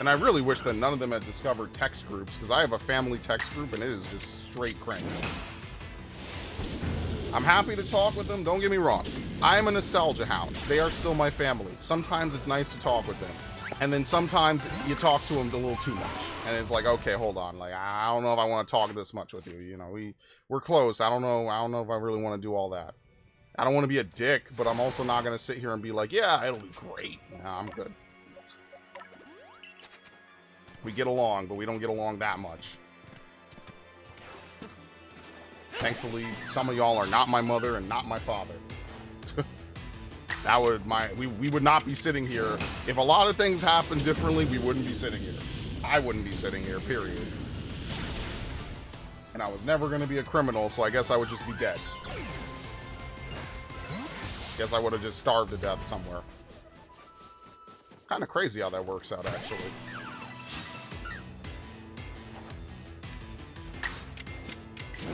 And I really wish that none of them had discovered text groups, because I have a family text group and it is just straight cringe. I'm happy to talk with them, don't get me wrong. I am a nostalgia hound. They are still my family. Sometimes it's nice to talk with them. And then sometimes you talk to them a little too much. And it's like, okay, hold on. Like, I don't know if I want to talk this much with you. You know, we're close. I don't know if I really want to do all that. I don't want to be a dick, but I'm also not going to sit here and be like, yeah, it'll be great. Nah, I'm good. We get along, but we don't get along that much. Thankfully, some of y'all are not my mother and not my father. That would we would not be sitting here. If a lot of things happened differently, we wouldn't be sitting here. I wouldn't be sitting here, period. And I was never going to be a criminal, so I guess I would just be dead. Guess I would have just starved to death somewhere. Kind of crazy how that works out, actually.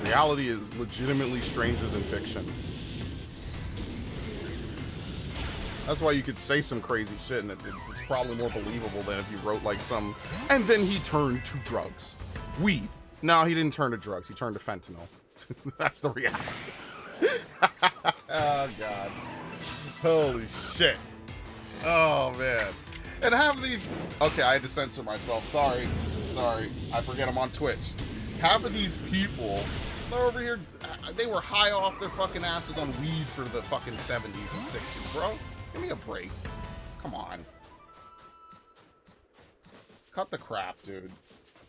Reality is legitimately stranger than fiction. That's why you could say some crazy shit and it's probably more believable than if you wrote like some... And then he turned to drugs. Weed. No, he didn't turn to drugs. He turned to fentanyl. That's the reality. Oh, God. Holy shit. Oh, man. And half these... Okay, I had to censor myself. Sorry. I forget I'm on Twitch. Half of these people, they're over here, they were high off their fucking asses on weed for the fucking 70s and 60s, bro. Give me a break. Come on. Cut the crap, dude.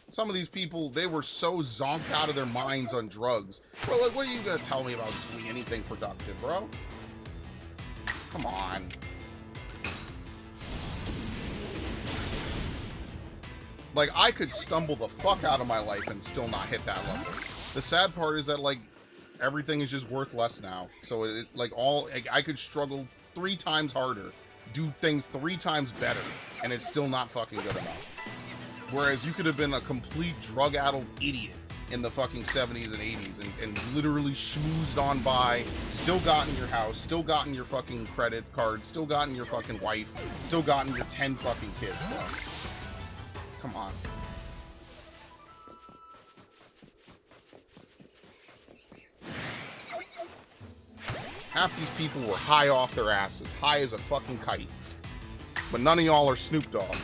Some of these people, they were so zonked out of their minds on drugs. Bro, like, what are you gonna tell me about doing anything productive, bro? Come on. Like, I could stumble the fuck out of my life and still not hit that level. The sad part is that, like, everything is just worth less now. So, I could struggle 3 times harder, do things 3 times better, and it's still not fucking good enough. Whereas you could have been a complete drug-addled idiot in the fucking 70s and 80s and literally schmoozed on by, still gotten your house, still gotten your fucking credit card, still gotten your fucking wife, still gotten your 10 fucking kids, bro. Come on. Half these people were high off their asses, high as a fucking kite. But none of y'all are Snoop Dogg.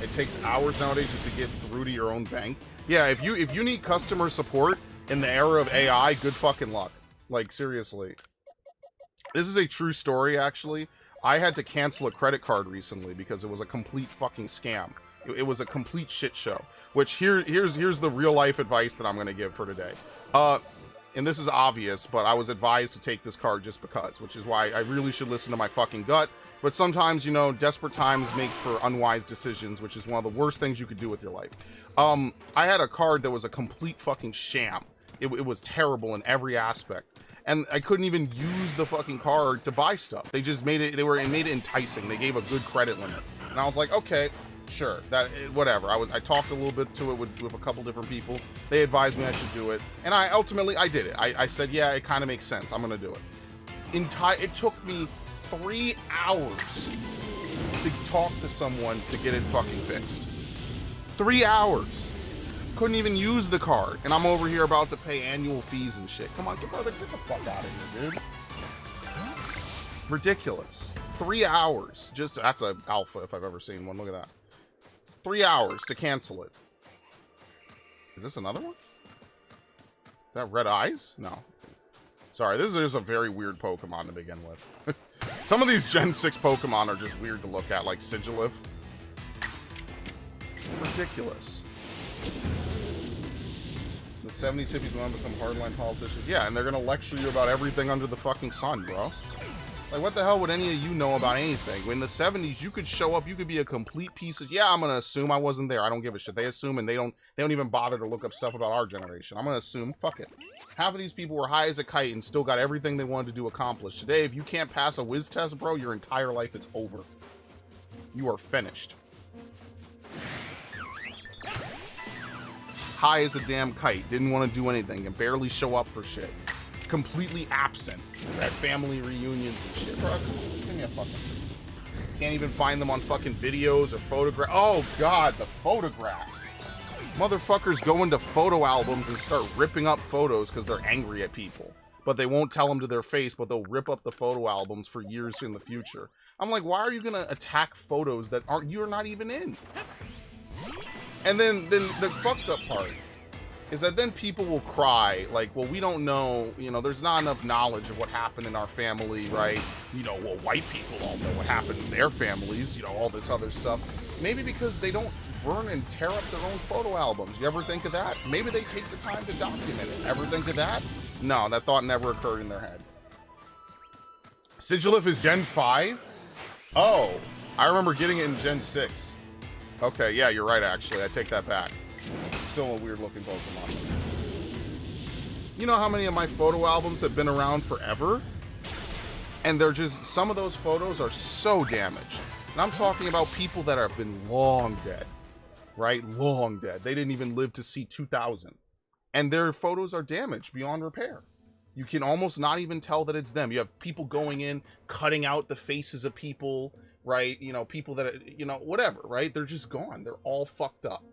It takes hours nowadays just to get through to your own bank. Yeah, if you need customer support in the era of AI, good fucking luck. Like, seriously. This is a true story, actually. I had to cancel a credit card recently because it was a complete fucking scam. It was a complete shit show. Which here's the real life advice that I'm gonna give for today. And this is obvious, but I was advised to take this card just because, which is why I really should listen to my fucking gut. But sometimes, you know, desperate times make for unwise decisions, which is one of the worst things you could do with your life. I had a card that was a complete fucking sham. It was terrible in every aspect. And I couldn't even use the fucking card to buy stuff. They just made it enticing. They gave a good credit limit. And I was like, okay, sure, whatever. I talked a little bit to it with a couple different people. They advised me I should do it. And ultimately I did it. I said, yeah, it kind of makes sense. I'm going to do it. It took me 3 hours to talk to someone to get it fucking fixed. 3 hours. Couldn't even use the card. And I'm over here about to pay annual fees and shit. Come on, get the fuck out of here, dude. Ridiculous. 3 hours. That's an alpha if I've ever seen one. Look at that. 3 hours to cancel it. Is this another one? Is that Red Eyes? No. Sorry, this is a very weird Pokemon to begin with. Some of these Gen 6 Pokemon are just weird to look at, like Sigilif. Ridiculous. The 70s hippies want to become hardline politicians. Yeah, and they're gonna lecture you about everything under the fucking sun, bro. Like, what the hell would any of you know about anything? In the 70s, you could show up, you could be a complete piece of... Yeah, I'm gonna assume I wasn't there. I don't give a shit. They assume, and they don't even bother to look up stuff about our generation. I'm gonna assume, fuck it. Half of these people were high as a kite and still got everything they wanted to do accomplished. Today, if you can't pass a whiz test, bro, your entire life is over. You are finished. High as a damn kite, didn't want to do anything, and barely show up for shit. Completely absent at family reunions and shit, bro. Give me a fucking... Can't even find them on fucking videos or photographs. Oh, God, the photographs. Motherfuckers go into photo albums and start ripping up photos because they're angry at people. But they won't tell them to their face, but they'll rip up the photo albums for years in the future. I'm like, why are you going to attack photos that you're not even in? And then the fucked up part is that then people will cry, like, well, we don't know, you know, there's not enough knowledge of what happened in our family, right? You know, well, white people all know what happened in their families, you know, all this other stuff. Maybe because they don't burn and tear up their own photo albums. You ever think of that? Maybe they take the time to document it. Ever think of that? No, that thought never occurred in their head. Sigilif is Gen 5? Oh, I remember getting it in Gen 6. Okay, yeah, you're right, actually. I take that back. Still a weird looking Pokemon. You know how many of my photo albums have been around forever? And they're just, some of those photos are so damaged. And I'm talking about people that have been long dead. Right? Long dead. They didn't even live to see 2000. And their photos are damaged beyond repair. You can almost not even tell that it's them. You have people going in, cutting out the faces of people, right? You know, people that, you know, whatever, right? They're just gone. They're all fucked up.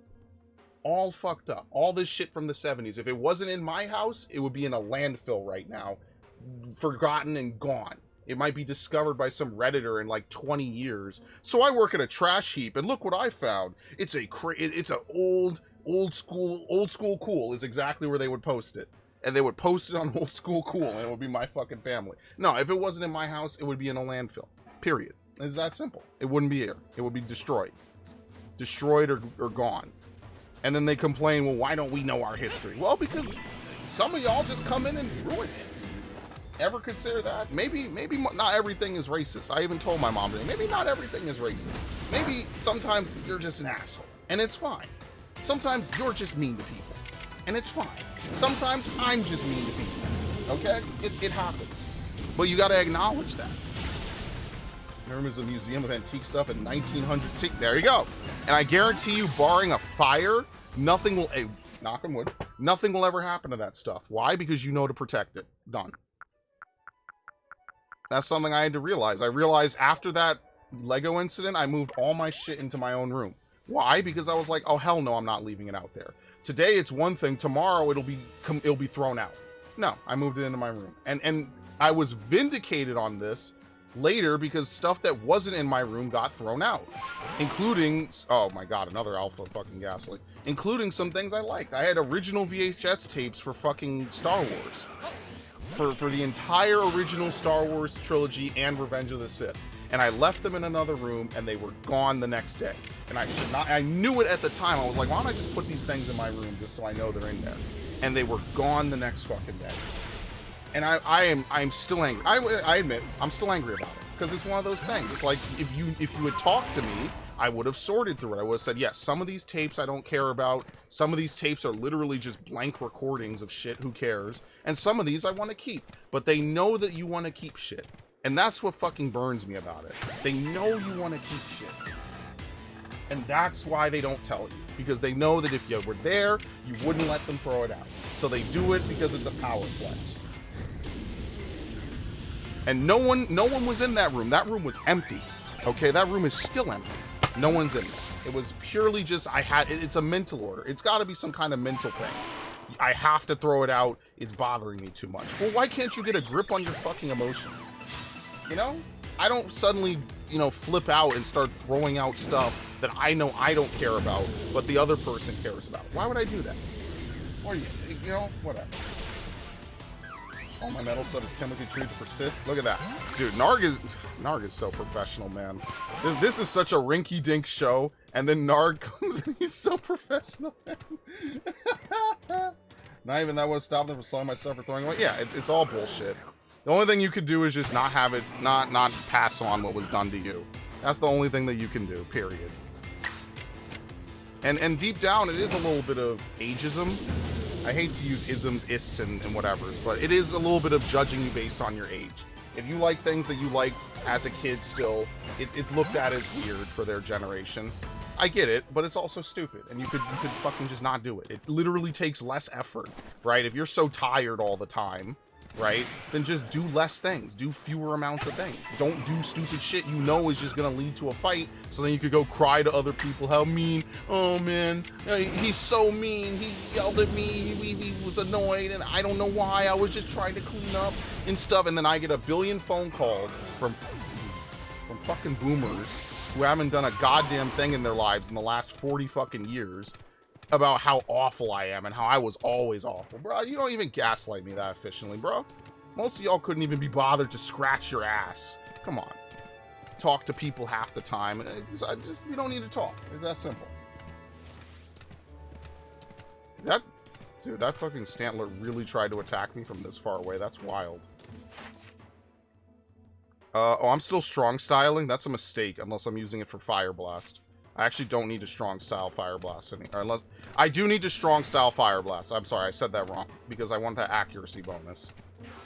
All fucked up. All this shit from the 70s. If it wasn't in my house, it would be in a landfill right now. Forgotten and gone. It might be discovered by some Redditor in like 20 years. So I work at a trash heap, and look what I found. It's a old school cool is exactly where they would post it. And they would post it on Old School Cool, and it would be my fucking family. No, if it wasn't in my house, it would be in a landfill. Period. It's that simple. It wouldn't be here. It would be destroyed. Destroyed or gone. And then they complain, well, why don't we know our history? Well, because some of y'all just come in and ruin it. Ever consider that? Maybe not everything is racist. I even told my mom today, maybe not everything is racist. Maybe sometimes you're just an asshole. and it's fine. Sometimes you're just mean to people, and it's fine. Sometimes I'm just mean to people, okay? It happens. But you gotta acknowledge that. My room is a museum of antique stuff in 1900. There you go. And I guarantee you, barring a fire, nothing will, knock on wood, nothing will ever happen to that stuff. Why? Because you know to protect it. Done. That's something I had to realize. I realized after that Lego incident, I moved all my shit into my own room. Why? Because I was like, oh hell no, I'm not leaving it out there. Today it's one thing, tomorrow it'll be thrown out. No, I moved it into my room. And I was vindicated on this later because stuff that wasn't in my room got thrown out, including, oh my god, another alpha fucking gaslight, including some things I liked. I had original VHS tapes for fucking Star Wars, for the entire original Star Wars trilogy and Revenge of the Sith, and I left them in another room and they were gone the next day. And I should not, I knew it at the time. I was like, why don't I just put these things in my room just so I know they're in there? And they were gone the next fucking day. And I'm still angry. I admit, I'm still angry about it. Because it's one of those things. It's like, if you had talked to me, I would have sorted through it. I would have said, yes, some of these tapes I don't care about. Some of these tapes are literally just blank recordings of shit, who cares? And some of these I want to keep. But they know that you want to keep shit. And that's what fucking burns me about it. They know you want to keep shit. And that's why they don't tell you. Because they know that if you were there, you wouldn't let them throw it out. So they do it because it's a power flex. And no one was in that room. That room was empty. Okay, that room is still empty. No one's in there. It was purely just, it's a mental order. It's got to be some kind of mental thing. I have to throw it out. It's bothering me too much. Well, why can't you get a grip on your fucking emotions? You know? I don't suddenly, flip out and start throwing out stuff that I know I don't care about, but the other person cares about. Why would I do that? Or, whatever. All my metal stuff is chemically treated to persist. Look at that. Dude, Narg is so professional, man. This is such a rinky-dink show, and then Narg comes and he's so professional, man. Not even that would stop them from selling my stuff or throwing away. Yeah, it's all bullshit. The only thing you could do is just not have it, not pass on what was done to you. That's the only thing that you can do, period. And deep down, it is a little bit of ageism. I hate to use isms, ists, and whatevers, but it is a little bit of judging you based on your age. If you like things that you liked as a kid still, it's looked at as weird for their generation. I get it, but it's also stupid, and you could fucking just not do it. It literally takes less effort, right? If you're so tired all the time, right, then just do less things. Do fewer amounts of things. Don't do stupid shit you know is just gonna lead to a fight, so then you could go cry to other people how mean, oh man, he's so mean, he yelled at me, he was annoyed, and I don't know why, I was just trying to clean up and stuff, and then I get a billion phone calls from fucking boomers who haven't done a goddamn thing in their lives in the last 40 fucking years about how awful I am and how I was always awful. Bro, you don't even gaslight me that efficiently, bro. Most of y'all couldn't even be bothered to scratch your ass. Come on. Talk to people half the time. You don't need to talk. It's that simple. Dude, that fucking Stantler really tried to attack me from this far away. That's wild. Oh, I'm still strong styling. That's a mistake unless I'm using it for Fire Blast. I actually don't need to strong style Fire Blast unless I do need to strong style Fire Blast. I'm sorry, I said that wrong because I want that accuracy bonus.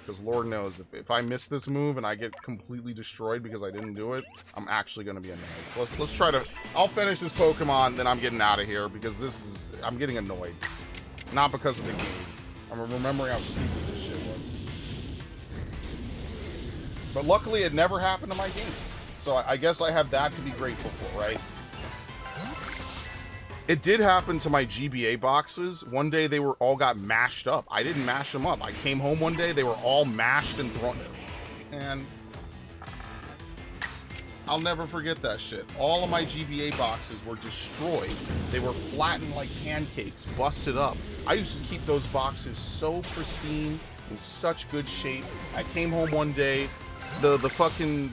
Because Lord knows if I miss this move and I get completely destroyed because I didn't do it, I'm actually going to be annoyed. So let's try to. I'll finish this Pokemon, then I'm getting out of here because I'm getting annoyed. Not because of the game. I'm remembering how stupid this shit was. But luckily, it never happened to my games. So I guess I have that to be grateful for, right? It did happen to my GBA boxes. One day they all got mashed up. I didn't mash them up. I came home one day, they were all mashed and thrown. And I'll never forget that shit. All of my GBA boxes were destroyed. They were flattened like pancakes, busted up. I used to keep those boxes so pristine, in such good shape. I came home one day, the fucking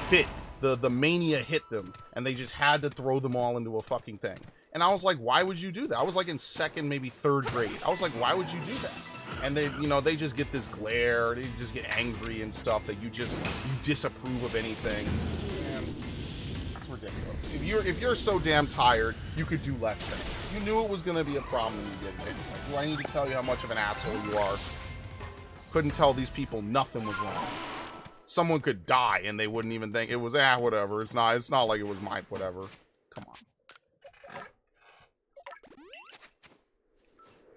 fit. The mania hit them, and they just had to throw them all into a fucking thing. And I was like, why would you do that? I was like in second, maybe third grade. I was like, why would you do that? And they just get this glare, they just get angry and stuff that you disapprove of anything. And it's ridiculous. If you're so damn tired, you could do less things. You knew it was going to be a problem when you did it. Like, do I need to tell you how much of an asshole you are? Couldn't tell these people nothing was wrong. Someone could die and they wouldn't even think it was whatever. It's not like it was my whatever. Come on.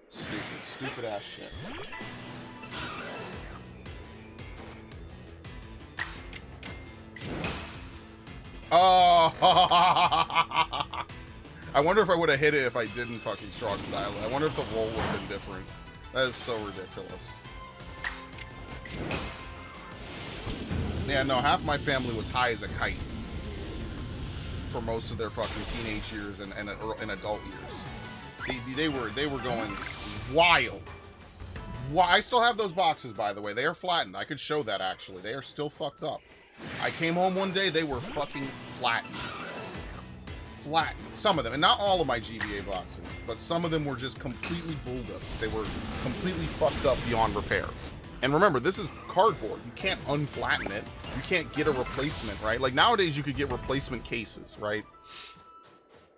Stupid ass shit. Oh, I wonder if I would have hit it if I didn't fucking strong style it. I wonder if the roll would have been different. That is so ridiculous. Yeah, no, half my family was high as a kite for most of their fucking teenage years and adult years. They were going wild. I still have those boxes, by the way. They are flattened. I could show that, actually. They are still fucked up. I came home one day, they were fucking flattened. Flattened. Some of them. And not all of my GBA boxes. But some of them were just completely bulldozed. They were completely fucked up beyond repair. And remember, this is cardboard. You can't unflatten it. You can't get a replacement, right? Like, nowadays, you could get replacement cases, right?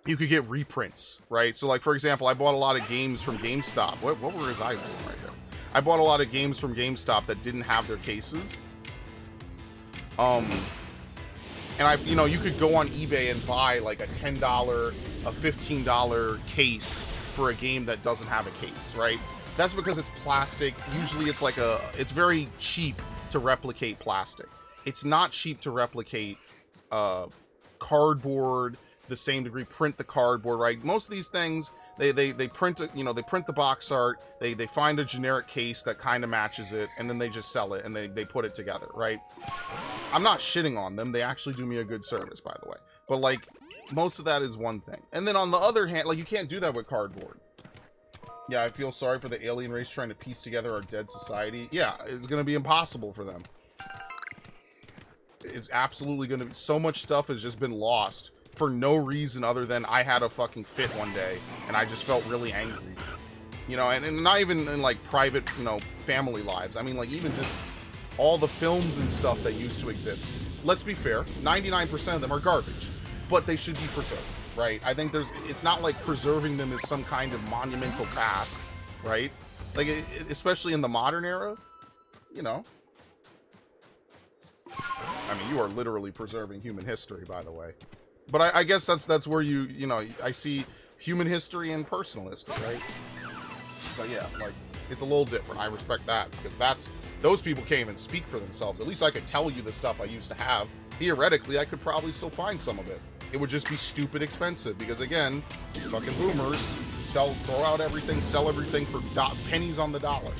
You could get reprints, right? So, like, for example, I bought a lot of games from GameStop. What were his eyes doing right there? I bought a lot of games from GameStop that didn't have their cases. And you could go on eBay and buy like a $10, a $15 case for a game that doesn't have a case, right? That's because it's plastic. Usually it's very cheap to replicate plastic. It's not cheap to replicate cardboard the same degree, print the cardboard, right? Most of these things, they print they print the box art, they find a generic case that kind of matches it, and then they just sell it and they put it together, right? I'm not shitting on them. They actually do me a good service, by the way. But like, most of that is one thing. And then on the other hand, like, you can't do that with cardboard. Yeah, I feel sorry for the alien race trying to piece together our dead society. Yeah, it's going to be impossible for them. It's absolutely going to be... So much stuff has just been lost for no reason other than I had a fucking fit one day, and I just felt really angry. You know, and not even in, like, private, family lives. I mean, like, even just all the films and stuff that used to exist. Let's be fair, 99% of them are garbage, but they should be preserved, right? I think it's not like preserving them is some kind of monumental task, right? Like, especially in the modern era, I mean, you are literally preserving human history, by the way. But I guess that's where I see human history and personal history, right? But yeah, like, it's a little different. I respect that, because those people can't even speak for themselves. At least I could tell you the stuff I used to have. Theoretically, I could probably still find some of it. It would just be stupid expensive, because again, fucking boomers throw out everything, sell everything for pennies on the dollar.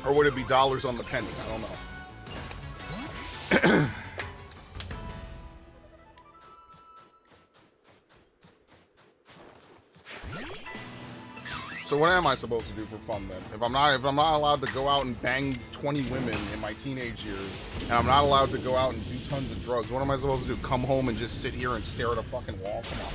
Or would it be dollars on the penny? I don't know. So what am I supposed to do for fun then? If I'm not allowed to go out and bang 20 women in my teenage years, and I'm not allowed to go out and do tons of drugs, what am I supposed to do? Come home and just sit here and stare at a fucking wall? Come on.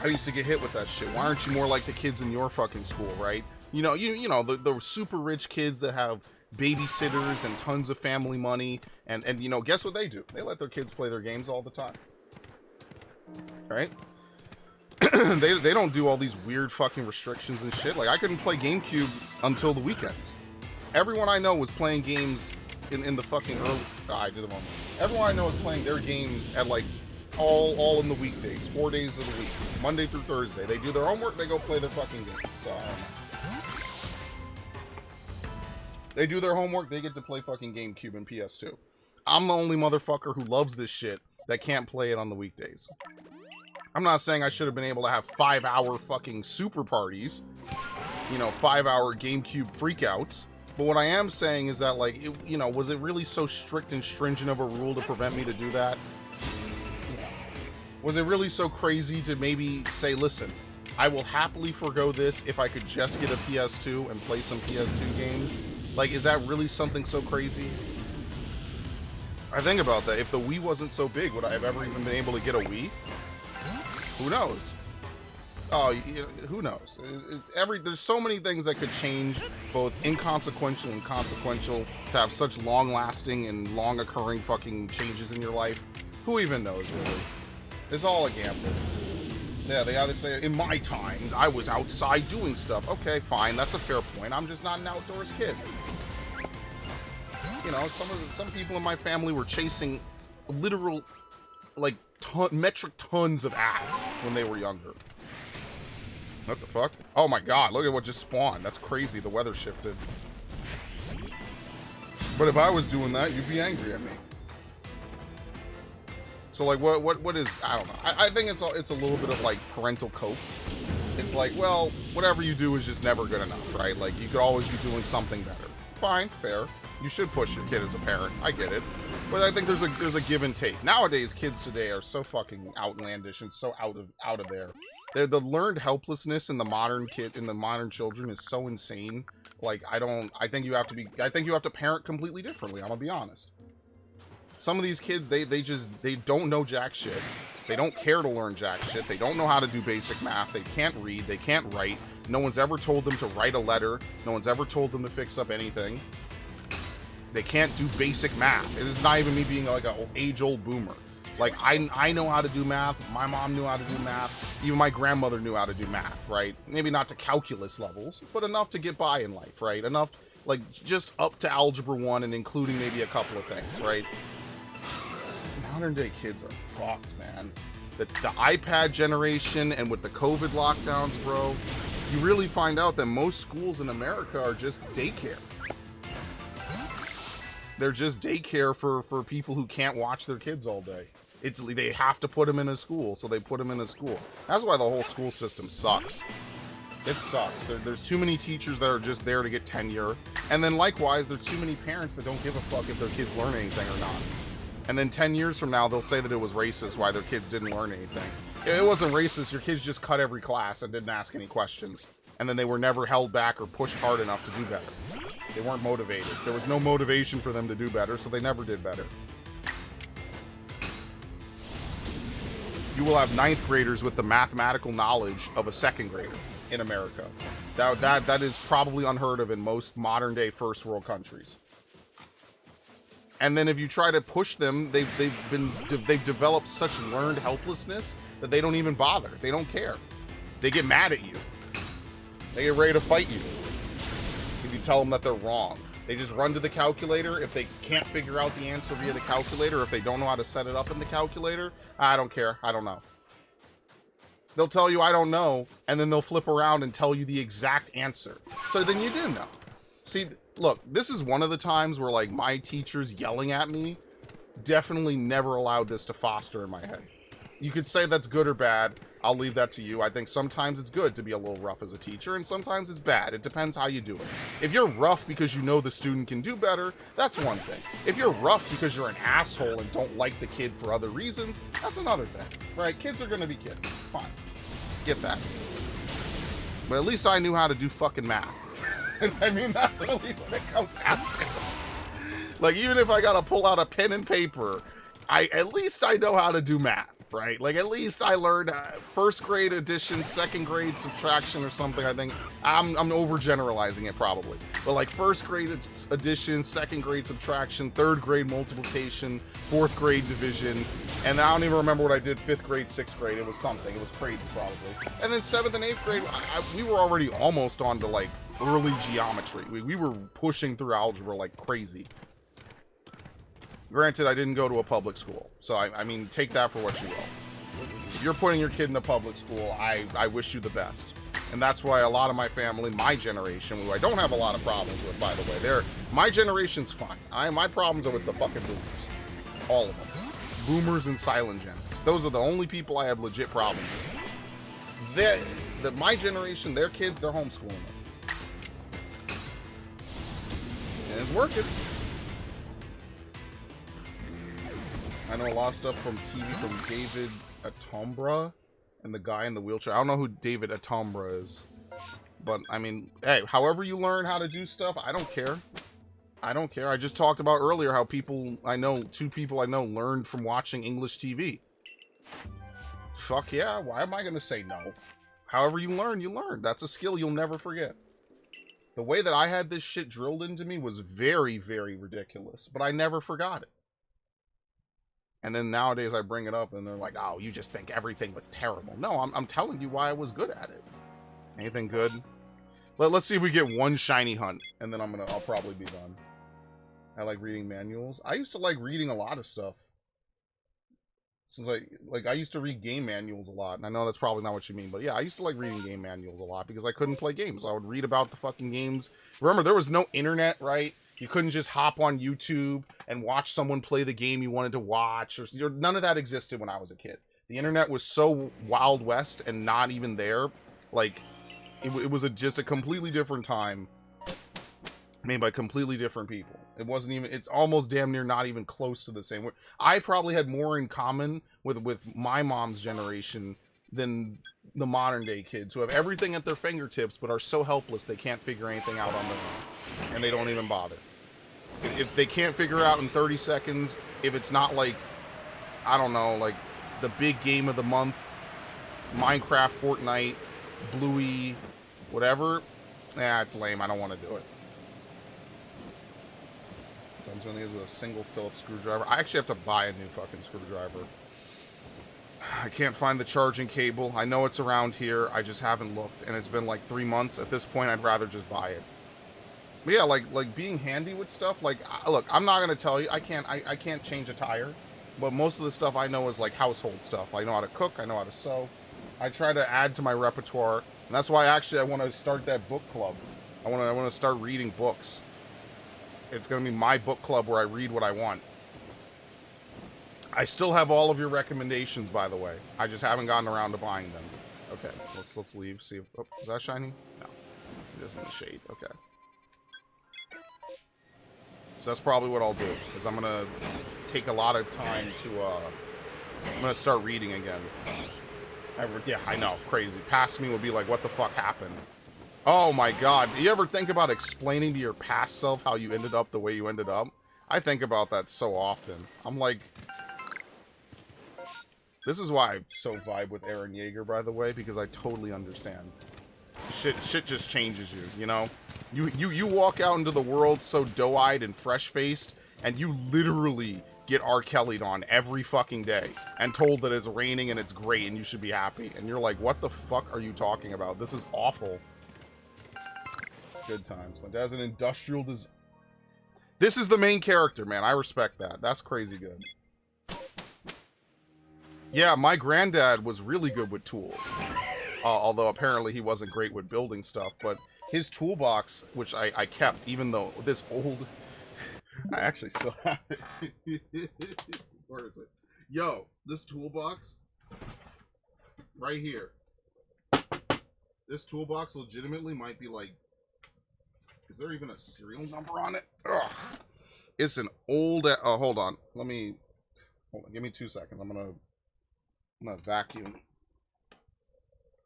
I used to get hit with that shit. Why aren't you more like the kids in your fucking school, right? The super rich kids that have babysitters and tons of family money, and guess what they do? They let their kids play their games all the time. Right? they don't do all these weird fucking restrictions and shit. Like, I couldn't play GameCube until the weekends. Everyone I know was playing games in the fucking early... I did them on. Everyone I know is playing their games at, like, all in the weekdays. 4 days of the week. Monday through Thursday. They do their homework, they go play their fucking games. So, I don't know. They do their homework, they get to play fucking GameCube and PS2. I'm the only motherfucker who loves this shit that can't play it on the weekdays. I'm not saying I should have been able to have 5-hour fucking super parties, 5-hour GameCube freakouts. But what I am saying is that, like, was it really so strict and stringent of a rule to prevent me to do that? Was it really so crazy to maybe say, listen, I will happily forego this if I could just get a PS2 and play some PS2 games? Like, is that really something so crazy? I think about that. If the Wii wasn't so big, would I have ever even been able to get a Wii? Who knows? Oh, who knows? There's so many things that could change, both inconsequential and consequential, to have such long-lasting and long-occurring fucking changes in your life. Who even knows, really? It's all a gamble. Yeah, they either say, in my times, I was outside doing stuff. Okay, fine, that's a fair point. I'm just not an outdoors kid. You know, some people in my family were chasing literal, like, metric tons of ass when they were younger. What the fuck? Oh my god, look at what just spawned. That's crazy, the weather shifted. But if I was doing that, you'd be angry at me. So like, what is, I don't know. I think it's a little bit of like parental cope. It's like, well, whatever you do is just never good enough, right? Like, you could always be doing something better. Fine, fair. You should push your kid as a parent. I get it. But I think there's a give and take. Nowadays, kids today are so fucking outlandish and so out of there. The learned helplessness in the modern children is so insane. Like, I think you have to parent completely differently. I'm gonna be honest. Some of these kids, they don't know jack shit. They don't care to learn jack shit. They don't know how to do basic math. They can't read. They can't write. No one's ever told them to write a letter. No one's ever told them to fix up anything. They can't do basic math. It is not even me being like an age-old boomer. Like, I know how to do math. My mom knew how to do math. Even my grandmother knew how to do math, right? Maybe not to calculus levels, but enough to get by in life, right? Enough, like, just up to Algebra 1 and including maybe a couple of things, right? Modern day kids are fucked, man. The iPad generation and with the COVID lockdowns, bro, you really find out that most schools in America are just daycare. They're just daycare for people who can't watch their kids all day. They have to put them in a school, so they put them in a school. That's why the whole school system sucks. It sucks. There's too many teachers that are just there to get tenure. And then likewise, there's too many parents that don't give a fuck if their kids learn anything or not. And then 10 years from now, they'll say that it was racist why their kids didn't learn anything. It wasn't racist. Your kids just cut every class and didn't ask any questions. And then they were never held back or pushed hard enough to do better. They weren't motivated. There was no motivation for them to do better, so they never did better. You will have ninth graders with the mathematical knowledge of a 2nd grader in America. That is probably unheard of in most modern day first world countries. And then if you try to push them, they've developed such learned helplessness that they don't even bother. They don't care. They get mad at you. They get ready to fight you if you tell them that they're wrong. They just run to the calculator. If they can't figure out the answer via the calculator, if they don't know how to set it up in the calculator, I don't care. I don't know. They'll tell you, I don't know, and then they'll flip around and tell you the exact answer. So then you do know. See, look, this is one of the times where, like, my teachers yelling at me definitely never allowed this to foster in my head. You could say that's good or bad. I'll leave that to you. I think sometimes it's good to be a little rough as a teacher, and sometimes it's bad. It depends how you do it. If you're rough because you know the student can do better, that's one thing. If you're rough because you're an asshole and don't like the kid for other reasons, that's another thing, right? Kids are gonna be kids. Fine. Get that. But at least I knew how to do fucking math. I mean, that's really what it comes down to. Like, even if I gotta pull out a pen and paper, at least I know how to do math. Right? Like, at least I learned 1st grade addition, 2nd grade subtraction or something. I think I'm overgeneralizing it probably. But like 1st grade addition, 2nd grade subtraction, 3rd grade multiplication, 4th grade division. And I don't even remember what I did 5th grade, 6th grade. It was something. It was crazy probably. And then 7th and 8th grade, we were already almost on to like early geometry. We were pushing through algebra like crazy. Granted, I didn't go to a public school, so I mean, take that for what you will. If you're putting your kid in a public school, I wish you the best. And that's why a lot of my family, my generation, who I don't have a lot of problems with, by the way, my generation's fine. My problems are with the fucking boomers. All of them. Boomers and silent generals. Those are the only people I have legit problems with. My generation, their kids, they're homeschooling them. And it's working. I know a lot of stuff from TV from David Attenborough and the guy in the wheelchair. I don't know who David Attenborough is. But, I mean, hey, however you learn how to do stuff, I don't care. I don't care. I just talked about earlier how two people I know learned from watching English TV. Fuck yeah, why am I going to say no? However you learn, you learn. That's a skill you'll never forget. The way that I had this shit drilled into me was very, very ridiculous, but I never forgot it. And then nowadays I bring it up and they're like, oh, you just think everything was terrible. No, I'm telling you why I was good at it. Anything good? Let's see if we get one shiny hunt, and then I'll probably be done. I like reading manuals. I used to like reading a lot of stuff. Since I used to read game manuals a lot, and I know that's probably not what you mean, but yeah, I used to like reading game manuals a lot because I couldn't play games. I would read about the fucking games. Remember, there was no internet, right? You couldn't just hop on YouTube and watch someone play the game you wanted to watch. Or none of that existed when I was a kid. The internet was so Wild West and not even there. Like, it was just a completely different time made by completely different people. It wasn't even, it's almost damn near not even close to the same. I probably had more in common with my mom's generation than the modern day kids who have everything at their fingertips but are so helpless they can't figure anything out on their own. And they don't even bother. If they can't figure it out in 30 seconds, if it's not like, I don't know, like the big game of the month, Minecraft, Fortnite, Bluey, whatever, it's lame. I don't want to do it. Depends when they use with a single Phillips screwdriver. I actually have to buy a new fucking screwdriver. I can't find the charging cable. I know it's around here. I just haven't looked, and it's been like 3 months. At this point, I'd rather just buy it. But yeah, like being handy with stuff. Like, look, I'm not gonna tell you. I can't change a tire, but most of the stuff I know is like household stuff. I know how to cook. I know how to sew. I try to add to my repertoire, and that's why actually I want to start that book club. I want to start reading books. It's gonna be my book club where I read what I want. I still have all of your recommendations, by the way. I just haven't gotten around to buying them. Okay, let's leave. See if, oh, is that shiny? No, it is in the shade. Okay. So that's probably what I'll do, is I'm gonna take a lot of time to, I'm gonna start reading again. Yeah, I know, crazy. Past me would be like, what the fuck happened? Oh my god, do you ever think about explaining to your past self how you ended up the way you ended up? I think about that so often. I'm like, this is why I so vibe with Eren Yeager, by the way, because I totally understand. Shit just changes you, you know? You walk out into the world so doe-eyed and fresh-faced, and you literally get R. Kelly'd on every fucking day and told that it's raining and it's great and you should be happy. And you're like, what the fuck are you talking about? This is awful. Good times. My dad's an industrial This is the main character, man. I respect that. That's crazy good. Yeah, my granddad was really good with tools. Although apparently he wasn't great with building stuff, but his toolbox, which I kept, even though this old, I actually still have it. Where is it? Yo, this toolbox, right here. This toolbox legitimately might be like, is there even a serial number on it? Ugh. It's an old, hold on. Hold on, give me 2 seconds. I'm gonna vacuum.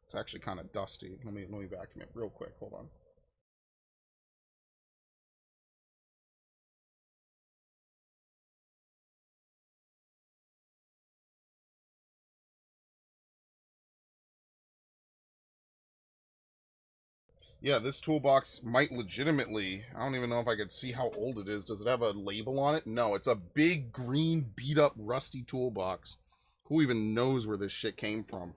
It's actually kind of dusty. Let me vacuum it real quick. Hold on. Yeah, this toolbox might legitimately, I don't even know if I could see how old it is. Does it have a label on it? No, it's a big green beat up rusty toolbox. Who even knows where this shit came from?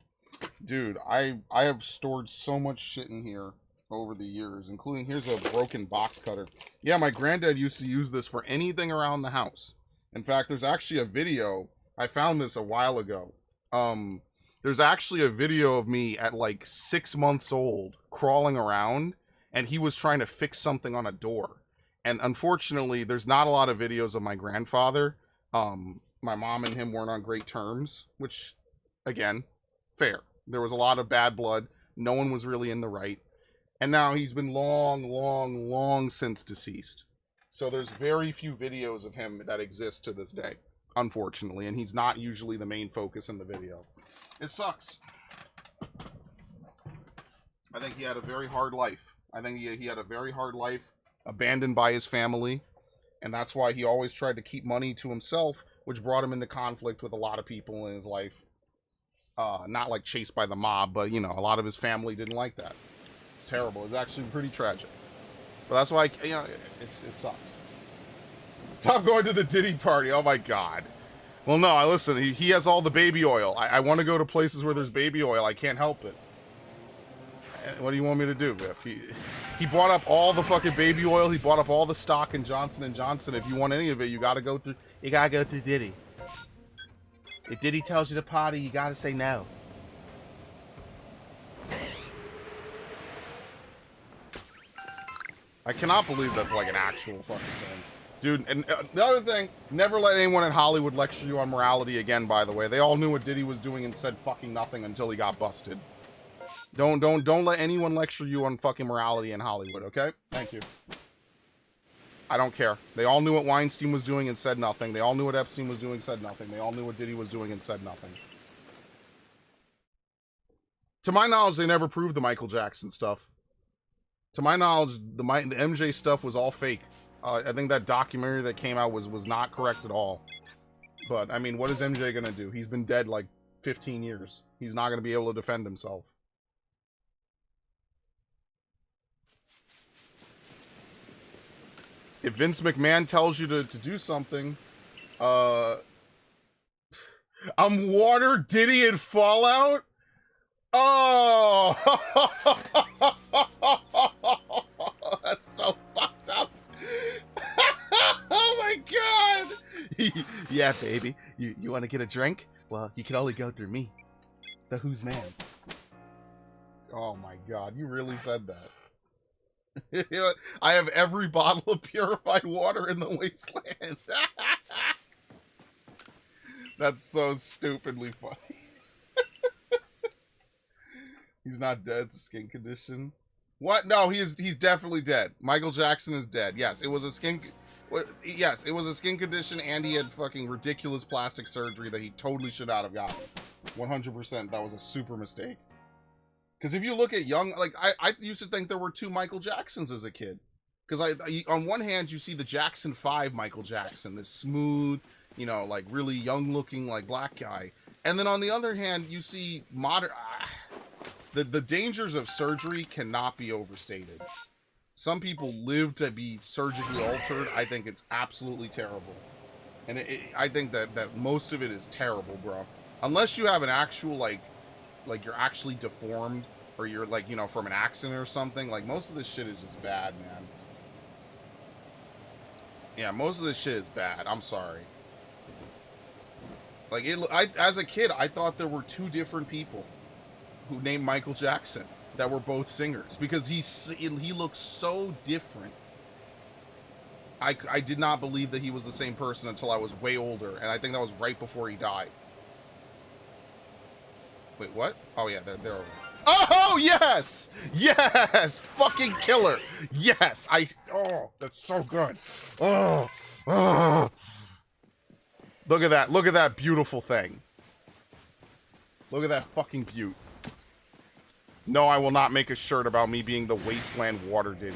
Dude, I have stored so much shit in here over the years, including, here's a broken box cutter. Yeah, my granddad used to use this for anything around the house. In fact, there's actually a video, I found this a while ago. There's actually a video of me at like 6 months old crawling around, and he was trying to fix something on a door. And unfortunately, there's not a lot of videos of my grandfather. My mom and him weren't on great terms, which, again, fair. There was a lot of bad blood. No one was really in the right. And now he's been long since deceased. So there's very few videos of him that exist to this day, unfortunately. And he's not usually the main focus in the video. It sucks. I think he had a very hard life. I think he had a very hard life, abandoned by his family. And that's why he always tried to keep money to himself, which brought him into conflict with a lot of people in his life. Not like chased by the mob, but you know, a lot of his family didn't like that. It's terrible. It's actually pretty tragic. But that's why, you know, it sucks. Stop going to the Diddy party. Oh my God. Well, no, listen, he has all the baby oil. I want to go to places where there's baby oil. I can't help it. What do you want me to do, Biff? He bought up all the fucking baby oil. He bought up all the stock in Johnson & Johnson. If you want any of it, you gotta go through Diddy. If Diddy tells you to potty, you gotta say no. I cannot believe that's like an actual fucking thing. Dude, and the other thing, never let anyone in Hollywood lecture you on morality again, by the way. They all knew what Diddy was doing and said fucking nothing until he got busted. Don't let anyone lecture you on fucking morality in Hollywood, okay? Thank you. I don't care. They all knew what Weinstein was doing and said nothing. They all knew what Epstein was doing, said nothing. They all knew what Diddy was doing and said nothing. To my knowledge, they never proved the Michael Jackson stuff. To my knowledge, the MJ stuff was all fake. I think that documentary that came out was not correct at all. But, I mean, what is MJ gonna do? He's been dead like 15 years. He's not gonna be able to defend himself. If Vince McMahon tells you to do something, I'm Water, Diddy, and Fallout? Oh! That's so fucked up. Oh my God! Yeah, baby. You want to get a drink? Well, you can only go through me. The who's man's. Oh my God, you really said that. I have every bottle of purified water in the wasteland. That's so stupidly funny. He's not dead. It's a skin condition. What? No, he's definitely dead. Michael Jackson is dead. Yes, it was a skin. Yes, it was a skin condition, and he had fucking ridiculous plastic surgery that he totally should not have gotten. 100%. That was a super mistake. Because if you look at young, like, I used to think there were two Michael Jacksons as a kid. Because on one hand, you see the Jackson 5 Michael Jackson, this smooth, you know, like, really young-looking, like, black guy. And then on the other hand, you see modern... The dangers of surgery cannot be overstated. Some people live to be surgically altered. I think it's absolutely terrible. And I think that most of it is terrible, bro. Unless you have an actual, like you're actually deformed, or you're like, you know, from an accident or something. Like, most of this shit is just bad, man. Yeah, most of this shit is bad. I'm sorry. Like, as a kid, I thought there were two different people who named Michael Jackson that were both singers, because he looks so different. I did not believe that he was the same person until I was way older, and I think that was right before he died. Wait, what? Oh yeah, they're over. Oh yes, yes, fucking killer. Yes, oh, that's so good. Oh. Look at that beautiful thing. Look at that fucking beaut. No, I will not make a shirt about me being the Wasteland Water Diddy.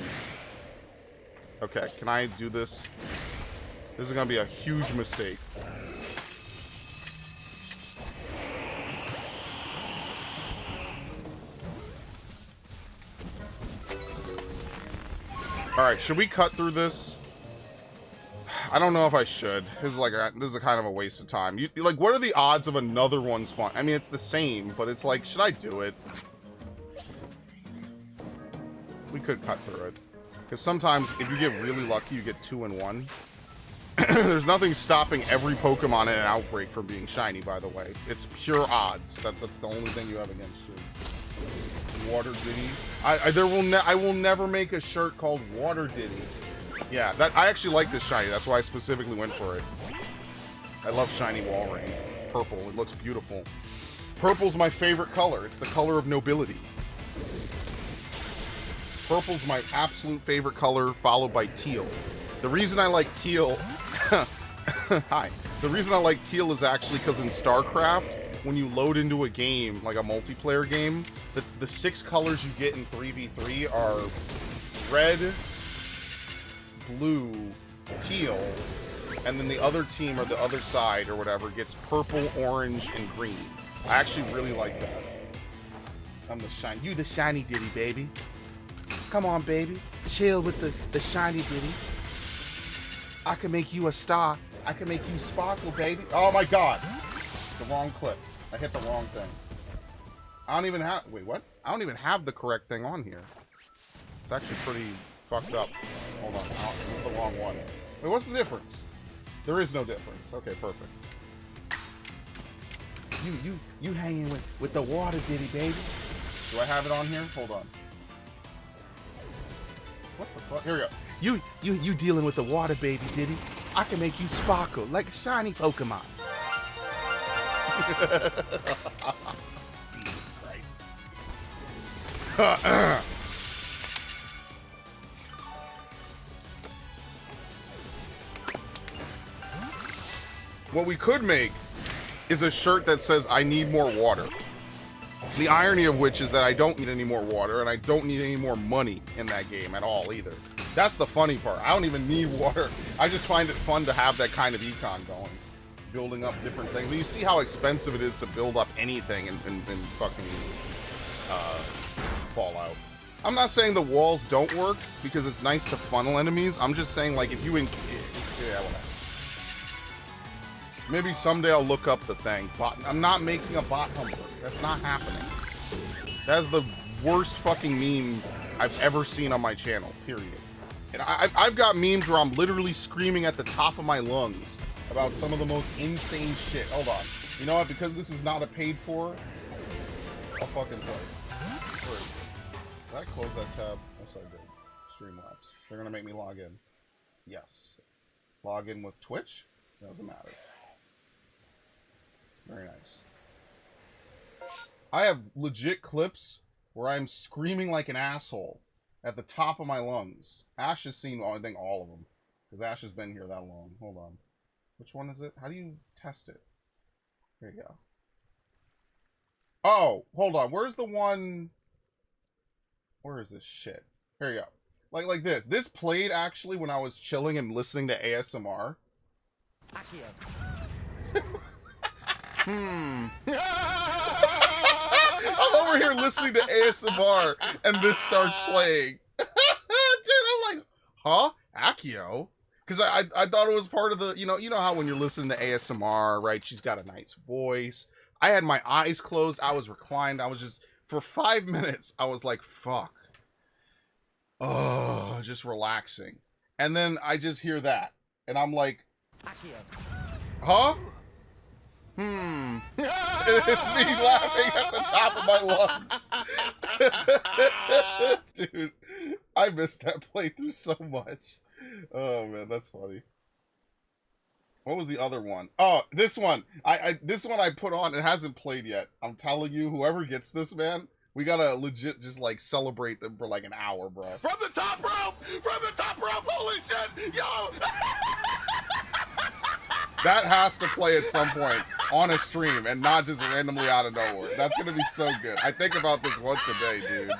Okay, can I do this? This is gonna be a huge mistake. Alright, should we cut through this? I don't know if I should. This is a kind of a waste of time. Like, what are the odds of another one spawn? I mean, it's the same, but it's like, should I do it? We could cut through it. Because sometimes, if you get really lucky, you get 2 in 1. There's nothing stopping every Pokemon in an outbreak from being shiny, by the way. It's pure odds. That's the only thing you have against you. Water Diddy. I will never make a shirt called Water Diddy. Yeah, I actually like this shiny. That's why I specifically went for it. I love shiny Walrein. Purple. It looks beautiful. Purple's my favorite color. It's the color of nobility. Purple's my absolute favorite color, followed by teal. The reason I like teal... Hi. The reason I like teal is actually because in StarCraft, when you load into a game, like a multiplayer game, the 6 colors you get in 3v3 are red, blue, teal, and then the other team or the other side or whatever gets purple, orange, and green. I actually really like that. I'm the shiny. You the shiny Diddy, baby. Come on, baby. Chill with the shiny Diddy. I can make you a star. I can make you sparkle, baby. Oh my god. The wrong clip. I hit the wrong thing. I don't even have... Wait, what? I don't even have the correct thing on here. It's actually pretty fucked up. Hold on. This is the wrong one. Wait, what's the difference? There is no difference. Okay, perfect. You hanging with the water Diddy, baby. Do I have it on here? Hold on. What the fuck? Here we go. You dealing with the water baby Diddy. I can make you sparkle like a shiny Pokemon. Jesus Christ. What we could make is a shirt that says, I need more water. The irony of which is that I don't need any more water, and I don't need any more money in that game at all either. That's the funny part. I don't even need water. I just find it fun to have that kind of econ going. Building up different things. But you see how expensive it is to build up anything in fucking Fallout. I'm not saying the walls don't work, because it's nice to funnel enemies. I'm just saying, like, if you... yeah, whatever. Maybe someday I'll look up the thing. I'm not making a bot humper. That's not happening. That's the worst fucking meme I've ever seen on my channel, period. And I've got memes where I'm literally screaming at the top of my lungs about some of the most insane shit. Hold on. You know what? Because this is not a paid for, I'll fucking play. Did I close that tab? Yes, I did. Streamlabs. They're gonna make me log in. Yes. Log in with Twitch? Doesn't matter. Very nice. I have legit clips where I'm screaming like an asshole at the top of my lungs. Ash has seen, I think, all of them. Because Ash has been here that long. Hold on. Which one is it? How do you test it? Here you go. Oh, hold on. Where's the one... Where is this shit? Here you go. Like this. This played, actually, when I was chilling and listening to ASMR. I'm over here listening to ASMR, and this starts playing. Dude, I'm like, huh? Accio? Because I thought it was part of the, you know how when you're listening to ASMR, right? She's got a nice voice. I had my eyes closed. I was reclined. I was just, for 5 minutes, I was like, fuck. Oh, just relaxing. And then I just hear that. And I'm like, huh? It's me laughing at the top of my lungs. Dude, I missed that playthrough so much. Oh man, that's funny. What was the other one? Oh, this one. This one I put on. It hasn't played yet. I'm telling you, whoever gets this, man, we gotta legit just like celebrate them for like an hour, bro. From the top rope! From the top rope! Holy shit! Yo! That has to play at some point on a stream and not just randomly out of nowhere. That's gonna be so good. I think about this once a day, dude.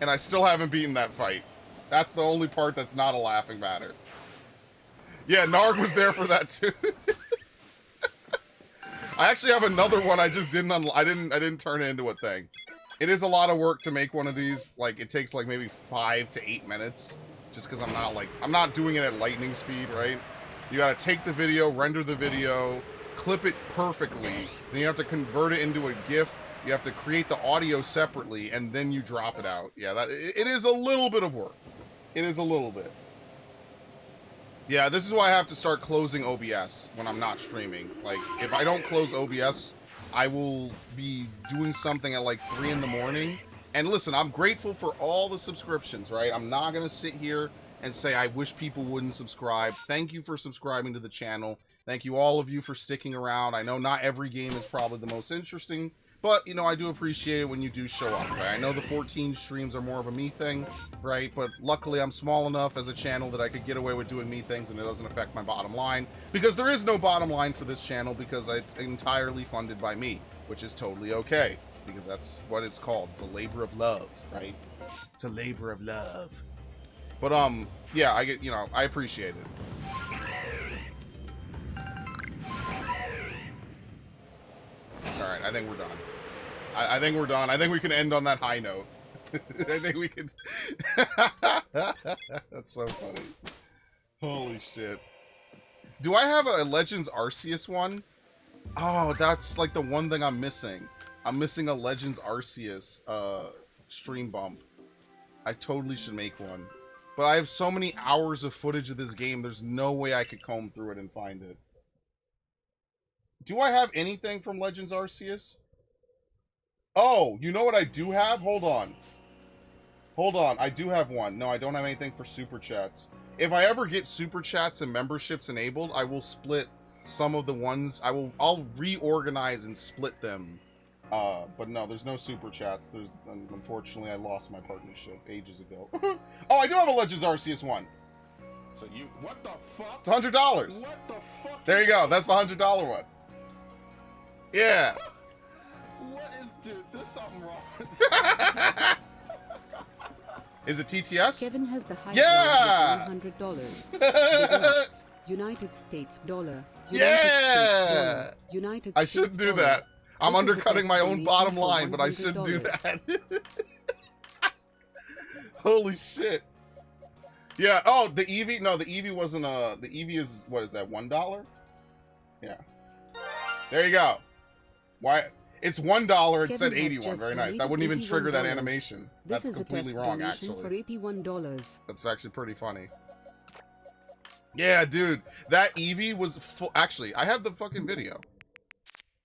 And I still haven't beaten that fight. That's the only part that's not a laughing matter. Yeah, Narg was there for that too. I actually have another one I just didn't I didn't turn it into a thing. It is a lot of work to make one of these. Like, it takes like maybe 5 to 8 minutes. Just because I'm not doing it at lightning speed, right? You gotta take the video, render the video, clip it perfectly. Then you have to convert it into a GIF. You have to create the audio separately, and then you drop it out. Yeah, it is a little bit of work. It is a little bit. Yeah, this is why I have to start closing OBS when I'm not streaming. Like, if I don't close OBS, I will be doing something at like 3 in the morning. And listen, I'm grateful for all the subscriptions, right? I'm not going to sit here and say I wish people wouldn't subscribe. Thank you for subscribing to the channel. Thank you all of you for sticking around. I know not every game is probably the most interesting, but, you know, I do appreciate it when you do show up, right? I know the 14 streams are more of a me thing, right? But luckily I'm small enough as a channel that I could get away with doing me things and it doesn't affect my bottom line. Because there is no bottom line for this channel because it's entirely funded by me, which is totally okay. Because that's what it's called. It's a labor of love, right? It's a labor of love. But, yeah, I appreciate it. I think we're done. I think we're done. I think we can end on that high note. I think we could. That's so funny. Holy shit. Do I have a Legends Arceus one? Oh, that's like the one thing I'm missing. I'm missing a Legends Arceus stream bump. I totally should make one. But I have so many hours of footage of this game, there's no way I could comb through it and find it. Do I have anything from Legends Arceus? Oh, you know what I do have? Hold on. Hold on, I do have one. No, I don't have anything for Super Chats. If I ever get Super Chats and memberships enabled, I will split some of the ones. I'll reorganize and split them. But no, there's no Super Chats. Unfortunately, I lost my partnership ages ago. Oh, I do have a Legends Arceus one. So you, what the fuck? It's $100. What the fuck? There you go. That's the $100 one. Yeah. What is, dude, there's something wrong. Is it TTS? Kevin has the high Yeah! $100. United States dollar. Yeah! United I States shouldn't do dollar. that. I'm This is a undercutting my own testimony bottom for line, but I shouldn't do $100. that. Holy shit. Yeah, oh, the Eevee? No, the Eevee wasn't the Eevee is, what is that, $1? Yeah. There you go. Why? It's $1, it said Kevin has 81. just Very nice. That donated wouldn't even trigger that $81. animation. This That's is completely a test wrong, donation actually. for $81. That's actually pretty funny. Yeah, dude. That Eevee was full. Actually, I have the fucking video.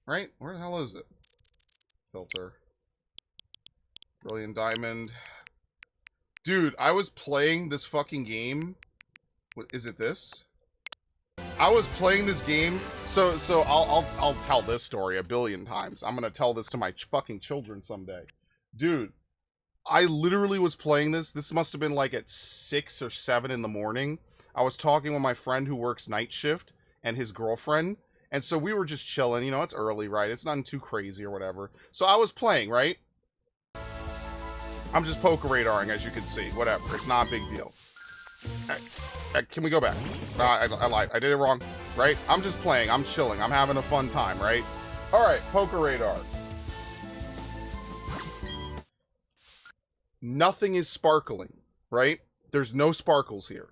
Right? Where the hell is it? Filter. Brilliant Diamond. Dude, I was playing this fucking game. Is it this? I was playing this game. So I'll tell this story a billion times. I'm gonna tell this to my fucking children someday. Dude, I literally was playing this. This must have been like at 6 or 7 in the morning. I was talking with my friend who works night shift and his girlfriend. And so we were just chilling. You know, it's early, right? It's nothing too crazy or whatever. So I was playing, right? I'm just poker radaring, as you can see. Whatever. It's not a big deal. Can we go back? I lied. I did it wrong, right? I'm just playing. I'm chilling. I'm having a fun time, right? All right, poker radar. Nothing is sparkling, right? There's no sparkles here.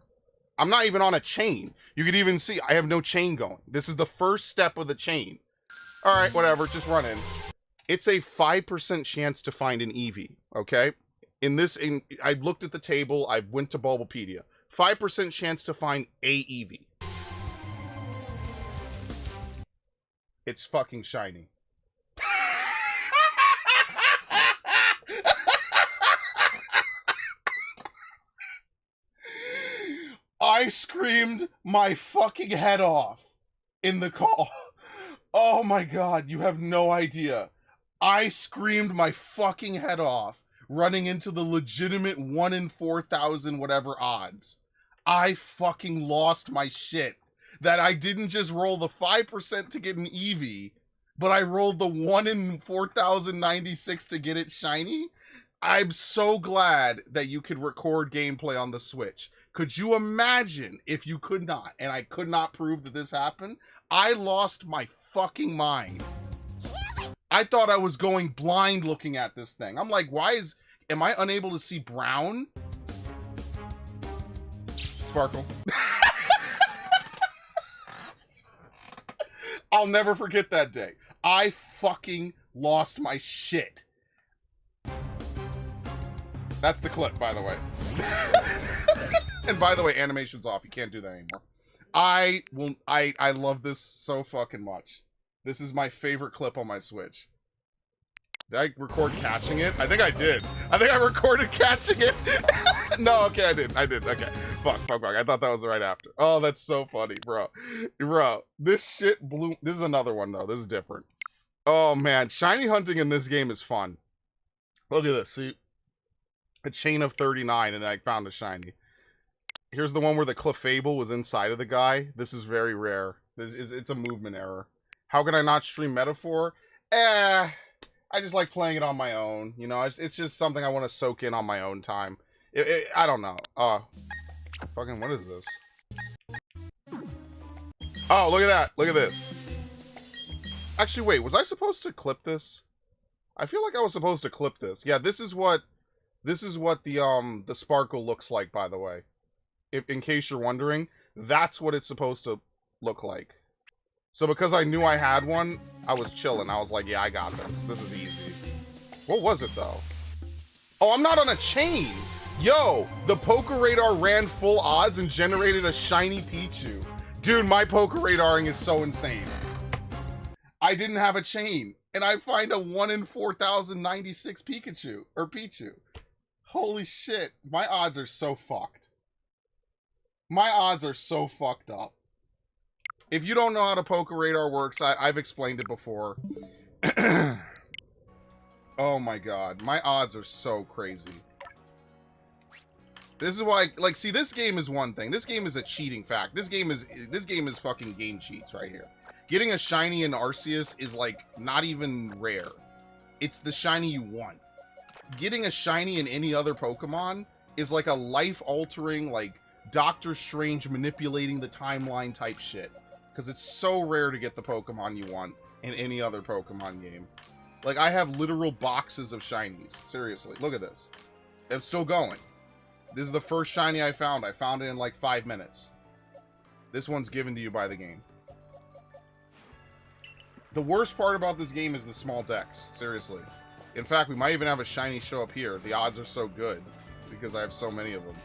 I'm not even on a chain. You could even see I have no chain going. This is the first step of the chain. All right, whatever. Just run in. It's a 5% chance to find an Eevee, okay? I looked at the table. I went to Bulbapedia. 5% chance to find a Eevee. It's fucking shiny. I screamed my fucking head off in the call. Oh my god, you have no idea. I screamed my fucking head off running into the legitimate 1 in 4,000 whatever odds. I fucking lost my shit. That I didn't just roll the 5% to get an Eevee, but I rolled the 1 in 4,096 to get it shiny. I'm so glad that you could record gameplay on the Switch. Could you imagine if you could not, and I could not prove that this happened? I lost my fucking mind. I thought I was going blind looking at this thing. I'm like, am I unable to see brown? Sparkle. I'll never forget that day. I fucking lost my shit. That's the clip, by the way. And by the way, animation's off. You can't do that anymore. I love this so fucking much. This is my favorite clip on my Switch. Did I record catching it? I think I did. I think I recorded catching it. No, okay, I did. Okay. Fuck. I thought that was right after. Oh, that's so funny, bro. Bro, this shit blew. This is another one, though. This is different. Oh, man. Shiny hunting in this game is fun. Look at this. See? A chain of 39, and I found a shiny. Here's the one where the Clefable was inside of the guy. This is very rare. It's a movement error. How can I not stream Metaphor? I just like playing it on my own. You know, it's just something I want to soak in on my own time. I don't know. Fucking, what is this? Oh, look at that. Look at this. Actually, wait, was I supposed to clip this? I feel like I was supposed to clip this. Yeah, this is what the sparkle looks like, by the way. If, in case you're wondering, that's what it's supposed to look like. So because I knew I had one, I was chilling. I was like, yeah, I got this. This is easy. What was it, though? Oh, I'm not on a chain! Yo, the Poker Radar ran full odds and generated a shiny Pichu. Dude, my Poker Radaring is so insane. I didn't have a chain, and I find a 1 in 4,096 Pikachu, or Pichu. Holy shit, my odds are so fucked. My odds are so fucked up. If you don't know how the Poker Radar works, I've explained it before. Oh my god, my odds are so crazy. This is why, like, see, this game is one thing. This game is a cheating fact. This game is fucking game cheats right here. Getting a shiny in Arceus is, like, not even rare. It's the shiny you want. Getting a shiny in any other Pokemon is like a life-altering, like, Doctor Strange manipulating the timeline type shit. Because it's so rare to get the Pokemon you want in any other Pokemon game. Like, I have literal boxes of shinies. Seriously, look at this. It's still going. This is the first shiny I found. I found it in like 5 minutes. This one's given to you by the game. The worst part about this game is the small decks. Seriously. In fact, we might even have a shiny show up here. The odds are so good because I have so many of them.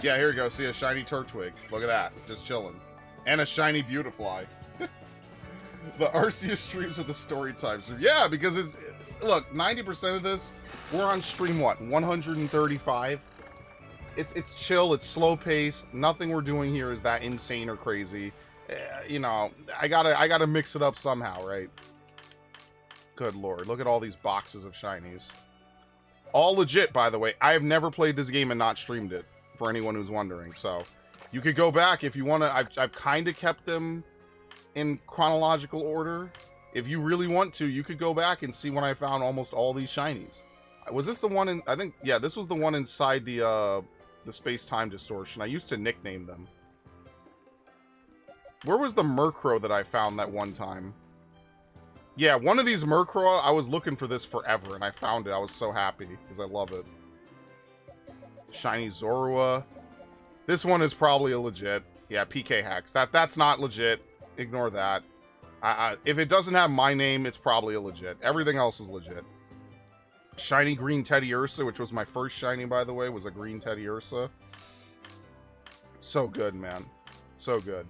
Yeah, here we go. See a shiny Turtwig. Look at that. Just chilling. And a shiny Beautifly. The Arceus streams with the story time stream. Yeah, because it's... Look, 90% of this, we're on stream, what, 135? It's chill, it's slow-paced. Nothing we're doing here is that insane or crazy. You know, I gotta mix it up somehow, right? Good lord, look at all these boxes of shinies. All legit, by the way. I have never played this game and not streamed it, for anyone who's wondering. So, you could go back if you want to. I've kind of kept them in chronological order. If you really want to, you could go back and see when I found almost all these shinies. Was this the one in... I think... Yeah, this was the one inside the space-time distortion. I used to nickname them. Where was the Murkrow that I found that one time? Yeah, one of these Murkrow, I was looking for this forever, and I found it. I was so happy, because I love it. Shiny Zorua. This one is probably a legit. Yeah, PK Hex. That's not legit. Ignore that. If it doesn't have my name, it's probably a legit. Everything else is legit. Shiny green Teddy Ursa, which was my first shiny, by the way, was a green Teddy Ursa. So good, man. So good.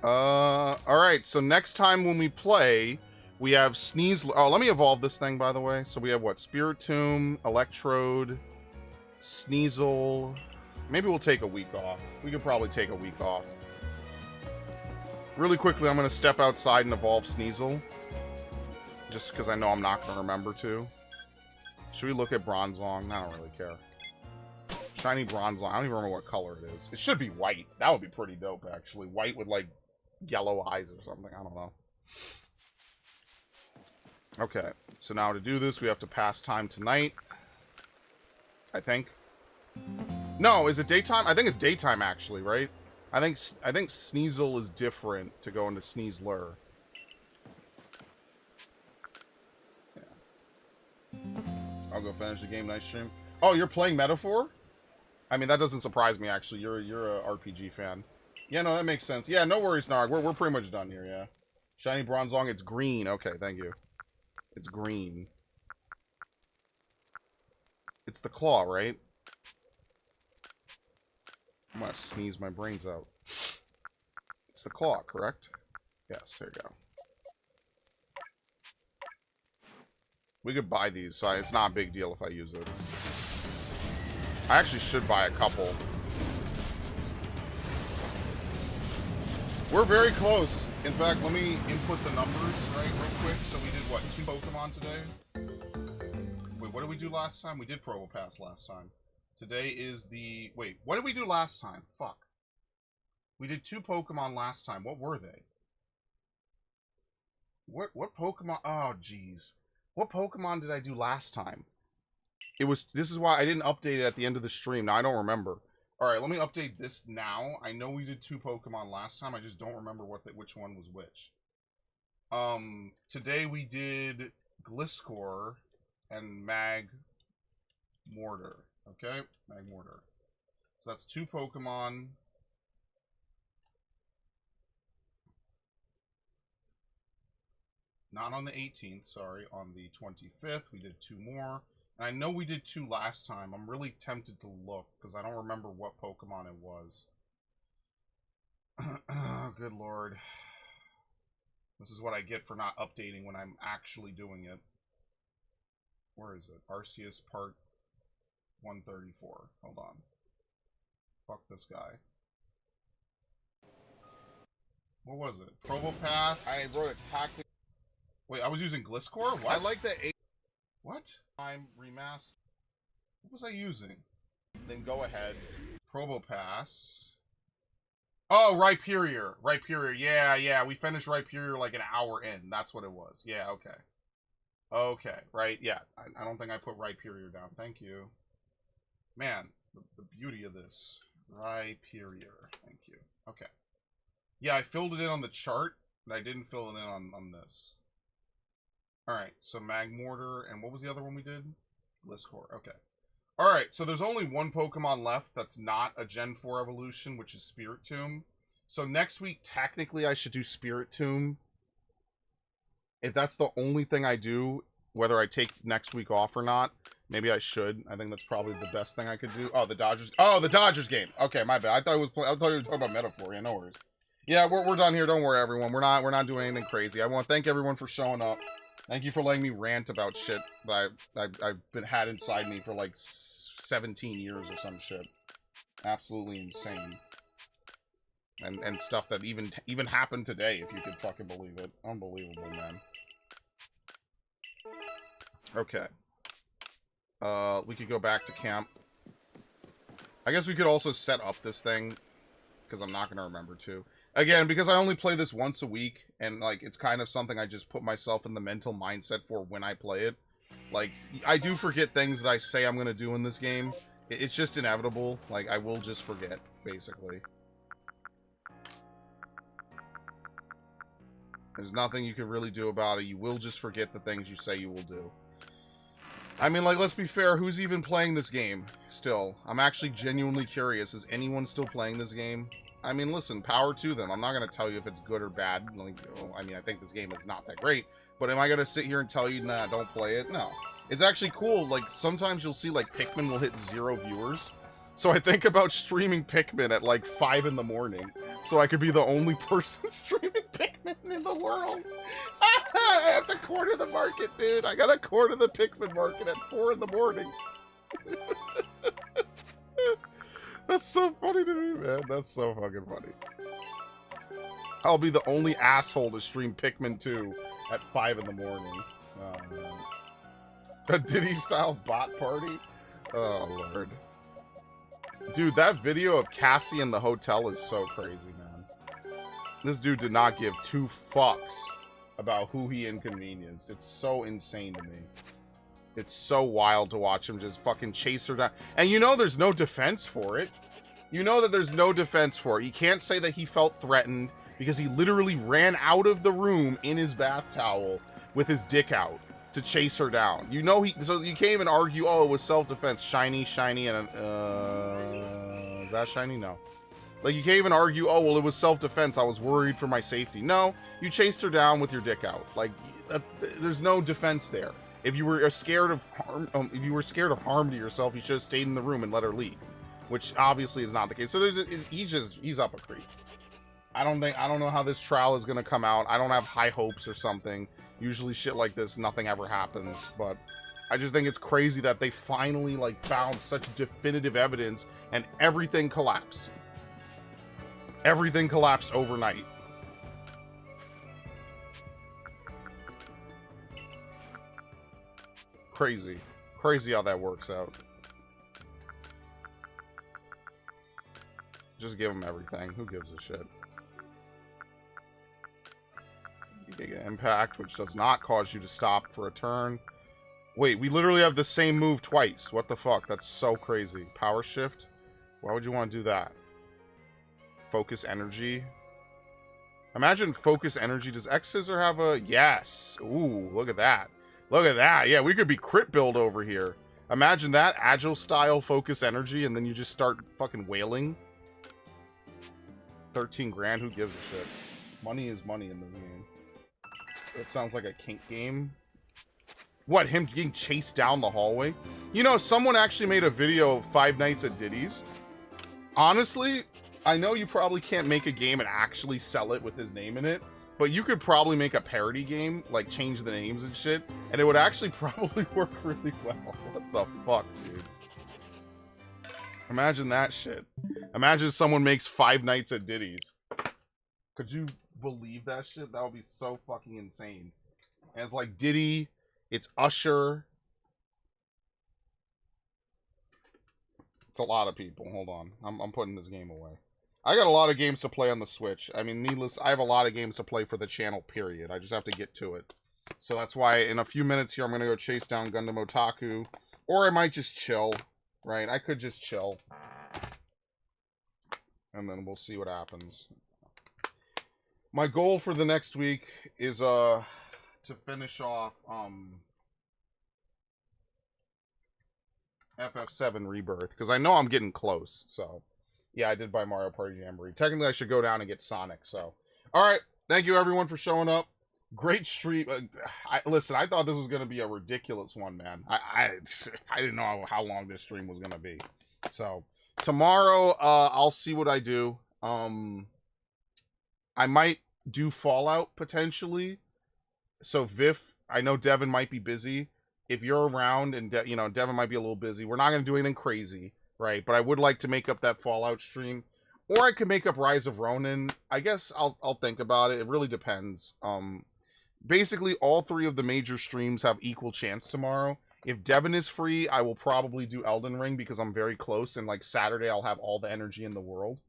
Alright, so next time when we play, we have Sneasel. Oh, let me evolve this thing, by the way. So we have what? Spiritomb, Electrode, Sneasel. Maybe we'll take a week off. We could probably take a week off. Really quickly, I'm going to step outside and evolve Sneasel. Just because I know I'm not going to remember to. Should we look at Bronzong? I don't really care. Shiny Bronzong. I don't even remember what color it is. It should be white. That would be pretty dope, actually. White with, like, yellow eyes or something. I don't know. Okay. So now to do this, we have to pass time tonight. I think. No, is it daytime? I think it's daytime, actually, right? I think Sneasel is different to go into Sneasler. Yeah. I'll go finish the game. Nice stream. Oh, you're playing Metaphor? I mean, that doesn't surprise me, actually. You're a RPG fan. Yeah, no, that makes sense. Yeah, no worries, Narg. We're pretty much done here, yeah. Shiny Bronzong, it's green. Okay, thank you. It's green. It's the claw, right? I'm gonna sneeze my brains out. It's the claw, correct? Yes, there you go. We could buy these, so it's not a big deal if I use it. I actually should buy a couple. We're very close. In fact, let me input the numbers, right, real quick. So we did, what, 2 Pokemon today? Wait, what did we do last time? We did Probopass last time. Today is the... Wait, what did we do last time? Fuck. We did 2 Pokemon last time. What were they? What Pokemon... Oh, jeez. What Pokemon did I do last time? It was... This is why I didn't update it at the end of the stream. Now, I don't remember. Alright, let me update this now. I know we did 2 Pokemon last time. I just don't remember which one was which. Today we did Gliscor and Magmortar. Okay? Magmortar. So that's 2 Pokemon. Not on the 18th, sorry. On the 25th, we did 2 more. And I know we did 2 last time. I'm really tempted to look, because I don't remember what Pokemon it was. Good lord. This is what I get for not updating when I'm actually doing it. Where is it? Arceus Part 134. Hold on. Fuck this guy. What was it? Probopass? I wrote a tactic. Wait, I was using Gliscor? What? I like the 8. What? I'm remastered. What was I using? Then go ahead. Probopass. Oh, Rhyperior. Rhyperior. Yeah. We finished Rhyperior like an hour in. That's what it was. Yeah, okay. Okay, right. Yeah. I don't think I put Rhyperior down. Thank you. Man, the beauty of this. Rhyperior. Thank you. Okay. Yeah, I filled it in on the chart, but I didn't fill it in on this. Alright, so Magmortar, and what was the other one we did? Gliscor, okay. Alright, so there's only 1 Pokemon left that's not a Gen 4 evolution, which is Spiritomb. So next week, technically, I should do Spiritomb. If that's the only thing I do, whether I take next week off or not, maybe I should. I think that's probably the best thing I could do. Oh, the Dodgers. Oh, the Dodgers game. Okay, my bad. I thought you were talking about Metaphor. Yeah, no worries. Yeah, we're done here. Don't worry, everyone. We're not doing anything crazy. I want to thank everyone for showing up. Thank you for letting me rant about shit that I've had inside me for like 17 years or some shit. Absolutely insane. And stuff that even happened today, if you could fucking believe it. Unbelievable, man. Okay. We could go back to camp. I guess we could also set up this thing, because I'm not going to remember to. Again, because I only play this once a week, and, like, it's kind of something I just put myself in the mental mindset for when I play it. Like, I do forget things that I say I'm going to do in this game. It's just inevitable. Like, I will just forget, basically. There's nothing you can really do about it. You will just forget the things you say you will do. I mean, like, let's be fair. Who's even playing this game still? I'm actually genuinely curious. Is anyone still playing this game? I mean, listen, power to them. I'm not going to tell you if it's good or bad. Like, I mean, I think this game is not that great. But am I going to sit here and tell you, nah, don't play it? No. It's actually cool. Like, sometimes you'll see, like, Pikmin will hit 0 viewers. So I think about streaming Pikmin at, like, 5 in the morning. So I could be the only person streaming Pikmin in the world. I have to corner the market, dude. I got to corner the Pikmin market at 4 in the morning. That's so funny to me, man. That's so fucking funny. I'll be the only asshole to stream Pikmin 2 at 5 in the morning. Oh, man. A Diddy-style bot party? Oh, Lord. Dude, that video of Cassie in the hotel is so crazy, man. This dude did not give 2 fucks about who he inconvenienced. It's so insane to me. It's so wild to watch him just fucking chase her down. And you know there's no defense for it. You know that there's no defense for it. You can't say that he felt threatened because he literally ran out of the room in his bath towel with his dick out to chase her down. You know so you can't even argue, oh, it was self-defense. Shiny, and is that shiny? No. Like, you can't even argue, oh, well, it was self-defense. I was worried for my safety. No, you chased her down with your dick out. Like, there's no defense there. If you were scared of harm to yourself, you should have stayed in the room and let her leave, which obviously is not the case. So he's up a creek. I don't know how this trial is gonna come out. I don't have high hopes or something. Usually shit like this, nothing ever happens. But I just think it's crazy that they finally like found such definitive evidence and everything collapsed. Everything collapsed overnight. Crazy how that works out. Just give him everything. Who gives a shit? Giga Impact, which does not cause you to stop for a turn. Wait, we literally have the same move twice. What the fuck? That's so crazy. Power Shift. Why would you want to do that? Focus energy. Imagine focus energy. Does X Scissor have a... Yes. Ooh, look at that. Look at that. Yeah, we could be crit build over here. Imagine that. Agile style focus energy, and then you just start fucking wailing. 13 grand. Who gives a shit? Money is money in this game. It sounds like a kink game. What, him getting chased down the hallway? You know, someone actually made a video of Five Nights at Diddy's. Honestly, I know you probably can't make a game and actually sell it with his name in it, but you could probably make a parody game, like change the names and shit, and it would actually probably work really well. What the fuck, dude? Imagine that shit. Imagine someone makes Five Nights at Diddy's. Could you believe that shit? That would be so fucking insane. And it's like Diddy, it's Usher. It's a lot of people. Hold on. I'm putting this game away. I got a lot of games to play on the Switch. I mean, I have a lot of games to play for the channel, period. I just have to get to it. So that's why in a few minutes here, I'm going to go chase down Gundam Otaku. Or I might just chill, right? I could just chill. And then we'll see what happens. My goal for the next week is to finish off FF7 Rebirth, because I know I'm getting close. So yeah, I did buy Mario Party Jamboree. Technically I should go down and get Sonic. So all right, thank you everyone for showing up. Great stream. Listen, I thought this was going to be a ridiculous one, man. I didn't know how long this stream was going to be. So tomorrow I'll see what I do. I might do Fallout potentially. So Viff, I know Devin might be busy. If you're around and Devin might be a little busy, we're not going to do anything crazy, right? But I would like to make up that Fallout stream, or I could make up Rise of Ronin. I guess I'll think about it. It really depends. Basically, all three of the major streams have equal chance tomorrow. If Devin is free, I will probably do Elden Ring because I'm very close, and like Saturday, I'll have all the energy in the world.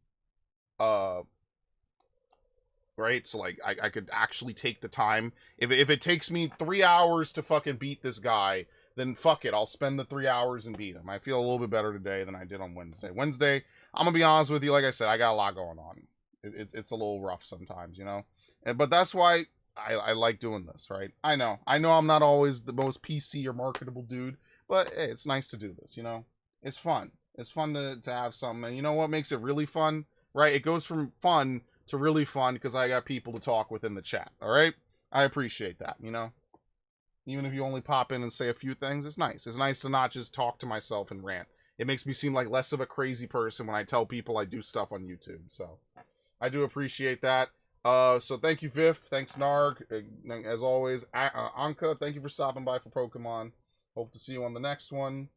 Right? So like I could actually take the time. If it takes me 3 hours to fucking beat this guy, then fuck it. I'll spend the 3 hours and beat him. I feel a little bit better today than I did on Wednesday. Wednesday, I'm gonna be honest with you, like I said, I got a lot going on. It's a little rough sometimes, you know? But that's why I like doing this, right? I know I'm not always the most PC or marketable dude, but hey, it's nice to do this, you know? It's fun. It's fun to have something. And you know what makes it really fun, right? It goes from fun to really fun because I got people to talk with in the chat, all right? I appreciate that, you know? Even if you only pop in and say a few things, it's nice. It's nice to not just talk to myself and rant. It makes me seem like less of a crazy person when I tell people I do stuff on YouTube. So I do appreciate that. So thank you, Viff. Thanks, Narg. As always, Anka, thank you for stopping by for Pokemon. Hope to see you on the next one.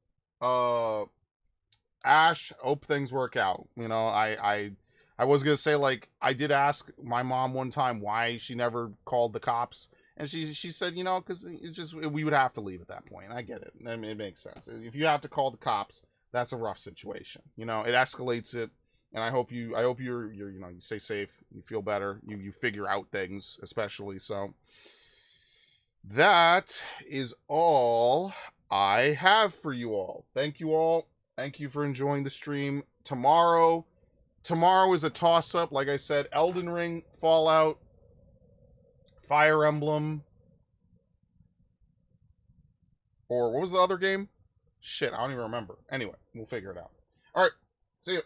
Ash, hope things work out. You know, I was going to say, like, I did ask my mom one time why she never called the cops. And she said, you know, because we would have to leave at that point. I get it. I mean, it makes sense. If you have to call the cops, that's a rough situation. You know, it escalates it. And I hope you're you know, you stay safe, you feel better, you figure out things, especially. So that is all I have for you all. Thank you all. Thank you for enjoying the stream. Tomorrow is a toss-up. Like I said, Elden Ring, Fallout, Fire Emblem, or what was the other game? Shit, I don't even remember. Anyway, we'll figure it out. All right, see you.